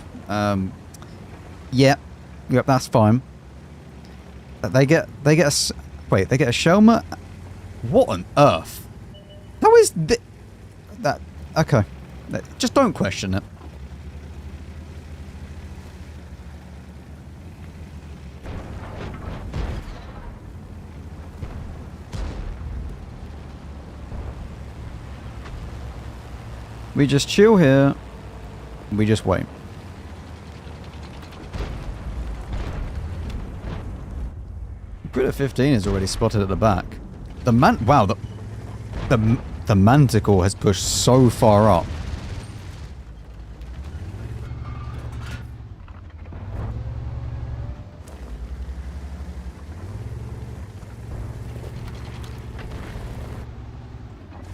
Yep, that's fine. They get a Shelma. What on earth? How is that? Okay, just don't question it. We just chill here. We just wait. Predator 15 is already spotted at the back. Wow, the manticore has pushed so far up.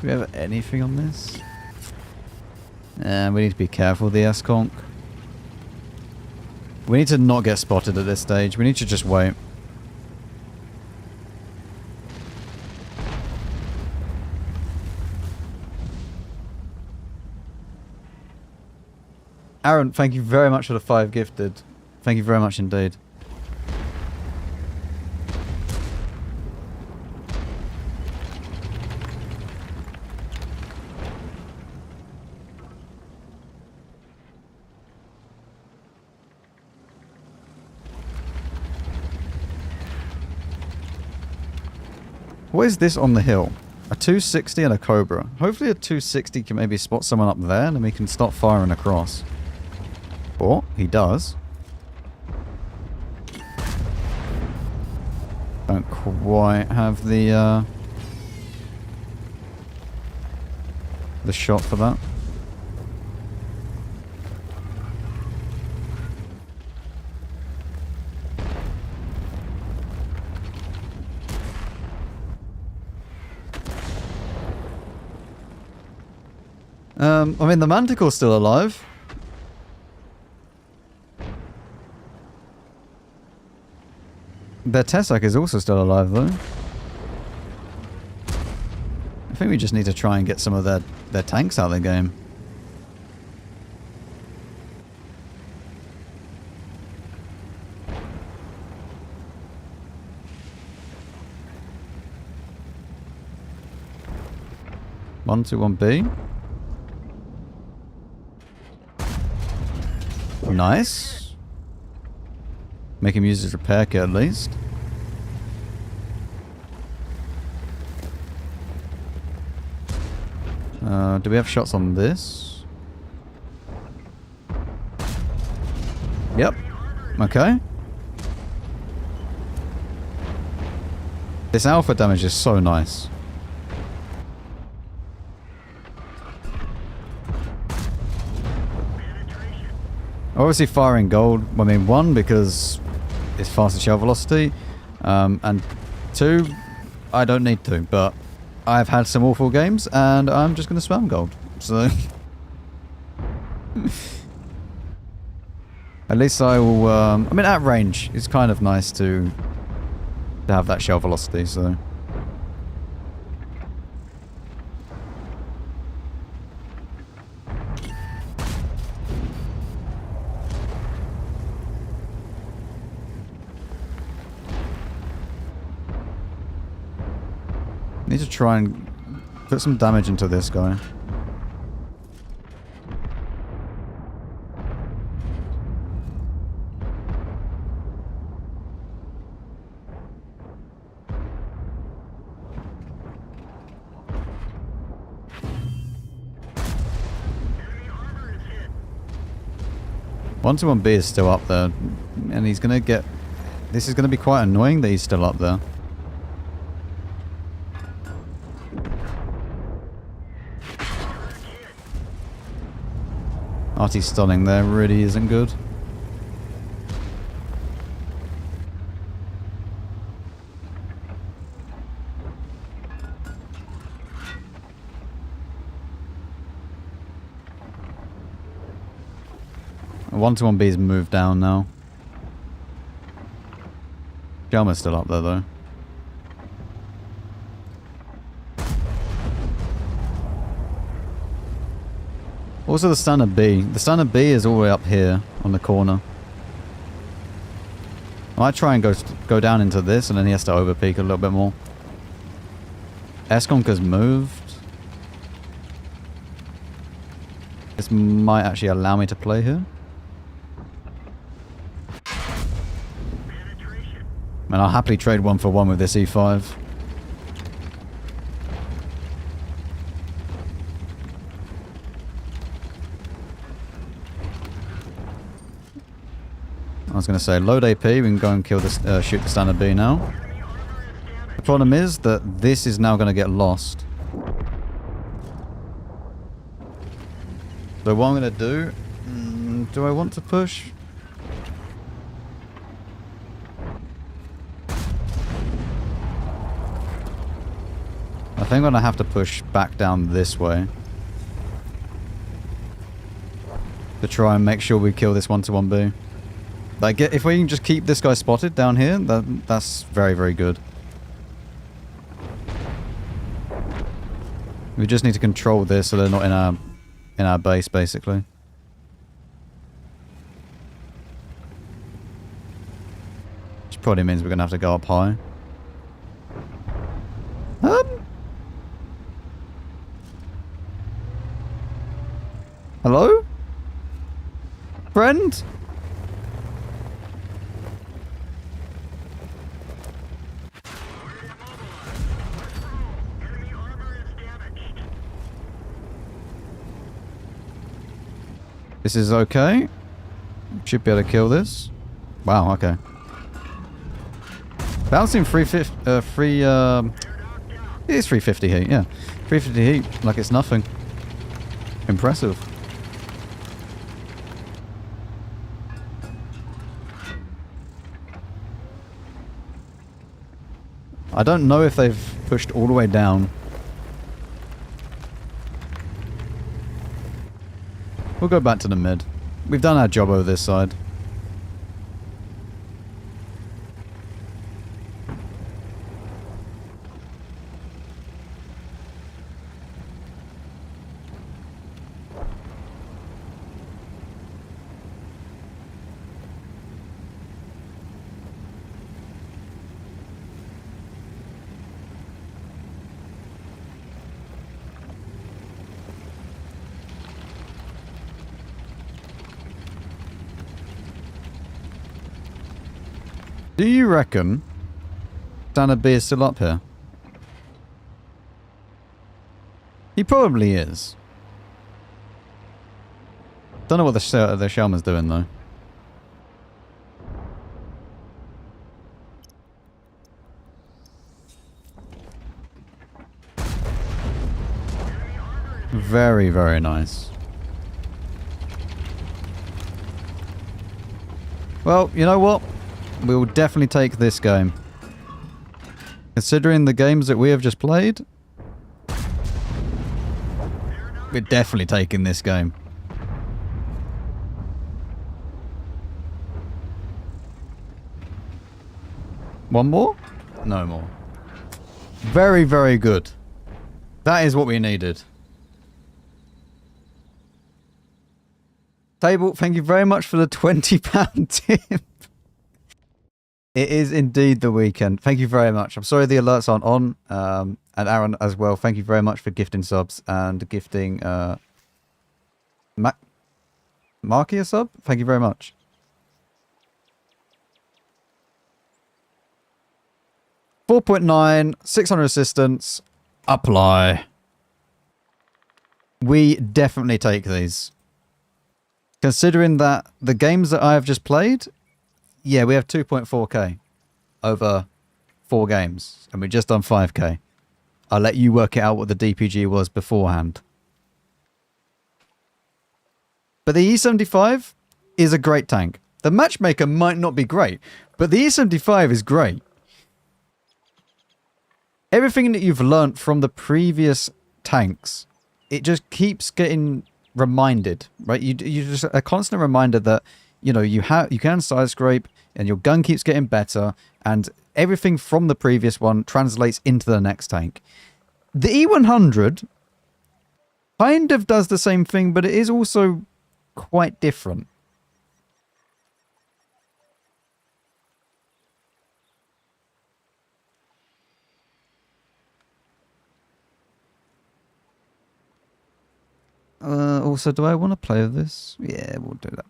Do we have anything on this? We need to be careful of the S-Conk. We need to not get spotted at this stage. We need to just wait. Aaron, thank you very much for the 5 gifted. Thank you very much indeed. What is this on the hill? A 260 and a Cobra. Hopefully a 260 can maybe spot someone up there and then we can start firing across. Or, he does. Don't quite have the shot for that. I mean, the Manticore's still alive. Their Tessac is also still alive, though. I think we just need to try and get some of their tanks out of the game. One, two, one B. Nice. Make him use his repair kit at least. Do we have shots on this? Yep. Okay. This alpha damage is so nice. Obviously firing gold, I mean, 1, because it's faster shell velocity, and 2, I don't need to, but I've had some awful games, and I'm just going to spam gold, so... At least I will, I mean, at range, it's kind of nice to have that shell velocity, so... Need to try and put some damage into this guy. One to one B is still up there, and he's gonna get. This is gonna be quite annoying that he's still up there. RT stunning there really isn't good. One to one B's moved down now. Gelma's still up there though. Also the standard B. The standard B is all the way up here on the corner. I might try and go down into this and then he has to overpeak a little bit more. S-Conker's moved. This might actually allow me to play here. Man, I'll happily trade 1 for 1 with this E5. was going to say, load AP, we can go and kill this, shoot the standard B now. The problem is that this is now going to get lost. So what I'm going to do I want to push? I think I'm going to have to push back down this way. To try and make sure we kill this 1-1B. Like, if we can just keep this guy spotted down here, that's very, very good. We just need to control this so they're not in our base, basically. Which probably means we're gonna have to go up high. Hello? Friend? This is okay. Should be able to kill this. Wow, okay. Bouncing 350, it is 350 heat, yeah. 350 heat, like it's nothing. Impressive. I don't know if they've pushed all the way down. We'll go back to the mid. We've done our job over this side. Do you reckon Standard B is still up here? He probably is. Don't know what the Shelman's doing though. Very, very nice. Well, you know what? We will definitely take this game. Considering the games that we have just played, we're definitely taking this game. One more? No more. Very, very good. That is what we needed. Table, thank you very much for the £20 tip. It is indeed the weekend. Thank you very much. I'm sorry the alerts aren't on. And Aaron as well. Thank you very much for gifting subs and gifting Marky a sub. Thank you very much. .9, 600 assistance. Apply. We definitely take these. Considering that the games that I have just played, yeah, we have 2.4k over 4 games, and we've just done 5k. I'll let you work it out what the DPG was beforehand. But the E75 is a great tank. The Matchmaker might not be great, but the E75 is great. Everything that you've learnt from the previous tanks, it just keeps getting reminded, right? You just a constant reminder that, you know, you can side scrape and your gun keeps getting better and everything from the previous one translates into the next tank. The E100 kind of does the same thing, but it is also quite different. Also, do I want to play with this? Yeah, we'll do that.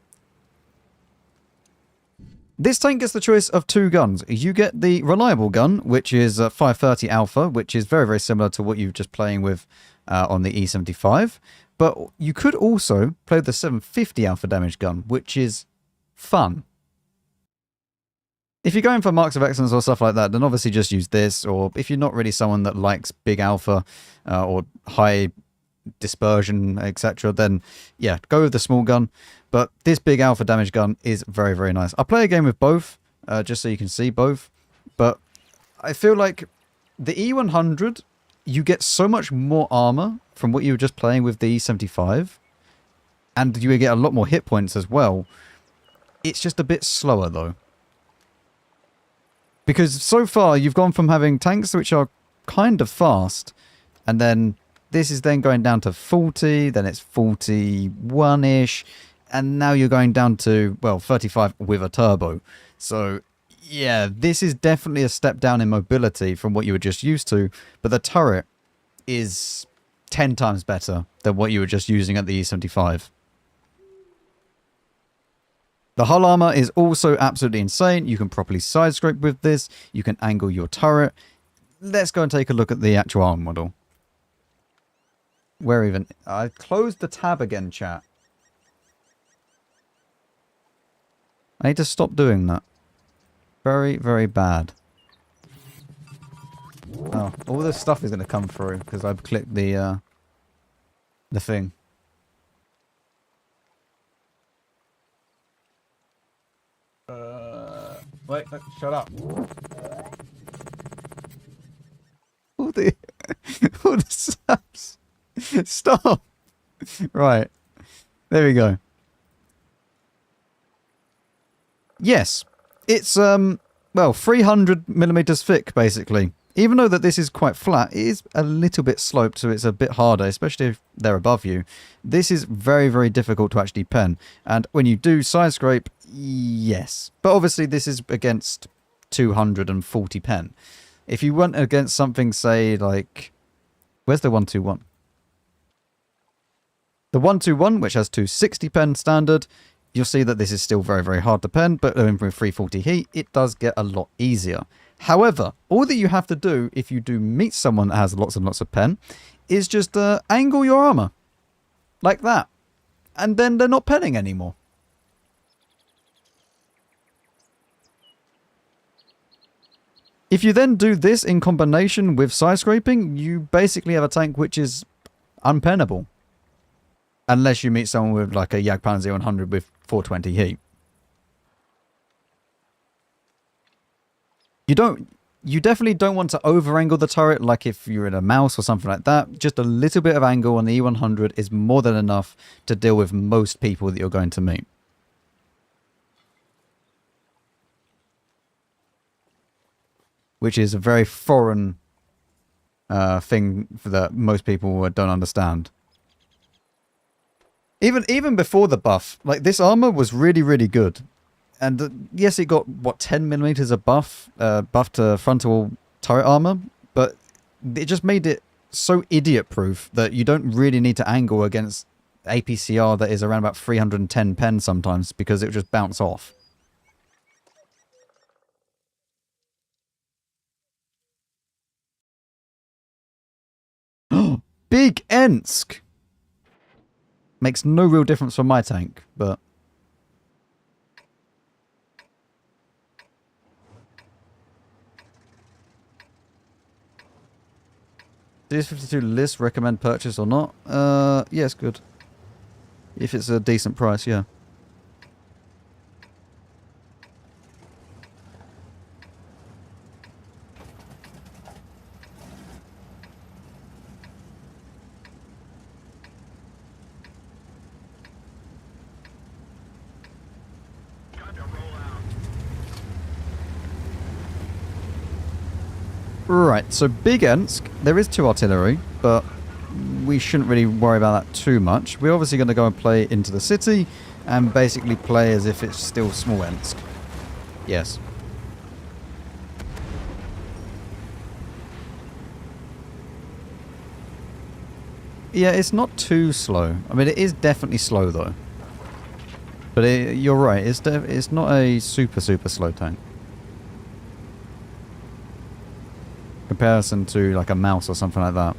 This tank gets the choice of 2 guns. You get the reliable gun, which is 530 Alpha, which is very, very similar to what you're just playing with on the E75. But you could also play the 750 Alpha damage gun, which is fun. If you're going for marks of excellence or stuff like that, then obviously just use this. Or if you're not really someone that likes big alpha or high dispersion, etc., then yeah, go with the small gun. But this big alpha damage gun is very, very nice. I'll play a game with both, just so you can see both. But I feel like the E100, you get so much more armor from what you were just playing with the E75. And you get a lot more hit points as well. It's just a bit slower though. Because so far you've gone from having tanks which are kind of fast, and then this is then going down to 40, then it's 41-ish, and now you're going down to, well, 35 with a turbo. So yeah, this is definitely a step down in mobility from what you were just used to, but the turret is 10 times better than what you were just using at the E75. The hull armor is also absolutely insane. You can properly side scrape with this. You can angle your turret. Let's go and take a look at the actual armor model. Where even? I closed the tab again, chat. I need to stop doing that. Very, very bad. Oh, all this stuff is going to come through because I've clicked the thing. Wait, shut up. All the all the snaps. Stop. Right. There we go. Yes. It's well, 300 millimeters thick basically. Even though that this is quite flat, it is a little bit sloped, so it's a bit harder, especially if they're above you. This is very, very difficult to actually pen. And when you do side scrape, yes. But obviously this is against 240 pen. If you went against something, say, like... Where's the 121? The 121, which has 260 pen standard, you'll see that this is still very, very hard to pen, but with 340 heat, it does get a lot easier. However, all that you have to do if you do meet someone that has lots and lots of pen is just angle your armor. Like that. And then they're not penning anymore. If you then do this in combination with side scraping, you basically have a tank which is unpennable. Unless you meet someone with like a Jagdpanzer E100 with 420 heat. You definitely don't want to over-angle the turret like if you're in a mouse or something like that. Just a little bit of angle on the E100 is more than enough to deal with most people that you're going to meet. Which is a very foreign thing that most people don't understand. Even before the buff, like this armor was really, really good. And yes, it got, what, 10 millimeters of buff to frontal turret armor, but it just made it so idiot-proof that you don't really need to angle against APCR that is around about 310 pen sometimes, because it would just bounce off. Big Ensk! Makes no real difference for my tank, but... DS52 list, recommend purchase or not? Yes, good. If it's a decent price, yeah. Right, so Big Ensk, there is 2 artillery, but we shouldn't really worry about that too much. We're obviously going to go and play into the city and basically play as if it's still small Ensk. Yes. Yeah, it's not too slow. I mean, it is definitely slow though. But you're right, it's not a super, super slow tank. Comparison to like a mouse or something like that.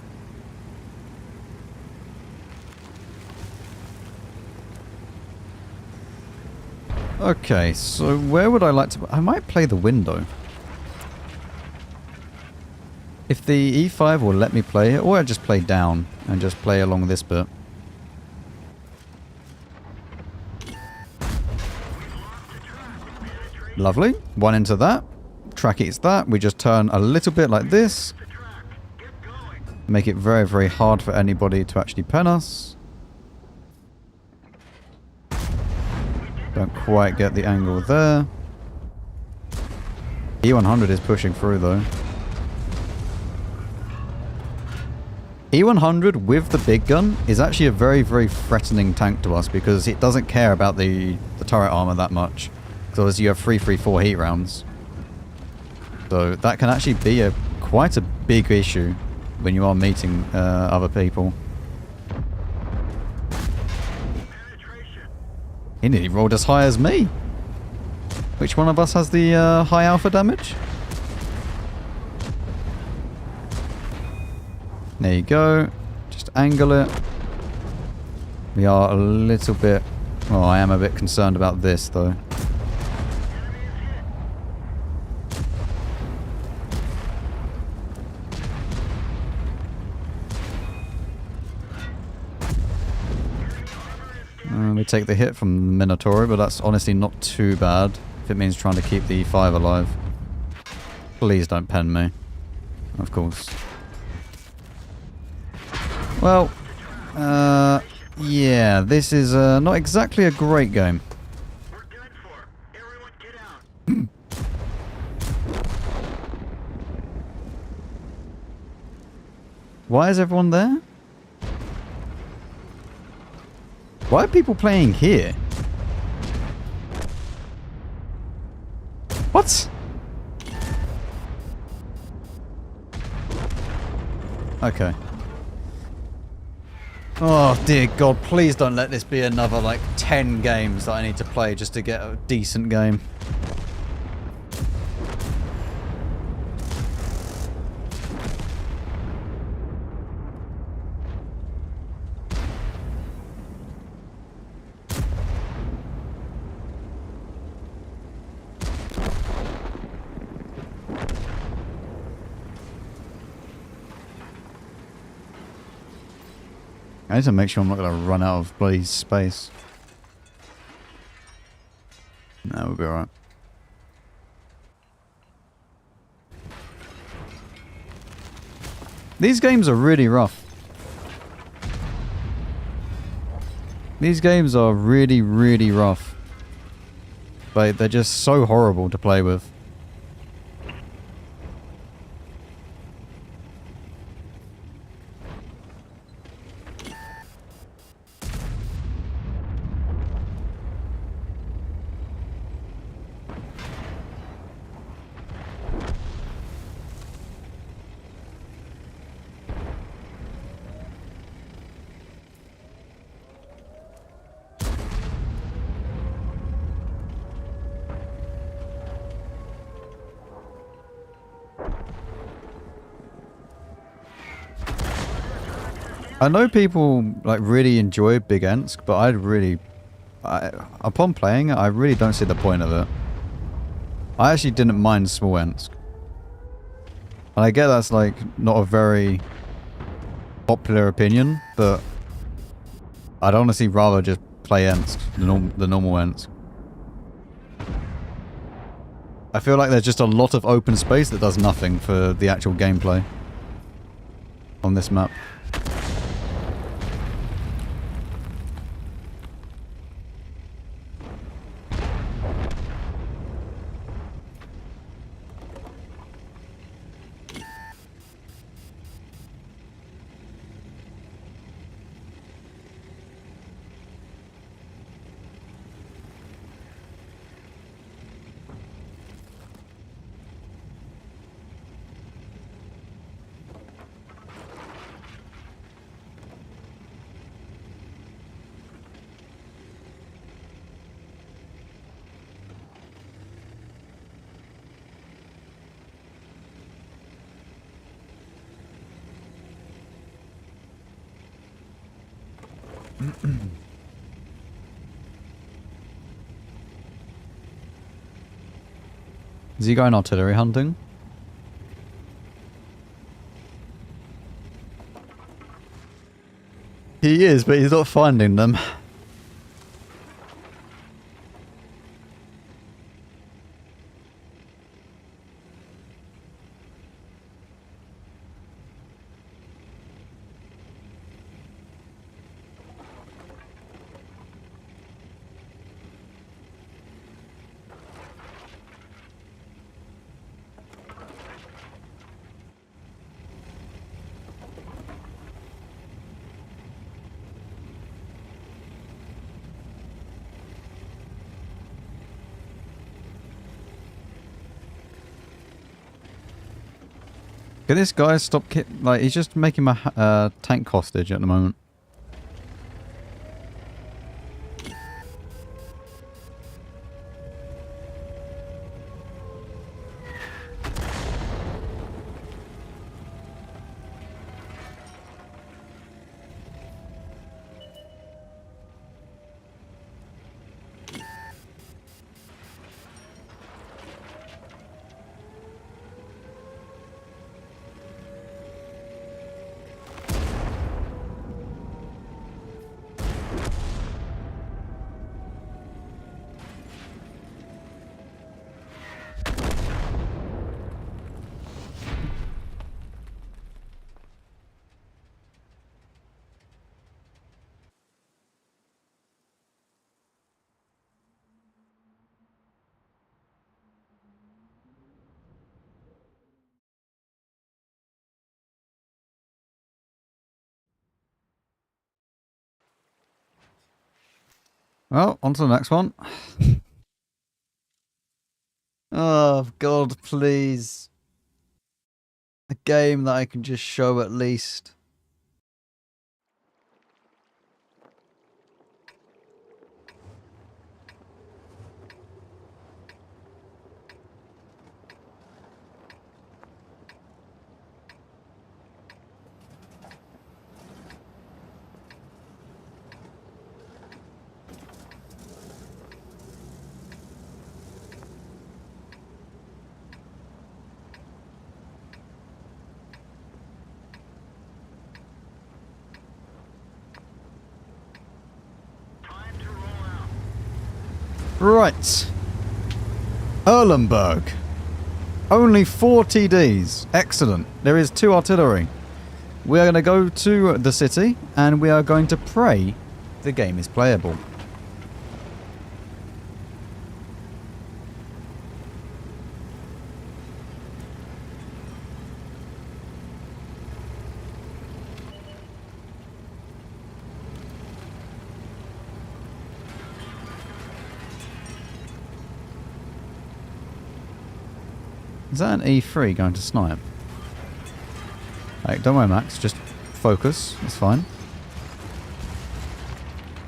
Okay, so where would I like to... I might play the window. If the E5 will let me play it, or I just play down and just play along this bit. Lovely. One into that. Track eats that. We just turn a little bit like this. Make it very, very hard for anybody to actually pen us. Don't quite get the angle there. E100 is pushing through though. E100 with the big gun is actually a very, very threatening tank to us because it doesn't care about the turret armor that much. Because you have 334 heat rounds. So that can actually be quite a big issue when you are meeting other people. He nearly rolled as high as me. Which one of us has the high alpha damage? There you go. Just angle it. We are a little bit... Well, I am a bit concerned about this though. We take the hit from the Minotaur, but that's honestly not too bad if it means trying to keep the E5 alive. Please don't pen me. Of course. Well, yeah, this is not exactly a great game. We're done for. Everyone get out. Why is everyone there? Why are people playing here? What? Okay. Oh dear God, please don't let this be another like 10 games that I need to play just to get a decent game. I need to make sure I'm not going to run out of bloody space. No, we'll be alright. These games are really rough. These games are really, really rough. But they're just so horrible to play with. I know people like really enjoy Big Ensk, but upon playing it, I really don't see the point of it. I actually didn't mind Small Ensk. And I get that's like not a very popular opinion, but I'd honestly rather just play Ensk, the normal Ensk. I feel like there's just a lot of open space that does nothing for the actual gameplay on this map. Is he going artillery hunting? He is, but he's not finding them. Can this guy stop like, he's just making my tank hostage at the moment. Well, on to the next one. Oh, God, please. A game that I can just show at least. Time to roll out. Right. Erlenberg. Only 4 TDs. Excellent. There is 2 artillery. We are going to go to the city and we are going to pray the game is playable. Is that an E3 going to snipe? Hey, don't worry, Max. Just focus. It's fine.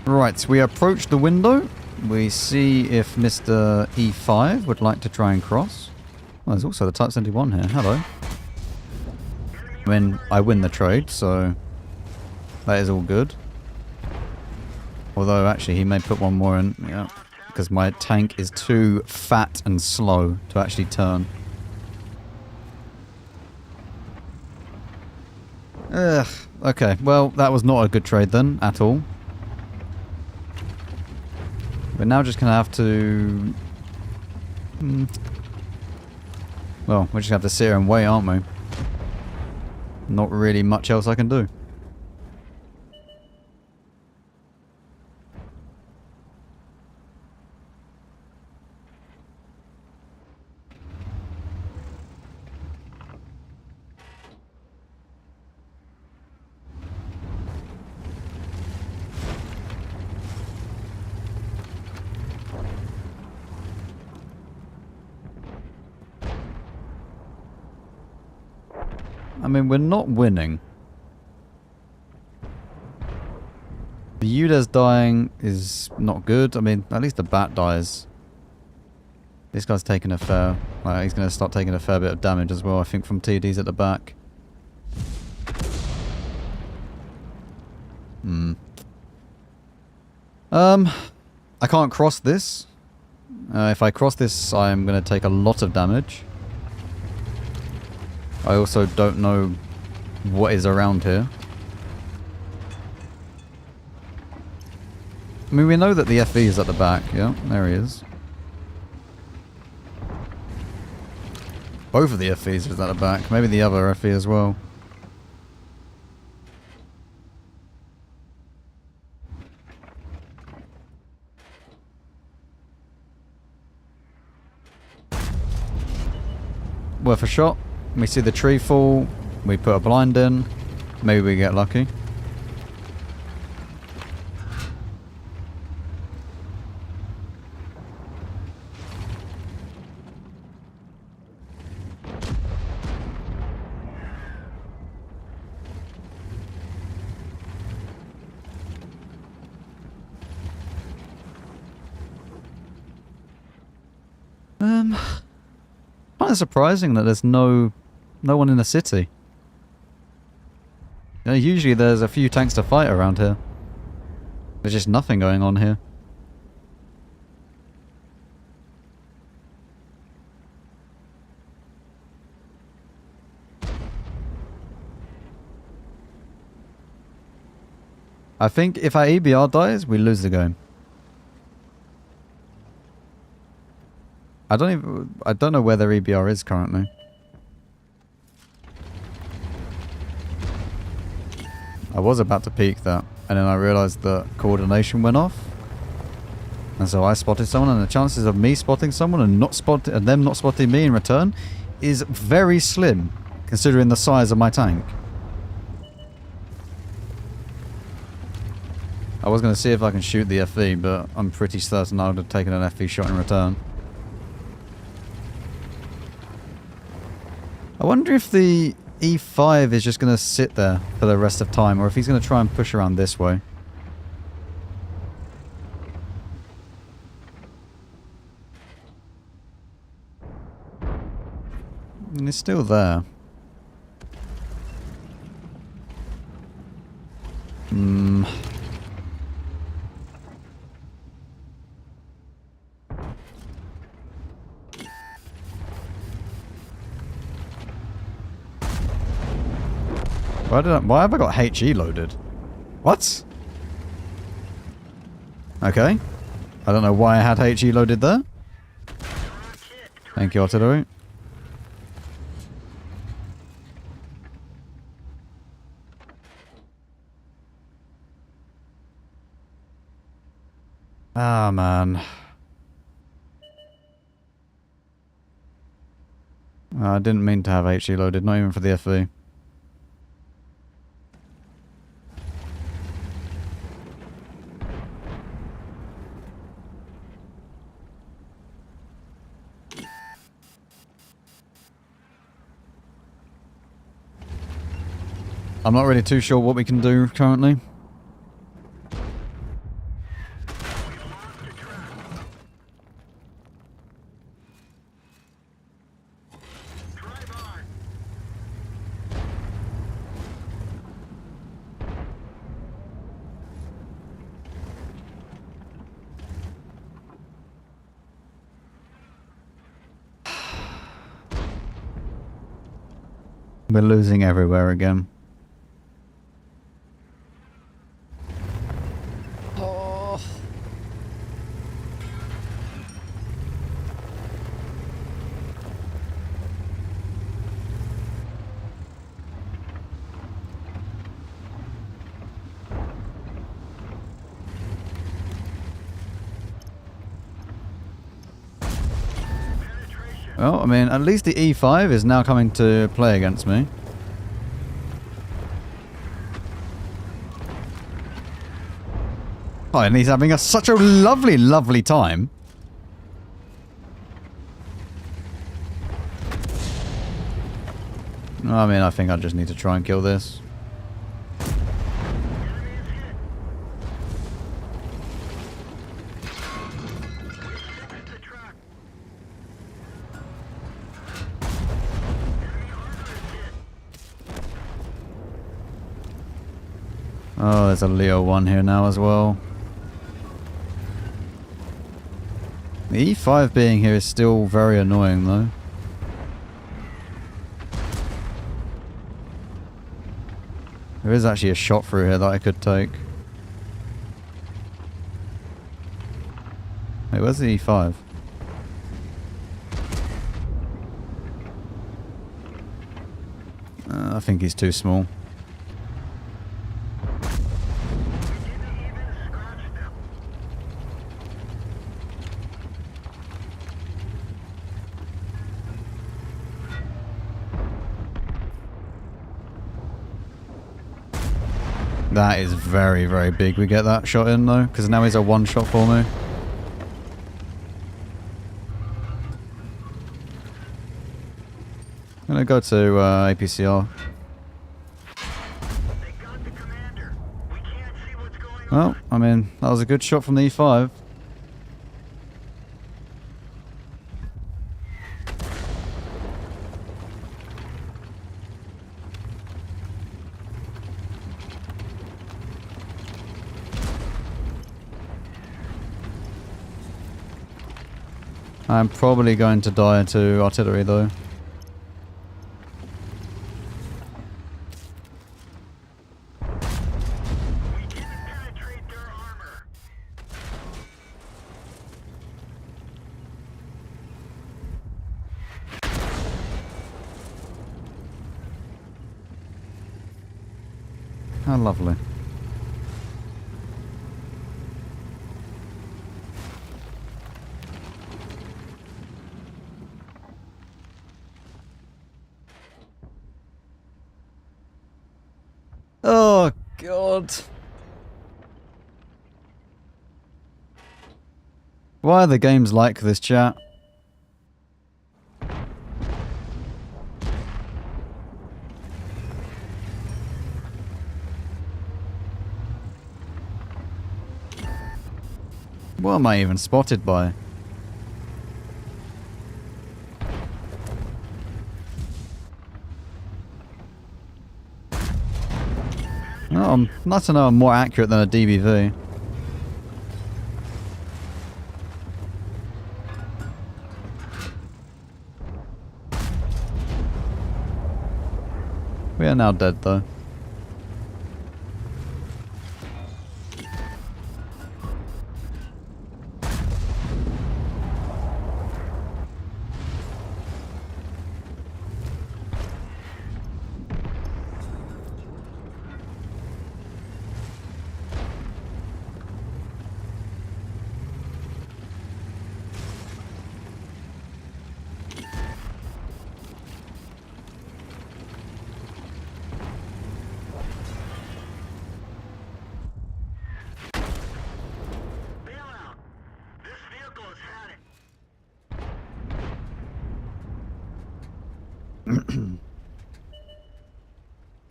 Right, we approach the window. We see if Mr. E5 would like to try and cross. Well, there's also the Type 71 here. Hello. I mean, I win the trade, so that is all good. Although, actually, he may put one more in. Yeah, because my tank is too fat and slow to actually turn. Ugh. Okay, well, that was not a good trade then, at all. We're now just going to have to... Well, we're just going to have to sit here and wait, aren't we? Not really much else I can do. I mean, we're not winning. The Udes dying is not good. I mean, at least the bat dies. This guy's taking a fair... Well, he's going to start taking a fair bit of damage as well, I think, from TDs at the back. I can't cross this. If I cross this, I'm going to take a lot of damage. I also don't know what is around here. I mean, we know that the FE is at the back. Yeah, there he is. Both of the FEs are at the back. Maybe the other FE as well. Worth a shot. We see the tree fall. We put a blind in. Maybe we get lucky. Kind of surprising that there's no one in the city. You know, usually there's a few tanks to fight around here. There's just nothing going on here. I think if our EBR dies, we lose the game. I don't know where their EBR is currently. I was about to peek that, and then I realized that coordination went off. And so I spotted someone, and the chances of me spotting someone and them not spotting me in return is very slim, considering the size of my tank. I was going to see if I can shoot the FE, but I'm pretty certain I would have taken an FE shot in return. I wonder if the E5 is just going to sit there for the rest of time, or if he's going to try and push around this way. And he's still there. Why have I got HE loaded? What? Okay. I don't know why I had HE loaded there. Thank you, artillery. Ah, man. I didn't mean to have HE loaded, not even for the FV. I'm not really too sure what we can do currently. We're losing everywhere again. Well, I mean, at least the E5 is now coming to play against me. Oh, and he's having such a lovely, lovely time. I mean, I think I just need to try and kill this. Oh, there's a Leo 1 here now as well. The E5 being here is still very annoying though. There is actually a shot through here that I could take. Wait, where's the E5? I think he's too small. That is very, very big. We get that shot in though, because now he's a one shot for me. I'm gonna go to APCR. Well, I mean, that was a good shot from the E5. I'm probably going to die to artillery though. How lovely. Oh, God. Why are the games like this, chat? What am I even spotted by? Oh, I'm not to know I'm more accurate than a DBV. We are now dead though.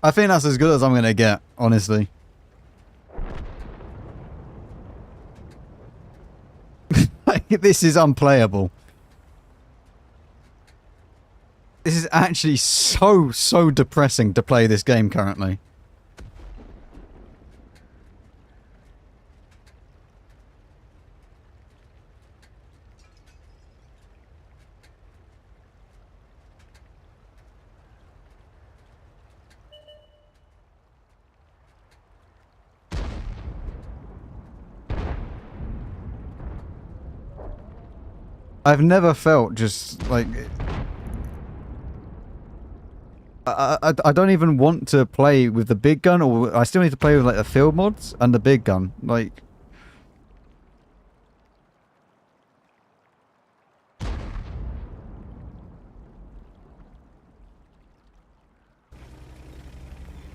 I think that's as good as I'm gonna get, honestly. This is unplayable. This is actually so depressing to play this game currently. I've never felt just like I don't even want to play with the big gun, or I still need to play with like the field mods and the big gun. Like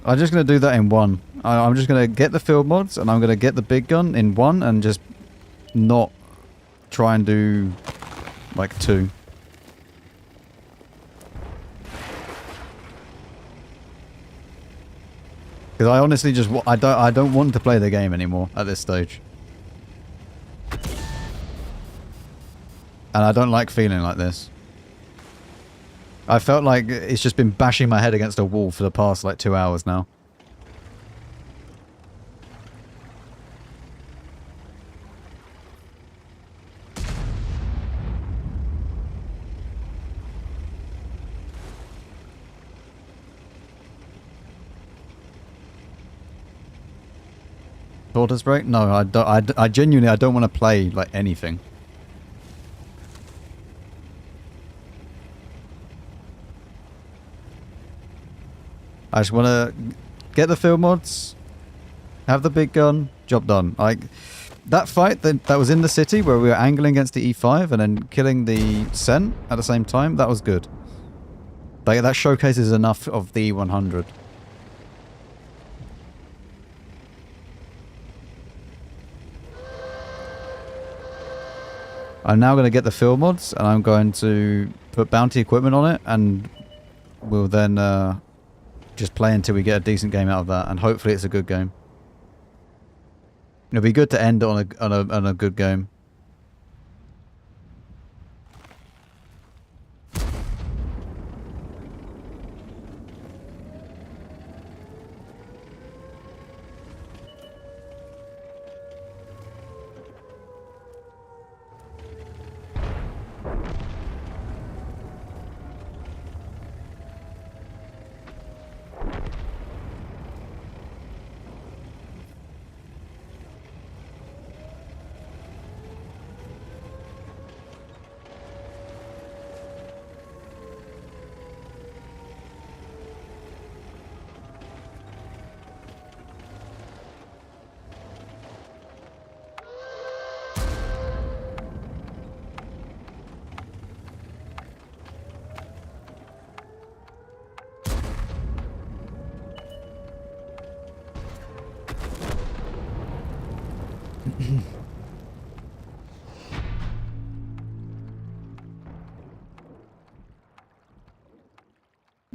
I'm just gonna do that in one. I'm just gonna get the field mods and I'm gonna get the big gun in one and just not try and do like two. Because I honestly just I don't want to play the game anymore at this stage. And I don't like feeling like this. I felt like it's just been bashing my head against a wall for the past like 2 hours now. Tortoise break? No, I don't. I genuinely, I don't want to play like anything. I just want to get the field mods, have the big gun, job done. Like that fight that was in the city where we were angling against the E5 and then killing the Sen at the same time. That was good. Like that showcases enough of the E100. I'm now going to get the field mods and I'm going to put bounty equipment on it, and we'll then just play until we get a decent game out of that, and hopefully it's a good game. It'll be good to end on a good game.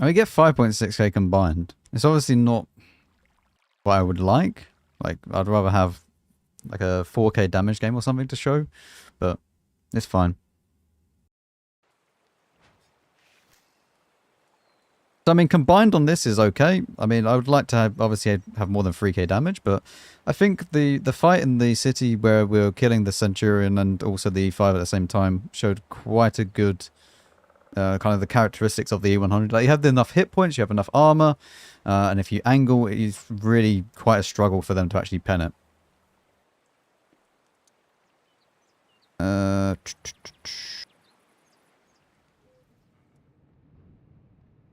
And we get 5.6k combined. It's obviously not what I would like. Like, I'd rather have like a 4k damage game or something to show, but it's fine. So, I mean, combined on this is okay. I mean, I would like to have, obviously have more than 3k damage, but I think the fight in the city where we were killing the Centurion and also the E5 at the same time showed quite a good kind of the characteristics of the E100. Like, you have enough hit points, you have enough armor, and if you angle, it's really quite a struggle for them to actually pen it.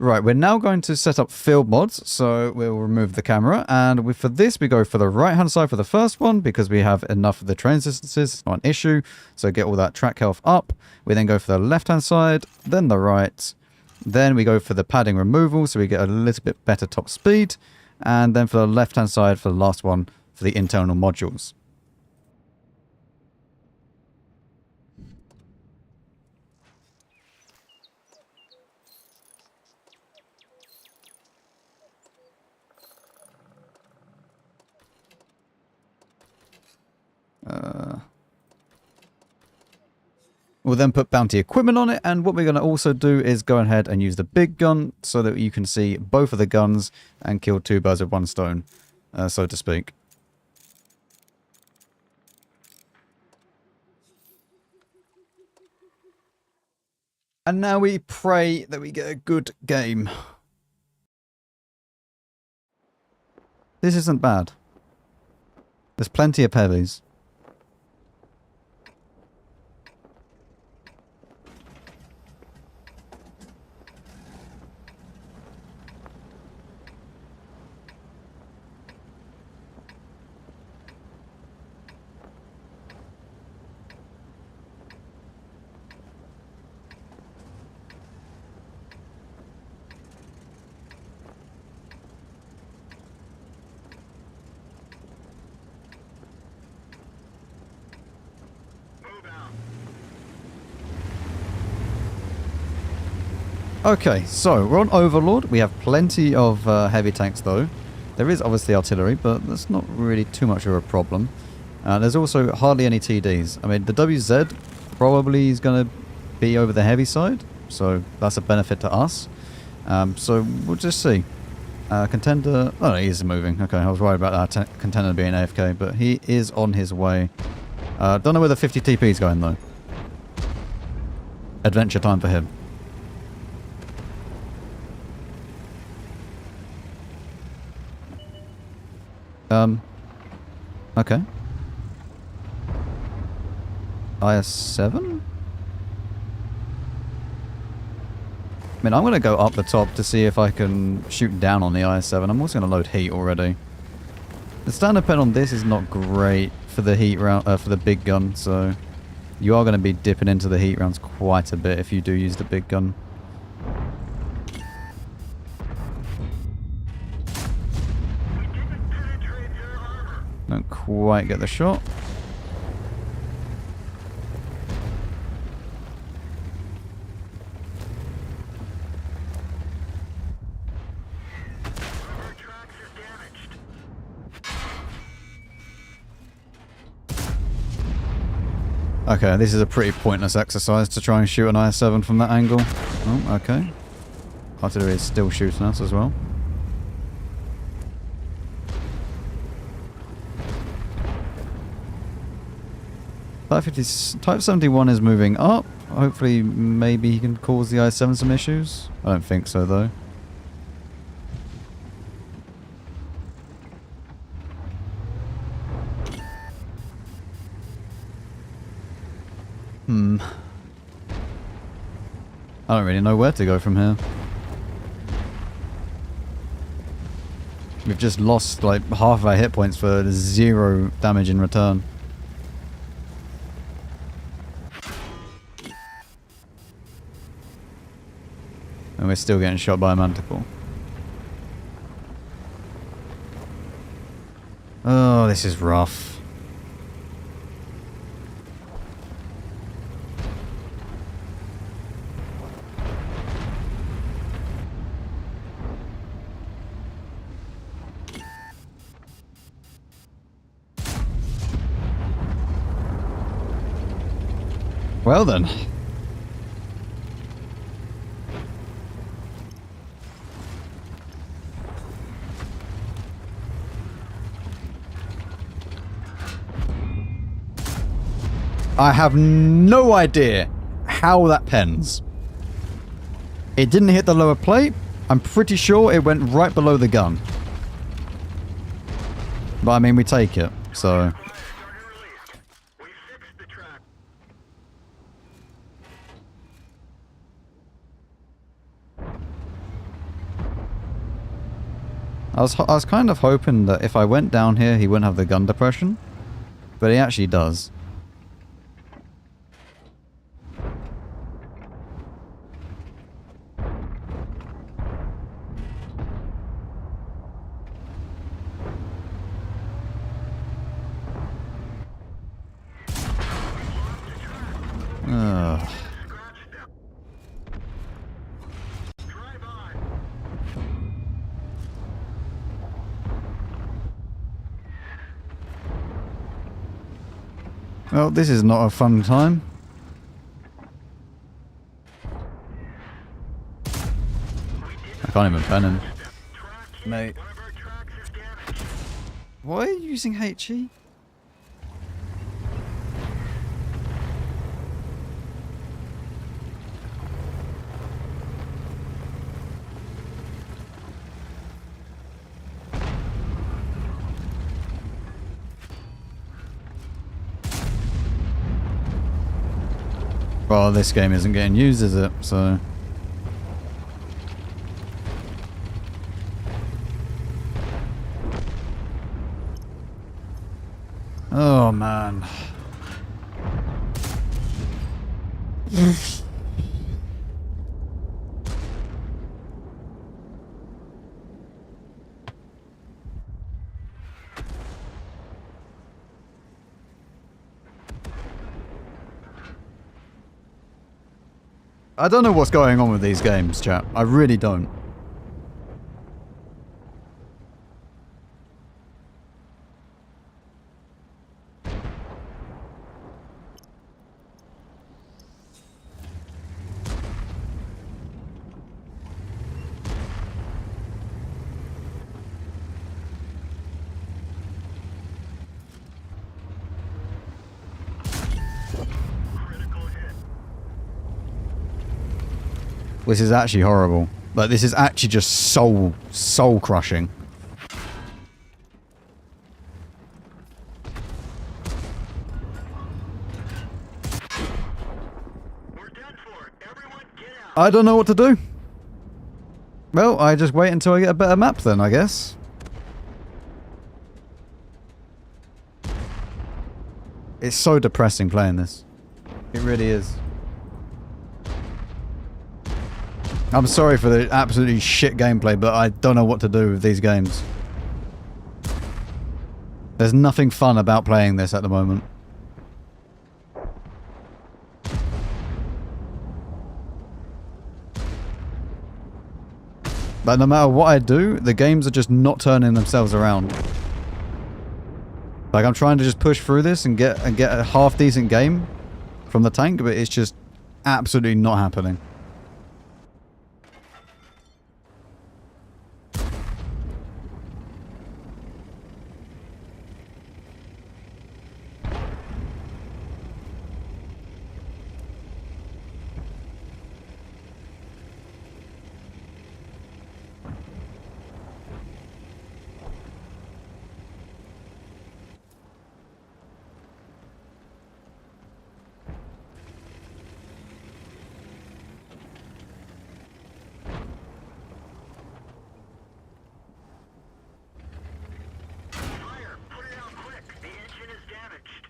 Right, we're now going to set up field mods, so we'll remove the camera, and for this we go for the right hand side for the first one because we have enough of the train distances, not an issue, so get all that track health up. We then go for the left hand side, then the right, then we go for the padding removal so we get a little bit better top speed, and then for the left hand side for the last one for the internal modules. We'll then put bounty equipment on it, and what we're going to also do is go ahead and use the big gun so that you can see both of the guns and kill two birds with one stone, so to speak. And now we pray that we get a good game. This isn't bad. There's plenty of heavies. Okay, so we're on Overlord. We have plenty of heavy tanks though. There is obviously artillery, but that's not really too much of a problem. There's also hardly any TDs. I mean, the WZ probably is going to be over the heavy side, so that's a benefit to us. So we'll just see. Contender... Oh, he is moving. Okay, I was worried about that contender being AFK, but he is on his way. Don't know where the 50 TP is going though. Adventure time for him. Okay. IS-7? I mean, I'm going to go up the top to see if I can shoot down on the IS-7. I'm also going to load heat already. The standard pen on this is not great for the heat round, for the big gun, so you are going to be dipping into the heat rounds quite a bit if you do use the big gun. Don't quite get the shot. Okay, this is a pretty pointless exercise to try and shoot an IS-7 from that angle. Oh, okay. Artillery is still shooting us as well. Type 71 is moving up. Hopefully, maybe he can cause the IS-7 some issues. I don't think so, though. I don't really know where to go from here. We've just lost like half of our hit points for 0 damage in return. And we're still getting shot by a manticore. Oh, this is rough. Well then. I have no idea how that pens. It didn't hit the lower plate. I'm pretty sure it went right below the gun. But I mean, we take it, so... I was kind of hoping that if I went down here, he wouldn't have the gun depression. But he actually does. Ugh. Well, this is not a fun time. I can't even pen him. Mate. Why are you using HE? Well, this game isn't getting used, is it? So... Oh, man. I don't know what's going on with these games, chat. I really don't. This is actually horrible. Like, this is actually just soul crushing. I don't know what to do. Well, I just wait until I get a better map then, I guess. It's so depressing playing this. It really is. I'm sorry for the absolutely shit gameplay, but I don't know what to do with these games. There's nothing fun about playing this at the moment. Like, no matter what I do, the games are just not turning themselves around. Like, I'm trying to just push through this and get a half-decent game from the tank, but it's just absolutely not happening. Fire! Put it out quick! The engine is damaged.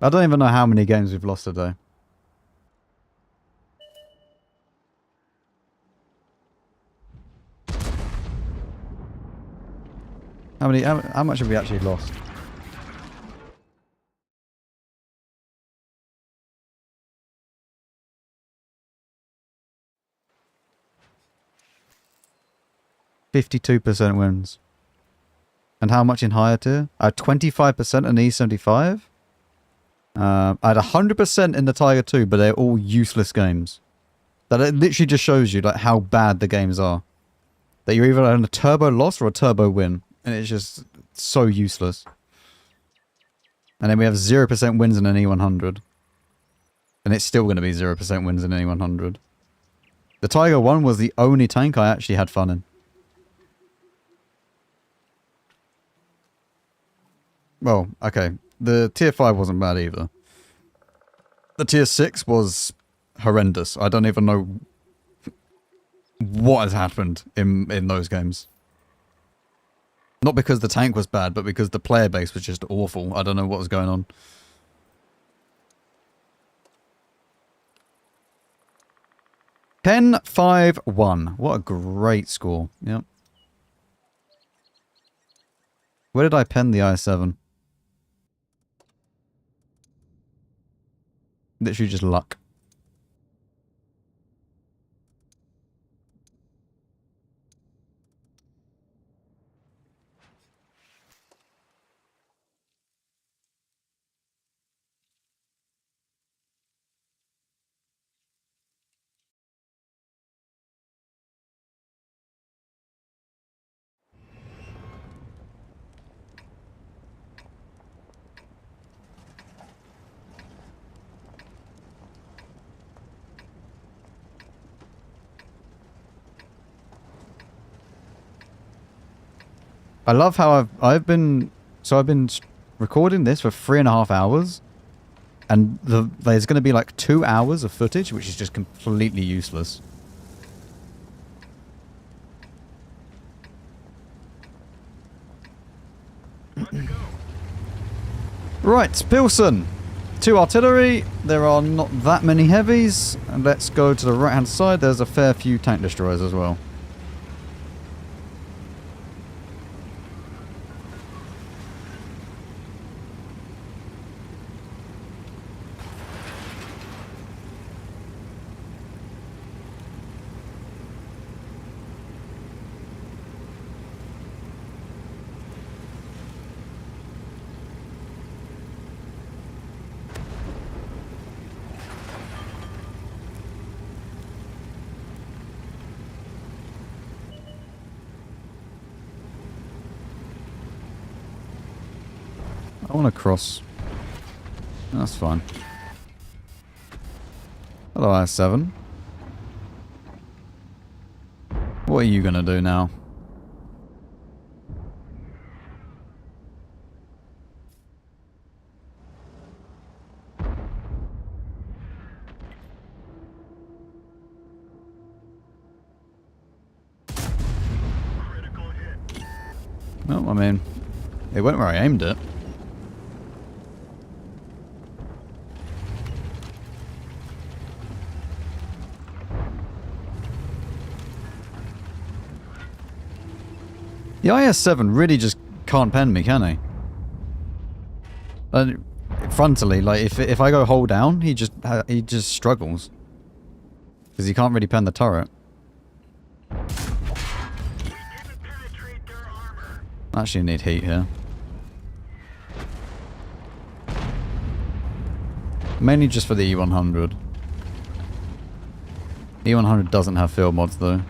I don't even know how many games we've lost today. How much have we actually lost? %52 wins. And how much in higher tier? 25% in E75. I had 100% in the Tiger 2, but they're all useless games. That it literally just shows you like how bad the games are. That you're either on a turbo loss or a turbo win. And it's just so useless. And then we have 0% wins in an E100. And it's still going to be 0% wins in an E100. The Tiger 1 was the only tank I actually had fun in. Well, okay. The tier 5 wasn't bad either. The tier 6 was horrendous. I don't even know what has happened in those games. Not because the tank was bad, but because the player base was just awful. I don't know what was going on. $10-5-1. What a great score. Yep. Where did I pen the i7? Literally just luck. I love how I've been recording this for 3.5 hours, and there's going to be like 2 hours of footage, which is just completely useless. Let's go. Right, Pilsen. 2 artillery. There are not that many heavies. And let's go to the right hand side. There's a fair few tank destroyers as well. I want to cross. That's fine. Hello, I-7. What are you going to do now? Critical hit. Well, I mean, it went where I aimed it. The IS-7 really just can't pen me, can he? Frontally, like if I go hold down, he just struggles because he can't really pen the turret. We didn't penetrate their armor. Actually, need heat here. Mainly just for the E100. E100 doesn't have field mods though.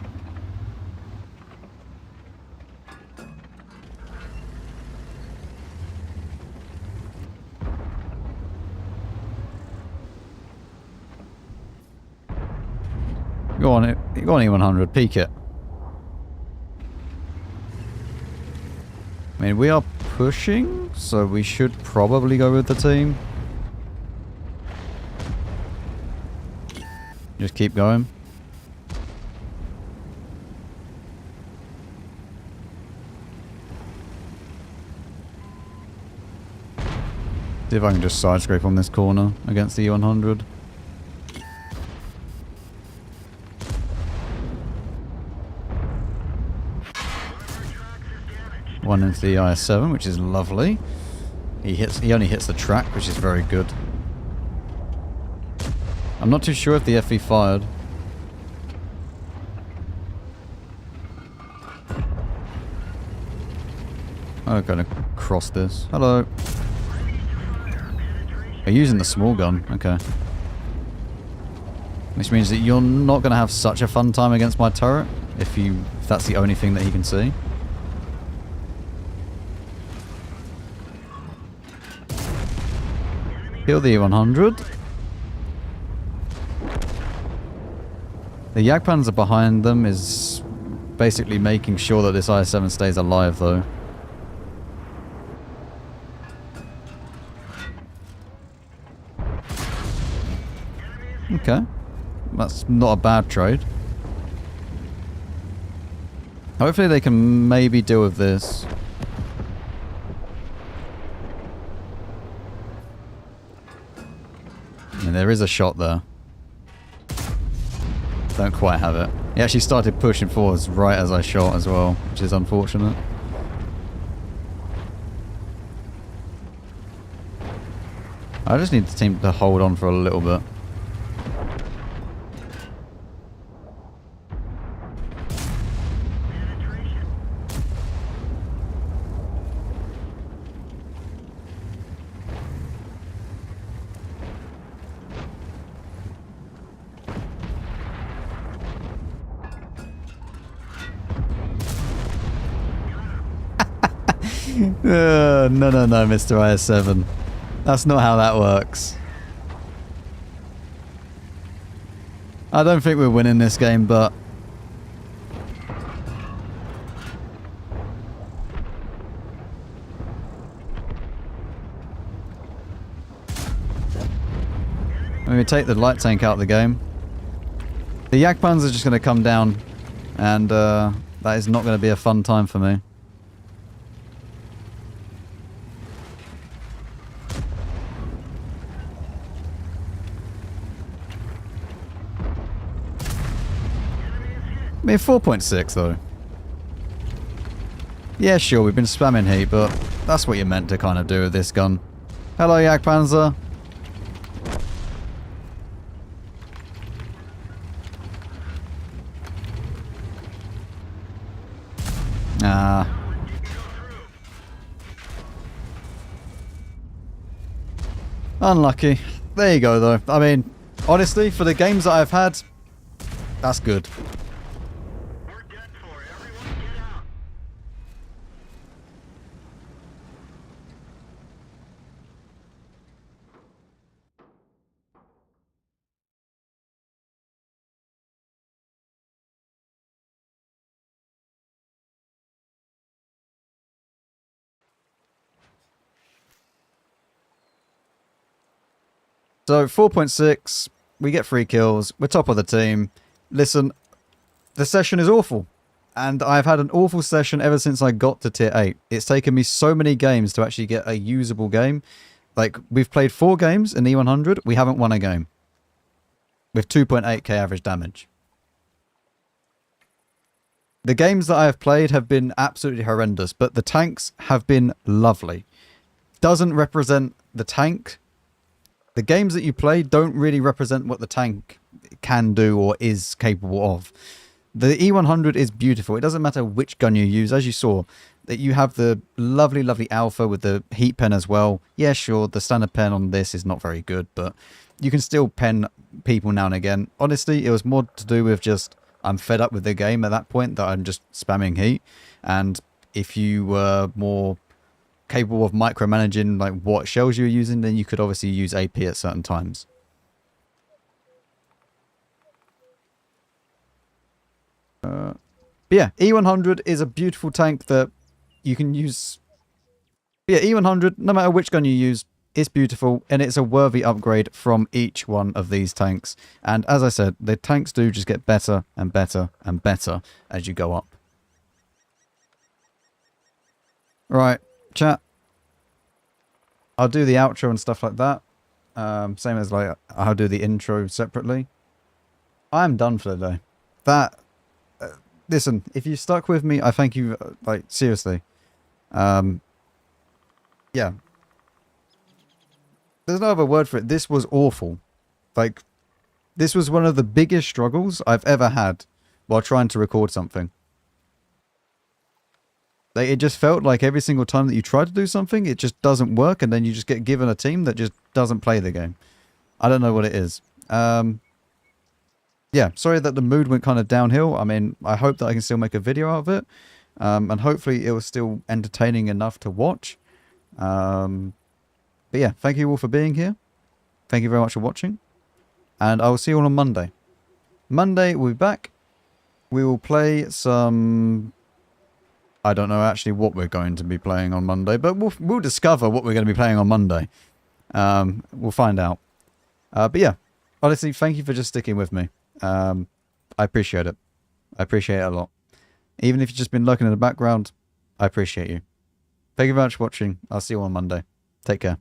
Go on E100, peek it. I mean, we are pushing, so we should probably go with the team. Just keep going. See if I can just side scrape on this corner against the E100. One into the IS-7, which is lovely. He only hits the track, which is very good. I'm not too sure if the FE fired. I'm gonna cross this. Hello. Are you using the small gun? Okay. Which means that you're not gonna have such a fun time against my turret if that's the only thing that he can see. Kill the E100. The Jagdpanzer behind them is basically making sure that this IS-7 stays alive though. Okay. That's not a bad trade. Hopefully they can maybe deal with this. And there is a shot there. Don't quite have it. He actually started pushing forwards right as I shot as well, which is unfortunate. I just need the team to hold on for a little bit. No, Mr. IS-7. That's not how that works. I don't think we're winning this game, but... when we take the light tank out of the game, the Jagdpanzer are just going to come down, and that is not going to be a fun time for me. I mean, 4.6 though. Yeah, sure, we've been spamming heat, but that's what you're meant to kind of do with this gun. Hello, Jagdpanzer. Ah. Unlucky. There you go, though. I mean, honestly, for the games that I've had, that's good. We're dead for. Everyone get out. So, 4.6, we get 3 kills, we're top of the team. Listen, the session is awful. And I've had an awful session ever since I got to tier 8. It's taken me so many games to actually get a usable game. Like, we've played 4 games in E100, we haven't won a game. With 2.8k average damage. The games that I have played have been absolutely horrendous, but the tanks have been lovely. Doesn't represent the tank. The games that you play don't really represent what the tank can do or is capable of. The E100 is beautiful. It doesn't matter which gun you use. As you saw, that you have the lovely, lovely alpha with the heat pen as well. Yeah, sure, the standard pen on this is not very good, but you can still pen people now and again. Honestly, it was more to do with just I'm fed up with the game at that point that I'm just spamming heat. And if you were more capable of micromanaging like what shells you're using, then you could obviously use AP at certain times. But yeah, E100 is a beautiful tank that you can use. Yeah, E100, no matter which gun you use, it's beautiful and it's a worthy upgrade from each one of these tanks. And as I said, the tanks do just get better and better and better as you go up. Right, chat. I'll do the outro and stuff like that. Same as like I'll do the intro separately. I'm done for the day. That listen, if you stuck with me, I thank you. Like seriously. Yeah. There's no other word for it. This was awful. Like, this was one of the biggest struggles I've ever had while trying to record something. Like, it just felt like every single time that you try to do something, it just doesn't work, and then you just get given a team that just doesn't play the game. I don't know what it is. Yeah, sorry that the mood went kind of downhill. I mean, I hope that I can still make a video out of it. And hopefully it was still entertaining enough to watch. But yeah, thank you all for being here. Thank you very much for watching. And I will see you all on Monday. Monday, we'll be back. We will play some... I don't know actually what we're going to be playing on Monday, but we'll discover what we're going to be playing on Monday. We'll find out. But yeah, honestly, thank you for just sticking with me. I appreciate it. I appreciate it a lot. Even if you've just been lurking in the background, I appreciate you. Thank you very much for watching. I'll see you on Monday. Take care.